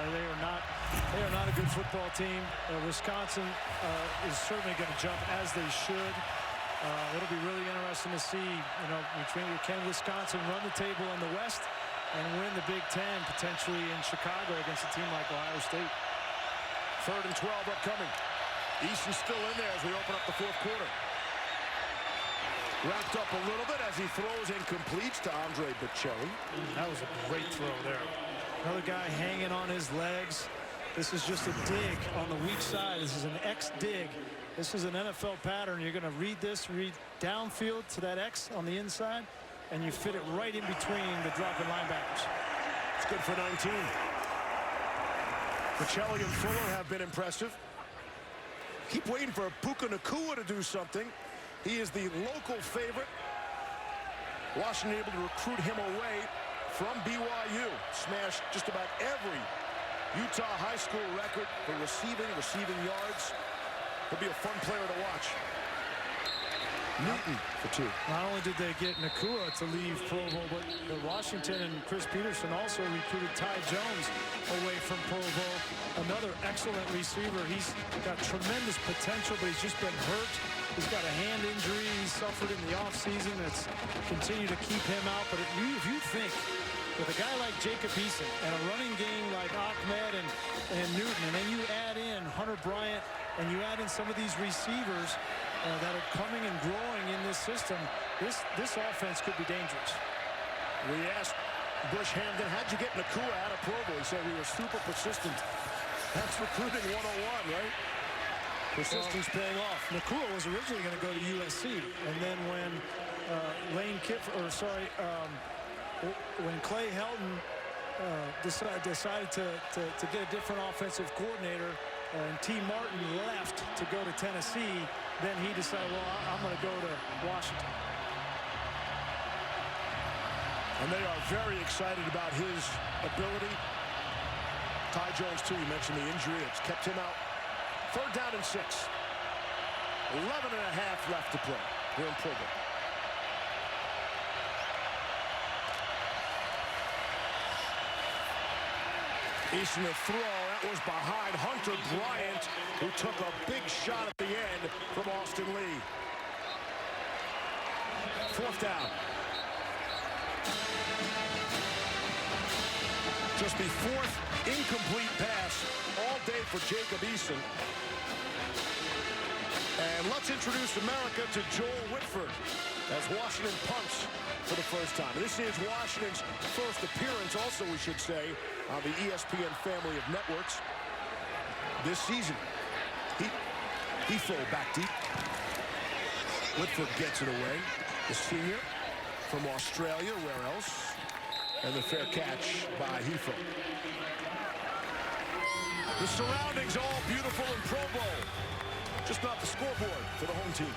They are not They are not a good football team. Wisconsin is certainly going to jump as they should. It'll be really interesting to see, can Wisconsin run the table in the West and win the Big Ten potentially in Chicago against a team like Ohio State. 3rd and 12 upcoming. Easton's still in there as we open up the 4th quarter. Wrapped up a little bit as he throws and completes to Andre Bocelli. That was a great throw there. Another guy hanging on his legs. This is just a dig on the weak side. This is an X dig. This is an NFL pattern. You're going to read downfield to that X on the inside, and you fit it right in between the dropping linebackers. It's good for 19. Bocelli and Fuller have been impressive. Keep waiting for Puka Nacua to do something. He is the local favorite. Washington able to recruit him away from BYU. Smashed just about every Utah high school record for receiving yards. He'll be a fun player to watch. Newton for 2. Not only did they get Nacua to leave Provo, but Washington and Chris Peterson also recruited Ty Jones away from Provo. Another excellent receiver. He's got tremendous potential, but he's just been hurt. He's got a hand injury he suffered in the offseason that's continued to keep him out. But if you think with a guy like Jacob Eason and a running game like Ahmed and Newton, and then you add in Hunter Bryant and you add in some of these receivers that are coming and growing in this system, this offense could be dangerous. We asked Bush Hamden, how'd you get Nacua out of Provo? He said we were super persistent. That's recruiting 101, right? Persistence paying off. Nacua was originally going to go to USC, and then when when Clay Helton decided to get a different offensive coordinator, and T. Martin left to go to Tennessee, then he decided, well, I'm going to go to Washington. And they are very excited about his ability. Ty Jones, too, you mentioned the injury. It's kept him out. 3rd down and 6. 11 and a half left to play here in Provo. Easton the throw. That was behind Hunter Bryant, who took a big shot at the end from Austin Lee. 4th down. Just the 4th incomplete pass all day for Jacob Eason. And let's introduce America to Joel Whitford as Washington punts for the first time. This is Washington's first appearance, also, we should say, on the ESPN family of networks this season. He throw back deep. Whitford gets it away. The senior from Australia, where else? And the fair catch by Hefo. The surroundings all beautiful in Provo. Just not the scoreboard for the home team.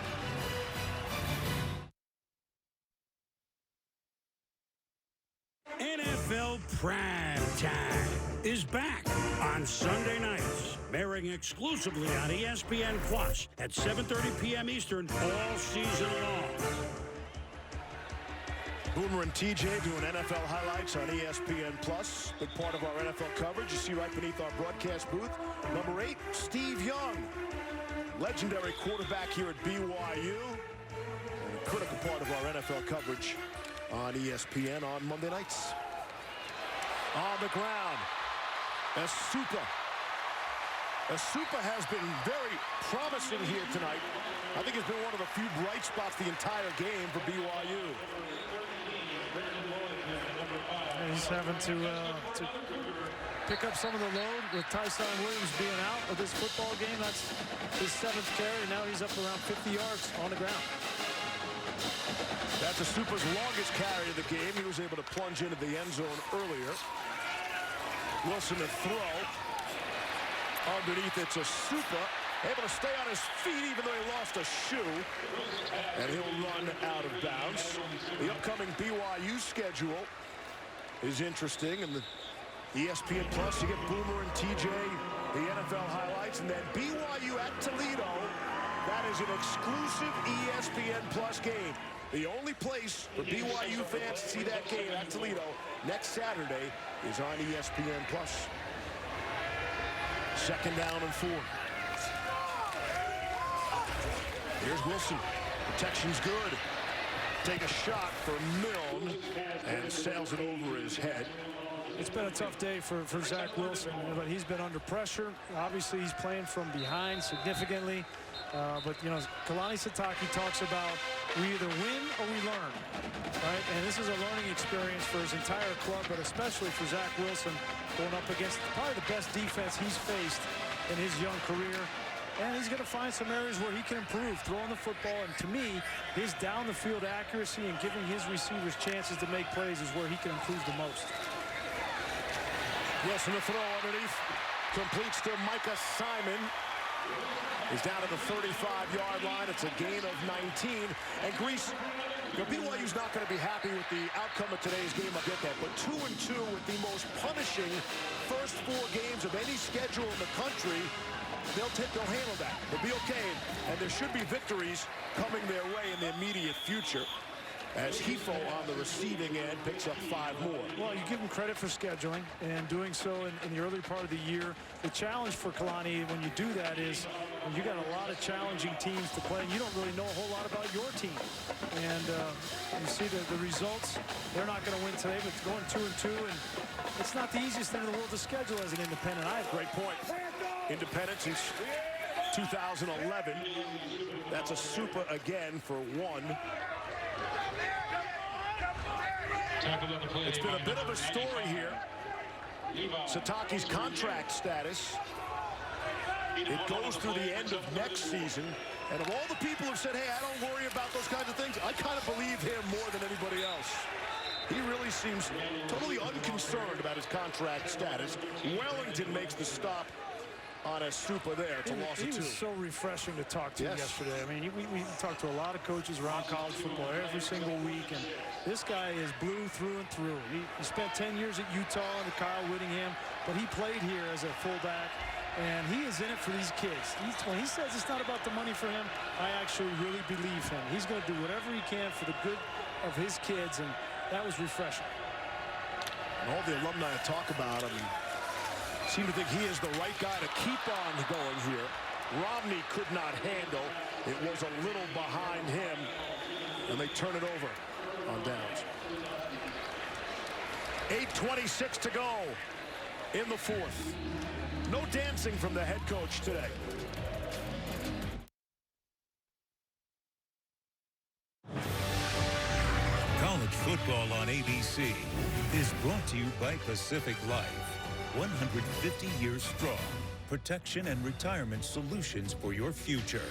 NFL Prime Time is back on Sunday nights, airing exclusively on ESPN Plus at 7:30 p.m. Eastern all season long. Boomer and TJ doing NFL highlights on ESPN Plus. Big part of our NFL coverage. You see right beneath our broadcast booth. Number 8, Steve Young. Legendary quarterback here at BYU. And a critical part of our NFL coverage on ESPN on Monday nights. On the ground, Asupa. Asupa has been very promising here tonight. I think it's been one of the few bright spots the entire game for BYU. He's having to pick up some of the load with Tyson Williams being out of this football game. That's his 7th carry. Now he's up around 50 yards on the ground. That's Asupa's longest carry of the game. He was able to plunge into the end zone earlier. Wilson to throw. Underneath, it's Asupa. Able to stay on his feet even though he lost a shoe. And he'll run out of bounds. The upcoming BYU schedule is interesting. And the ESPN Plus, you get Boomer and TJ, the NFL highlights. And then BYU at Toledo. That is an exclusive ESPN Plus game. The only place for BYU fans to see that game at Toledo next Saturday is on ESPN Plus. Second down and 4. Here's Wilson. Protection's good. Take a shot for Milne and sails it over his head. It's been a tough day for Zach Wilson, but he's been under pressure. Obviously, he's playing from behind significantly. But, you know, Kalani Sitake talks about we either win or we learn, right? And this is a learning experience for his entire club, but especially for Zach Wilson going up against probably the best defense he's faced in his young career. And he's going to find some areas where he can improve, throwing the football. And to me, his down-the-field accuracy and giving his receivers chances to make plays is where he can improve the most. Wilson to throw underneath. Completes to Micah Simon. He's down at the 35-yard line. It's a gain of 19. And Grease, you know, BYU's not going to be happy with the outcome of today's game. I get that. But 2-2 with the most punishing first 4 games of any schedule in the country. They'll handle that. They'll be okay. And there should be victories coming their way in the immediate future, as Hifo on the receiving end picks up 5 more. Well, you give him credit for scheduling and doing so in the early part of the year. The challenge for Kalani when you do that is when you got a lot of challenging teams to play and you don't really know a whole lot about your team. And you see the results. They're not going to win today, but going 2-2, and it's not the easiest thing in the world to schedule as an independent. I have great point. Independent since 2011. That's a super again for 1. It's been a bit of a story here. Sitake's contract status. It goes through the end of next season. And of all the people who've said, hey, I don't worry about those kinds of things, I kind of believe him more than anybody else. He really seems totally unconcerned about his contract status. Wellington makes the stop on a super there. It's a loss of 2. He was so refreshing to talk to yesterday. I mean, we talked to a lot of coaches around college football every single week, and this guy is blue through and through. He spent 10 years at Utah under Kyle Whittingham, but he played here as a fullback, and he is in it for these kids. When he says it's not about the money for him, I actually really believe him. He's going to do whatever he can for the good of his kids, and that was refreshing. And all the alumni talk about him seem to think he is the right guy to keep on going here. Romney could not handle. It was a little behind him, and they turn it over on downs. 8:26 to go in the 4th. No dancing from the head coach today. College football on ABC is brought to you by Pacific Life. 150 years strong. Protection and retirement solutions for your future.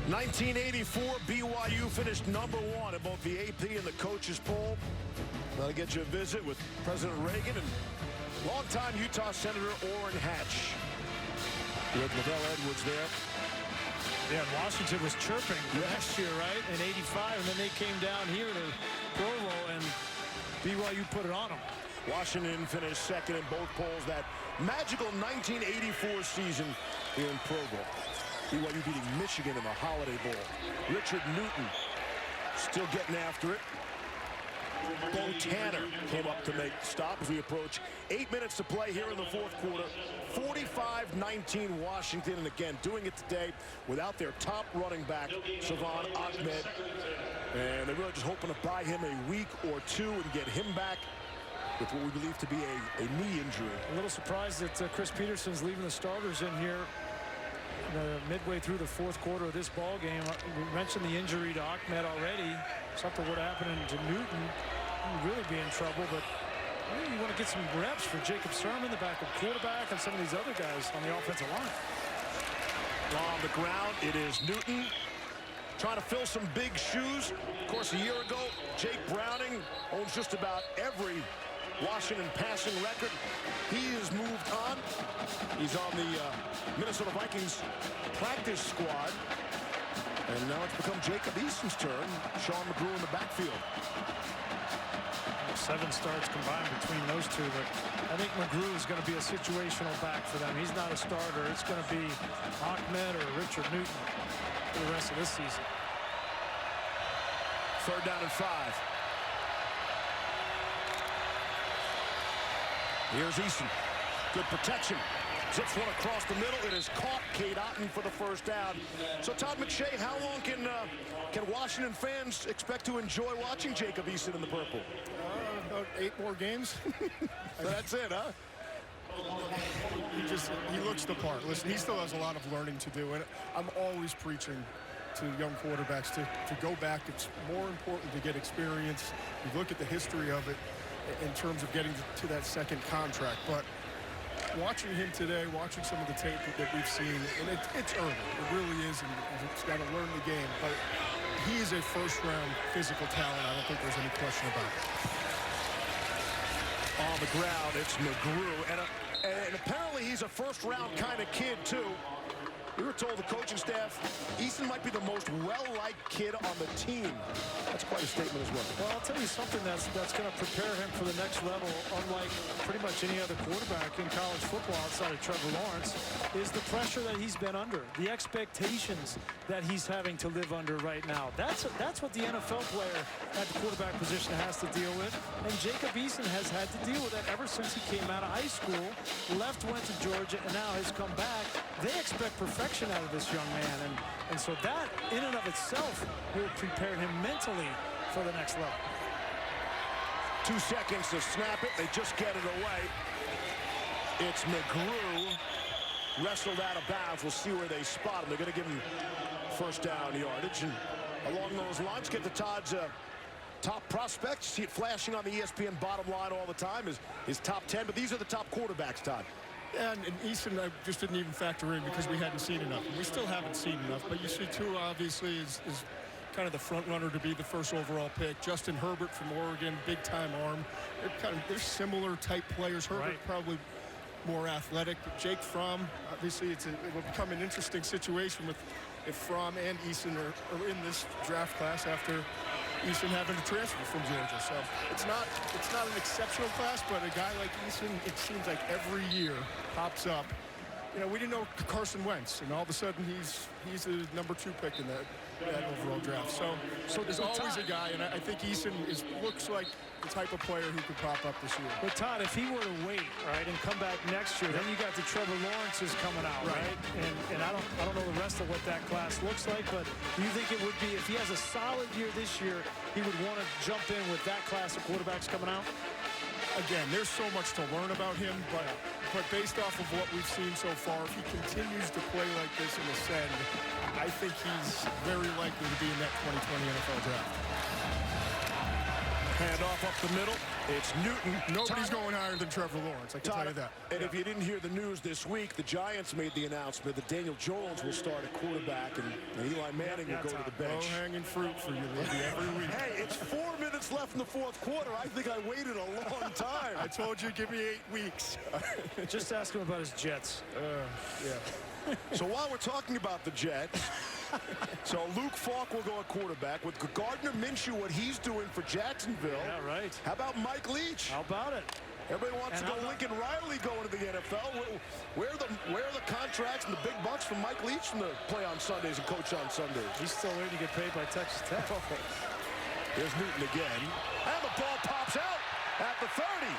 1984, BYU finished #1 in both the AP and the coaches poll. That'll get you a visit with President Reagan and longtime Utah Senator Orrin Hatch. With Lavelle Edwards there. Yeah, Washington was chirping last year, right, in '85, and then they came down here to Provo, and BYU put it on them. Washington finished second in both polls that magical 1984 season in Provo. BYU beating Michigan in the Holiday Bowl. Richard Newton still getting after it. Bo Tanner came up to make the stop as we approach 8 minutes to play here in the 4th quarter. 45-19 Washington, and again doing it today without their top running back, Savon Ahmed. And they're really just hoping to buy him a week or 2 and get him back with what we believe to be a knee injury. A little surprised that Chris Peterson's leaving the starters in here midway through the 4th quarter of this ball game. We mentioned the injury to Ahmed already. Something would happen to Newton. He'd really be in trouble, but maybe you want to get some reps for Jacob Sermon, the backup quarterback, and some of these other guys on the offensive line. On the ground, it is Newton trying to fill some big shoes. Of course, a year ago, Jake Browning owns just about every Washington passing record. He has moved on. He's on the Minnesota Vikings practice squad. And now it's become Jacob Easton's turn. Sean McGrew in the backfield. 7 starts combined between those two, but I think McGrew is going to be a situational back for them. He's not a starter. It's going to be Ahmed or Richard Newton for the rest of this season. 3rd down and 5. Here's Easton. Good protection. Zips one across the middle. It is caught. Cade Otton for the first down. So Todd McShay, how long can Washington fans expect to enjoy watching Jacob Eason in the purple? About 8 more games. That's it, huh? He looks the part. Listen, he still has a lot of learning to do, and I'm always preaching to young quarterbacks to go back. It's more important to get experience. You look at the history of it in terms of getting to that second contract, but watching him today, watching some of the tape that we've seen, and it's early. It really is, and he's got to learn the game. But he is a first-round physical talent. I don't think there's any question about it. On the ground, it's McGrew, and apparently he's a first-round kind of kid, too. We were told the coaching staff, Eason might be the most well-liked kid on the team. That's quite a statement as well. Well, I'll tell you something that's going to prepare him for the next level, unlike pretty much any other quarterback in college football outside of Trevor Lawrence, is the pressure that he's been under, the expectations that he's having to live under right now. That's what the NFL player at the quarterback position has to deal with, and Jacob Eason has had to deal with that ever since he came out of high school, went to Georgia, and now has come back. They expect perfection out of this young man, and so that in and of itself will prepare him mentally for the next level. 2 seconds to snap it. They just get it away. It's McGrew wrestled out of bounds. We'll see where they spot him. They're going to give him first down yardage, and along those lines, get to Todd's top prospects. See it flashing on the ESPN bottom line all the time, his top 10, but these are the top quarterbacks, Todd. And Eason, I just didn't even factor in because we hadn't seen enough. And we still haven't seen enough. But you see, Tua obviously is kind of the front runner to be the first overall pick. Justin Herbert from Oregon, big-time arm. They're similar type players. Herbert probably more athletic. But Jake Fromm, obviously, it will become an interesting situation with if Fromm and Eason are in this draft class after Eason having to transfer from Georgia. So it's not an exceptional class, but a guy like Eason, it seems like every year pops up. You know, we didn't know Carson Wentz, and all of a sudden he's the #2 pick in that overall draft. So there's always a guy, and I think Eason looks like the type of player who could pop up this year. But Todd, if he were to wait, right, and come back next year, then you got the Trevor Lawrences coming out, right? And I don't know the rest of what that class looks like, but do you think it would be, if he has a solid year this year, he would want to jump in with that class of quarterbacks coming out? Again, there's so much to learn about him, but based off of what we've seen so far, if he continues to play like this and ascend, I think he's very likely to be in that 2020 NFL draft. Handoff up the middle. It's Newton. Nobody's going higher than Trevor Lawrence, I can tell you that. And if you didn't hear the news this week, the Giants made the announcement that Daniel Jones will start at quarterback and Eli Manning will go to the bench. Low-hanging fruit for you, Libby, every week. Hey, it's 4 minutes left in the fourth quarter. I think I waited a long time. I told you, give me 8 weeks. Just ask him about his Jets. Yeah. So while we're talking about the Jets, so Luke Falk will go at quarterback with Gardner Minshew, what he's doing for Jacksonville. Yeah, right. How about Mike Leach? How about it? Everybody wants to go Lincoln Riley going to the NFL. Where are the contracts and the big bucks from Mike Leach from the play on Sundays and coach on Sundays? He's still waiting to get paid by Texas Tech. There's Newton again. And the ball pops out at the 30.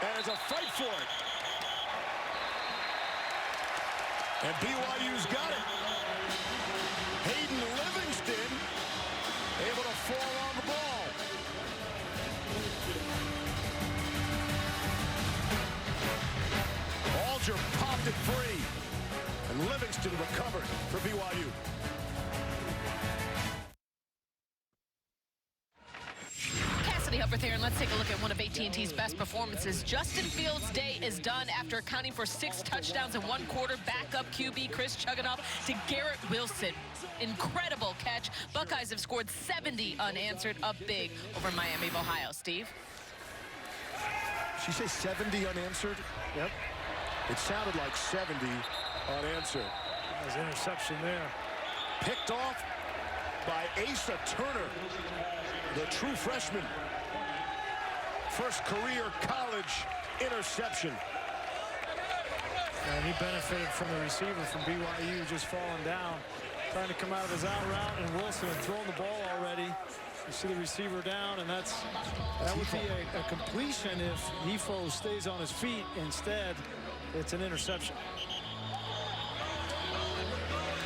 And it's a fight for it. And BYU's got it. Hayden Livingston able to fall on the ball. Alger popped it free. And Livingston recovered for BYU. Cassidy Hubbard here, and let's take a look at one of AT&T's best performances. Justin Fields' day is done after accounting for 6 touchdowns in 1 quarter. Backup QB Chris Chugginoff to Garrett Wilson. Incredible catch. Buckeyes have scored 70 unanswered, up big over Miami of Ohio. Steve? She say 70 unanswered? Yep. It sounded like 70 unanswered. There's an interception there. Picked off by Asa Turner, the true freshman. First career college interception. And he benefited from the receiver from BYU just falling down, trying to come out of his out route, and Wilson had thrown the ball already. You see the receiver down, and that would be a completion if Nifo stays on his feet. Instead, it's an interception.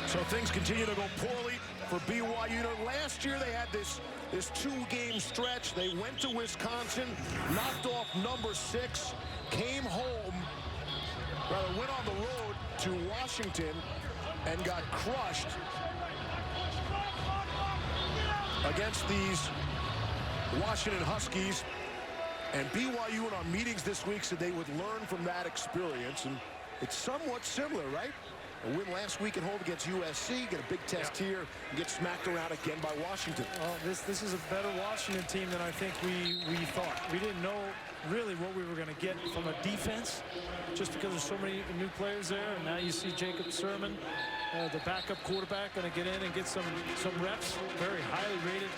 So things continue to go poorly for BYU. Last year they had this 2-game stretch. They went to Wisconsin, knocked off number 6, came home, went on the road to Washington and got crushed against these Washington Huskies. And BYU in our meetings this week said they would learn from that experience, and it's somewhat similar, right? A win last week at home against USC, get a big test here, and get smacked around again by Washington. Well, this is a better Washington team than I think we thought. We didn't know really what we were going to get from a defense just because there's so many new players there. And now you see Jacob Sermon, the backup quarterback, going to get in and get some reps. Very highly rated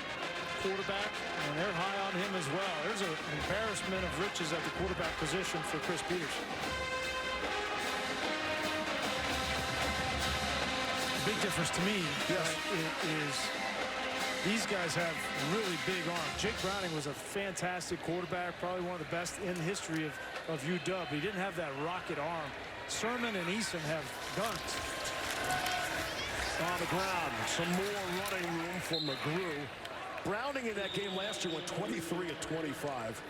quarterback, and they're high on him as well. There's an embarrassment of riches at the quarterback position for Chris Peterson. Big difference to me is these guys have really big arms. Jake Browning was a fantastic quarterback, probably one of the best in the history of UW. He didn't have that rocket arm. Sermon and Eason have guns. On the ground, some more running room for McGrew. Browning in that game last year went 23 of 25.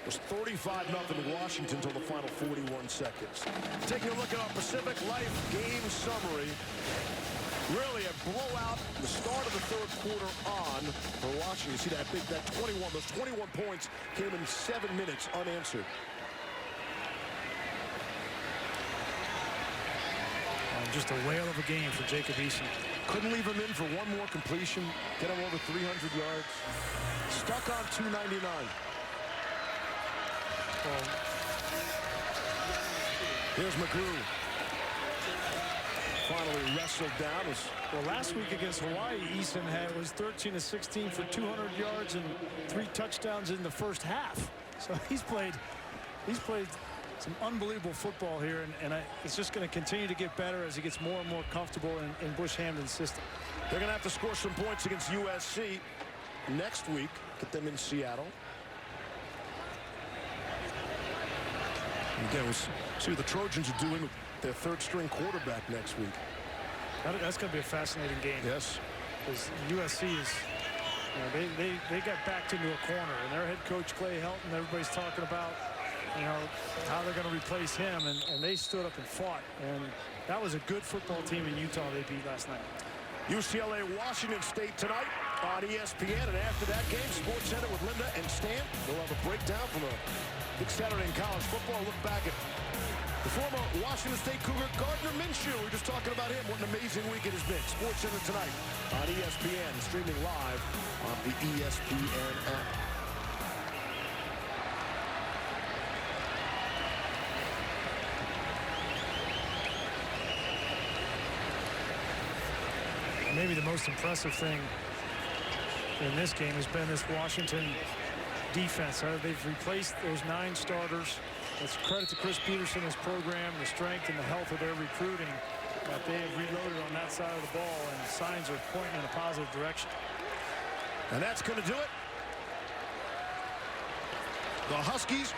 It was 35-0 Washington until the final 41 seconds. Taking a look at our Pacific Life game summary. Really a blowout. The start of the third quarter on for Washington. You see that 21. Those 21 points came in 7 minutes unanswered. Just a whale of a game for Jacob Eason. Couldn't leave him in for one more completion. Get him over 300 yards. Stuck on 299. Here's McGrew. Finally wrestled down. Well, last week against Hawaii, Eason was 13 of 16 for 200 yards and 3 touchdowns in the first half. So he's played some unbelievable football here, and it's just going to continue to get better as he gets more and more comfortable in Bush Hamden's system. They're going to have to score some points against USC next week. Get them in Seattle. Again, we'll see what the Trojans are doing with their third-string quarterback next week. That's going to be a fascinating game. Yes. Because USC is, they got backed into a corner, and their head coach, Clay Helton, everybody's talking about, how they're going to replace him, and they stood up and fought. And that was a good football team in Utah they beat last night. UCLA, Washington State tonight on ESPN, and after that game, Sports Center with Linda and Stan. They'll have a breakdown from a big Saturday in college football. Look back at the former Washington State Cougar, Gardner Minshew. We were just talking about him. What an amazing week it has been. Sports Center tonight on ESPN, streaming live on the ESPN app. Maybe the most impressive thing in this game has been this Washington defense. They've replaced those 9 starters. It's credit to Chris Peterson, his program, the strength and the health of their recruiting that they have reloaded on that side of the ball, and signs are pointing in a positive direction. And that's going to do it. The Huskies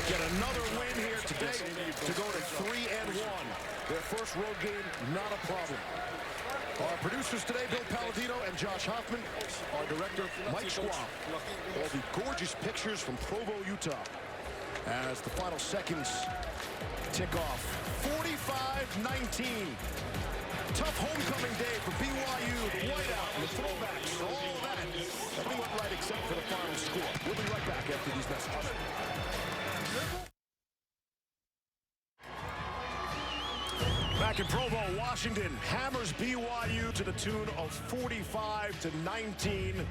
get another win here today to go to 3-1. Their first road game, not a problem. Our producers today, Bill Palladino and Josh Hoffman. Our director, Mike Schwab. All the gorgeous pictures from Provo, Utah. As the final seconds tick off. 45-19. Tough homecoming day for BYU. The whiteout, the throwbacks, all that. Everything went right except for the final score. We'll be right back after these messages. Back in Provo, Washington hammers BYU to the tune of 45-19.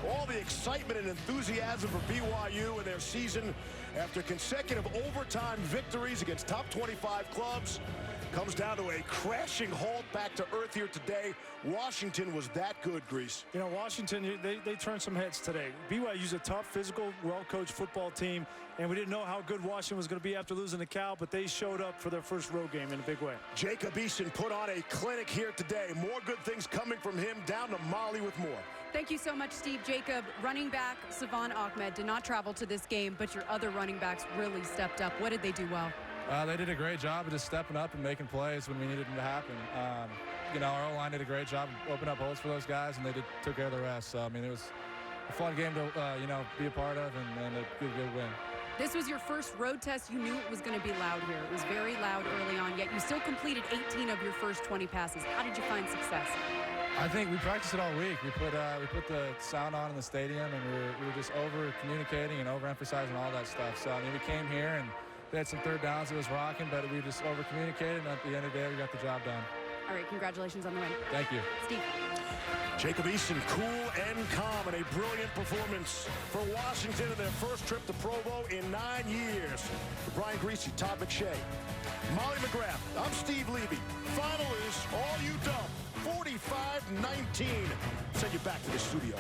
All the excitement and enthusiasm for BYU in their season after consecutive overtime victories against top 25 clubs comes down to a crashing halt back to earth here today. Washington was that good, Grease. Washington, they turned some heads today. BYU's a tough, physical, well-coached football team, and we didn't know how good Washington was going to be after losing to Cal, but they showed up for their first road game in a big way. Jacob Eason put on a clinic here today. More good things coming from him. Down to Molly with more. Thank you so much, Steve. Jacob, running back Savon Ahmed did not travel to this game, but your other running backs really stepped up. What did they do well? They did a great job of just stepping up and making plays when we needed them to happen. Our O-line did a great job of opening up holes for those guys, and they took care of the rest. So, I mean, it was a fun game to, be a part of and a good win. This was your first road test. You knew it was going to be loud here. It was very loud early on, yet you still completed 18 of your first 20 passes. How did you find success? I think we practiced it all week. We put the sound on in the stadium, and we were just over-communicating and over-emphasizing all that stuff. So, I mean, we came here, and they had some third downs. It was rocking, but we just over-communicated, and at the end of the day, we got the job done. All right, congratulations on the win. Thank you. Steve. Jacob Eason, cool and calm, and a brilliant performance for Washington in their first trip to Provo in 9 years. For Brian Greasy, Todd McShay, Molly McGrath, I'm Steve Levy. Final is all you dumb, 45-19. Send you back to the studio.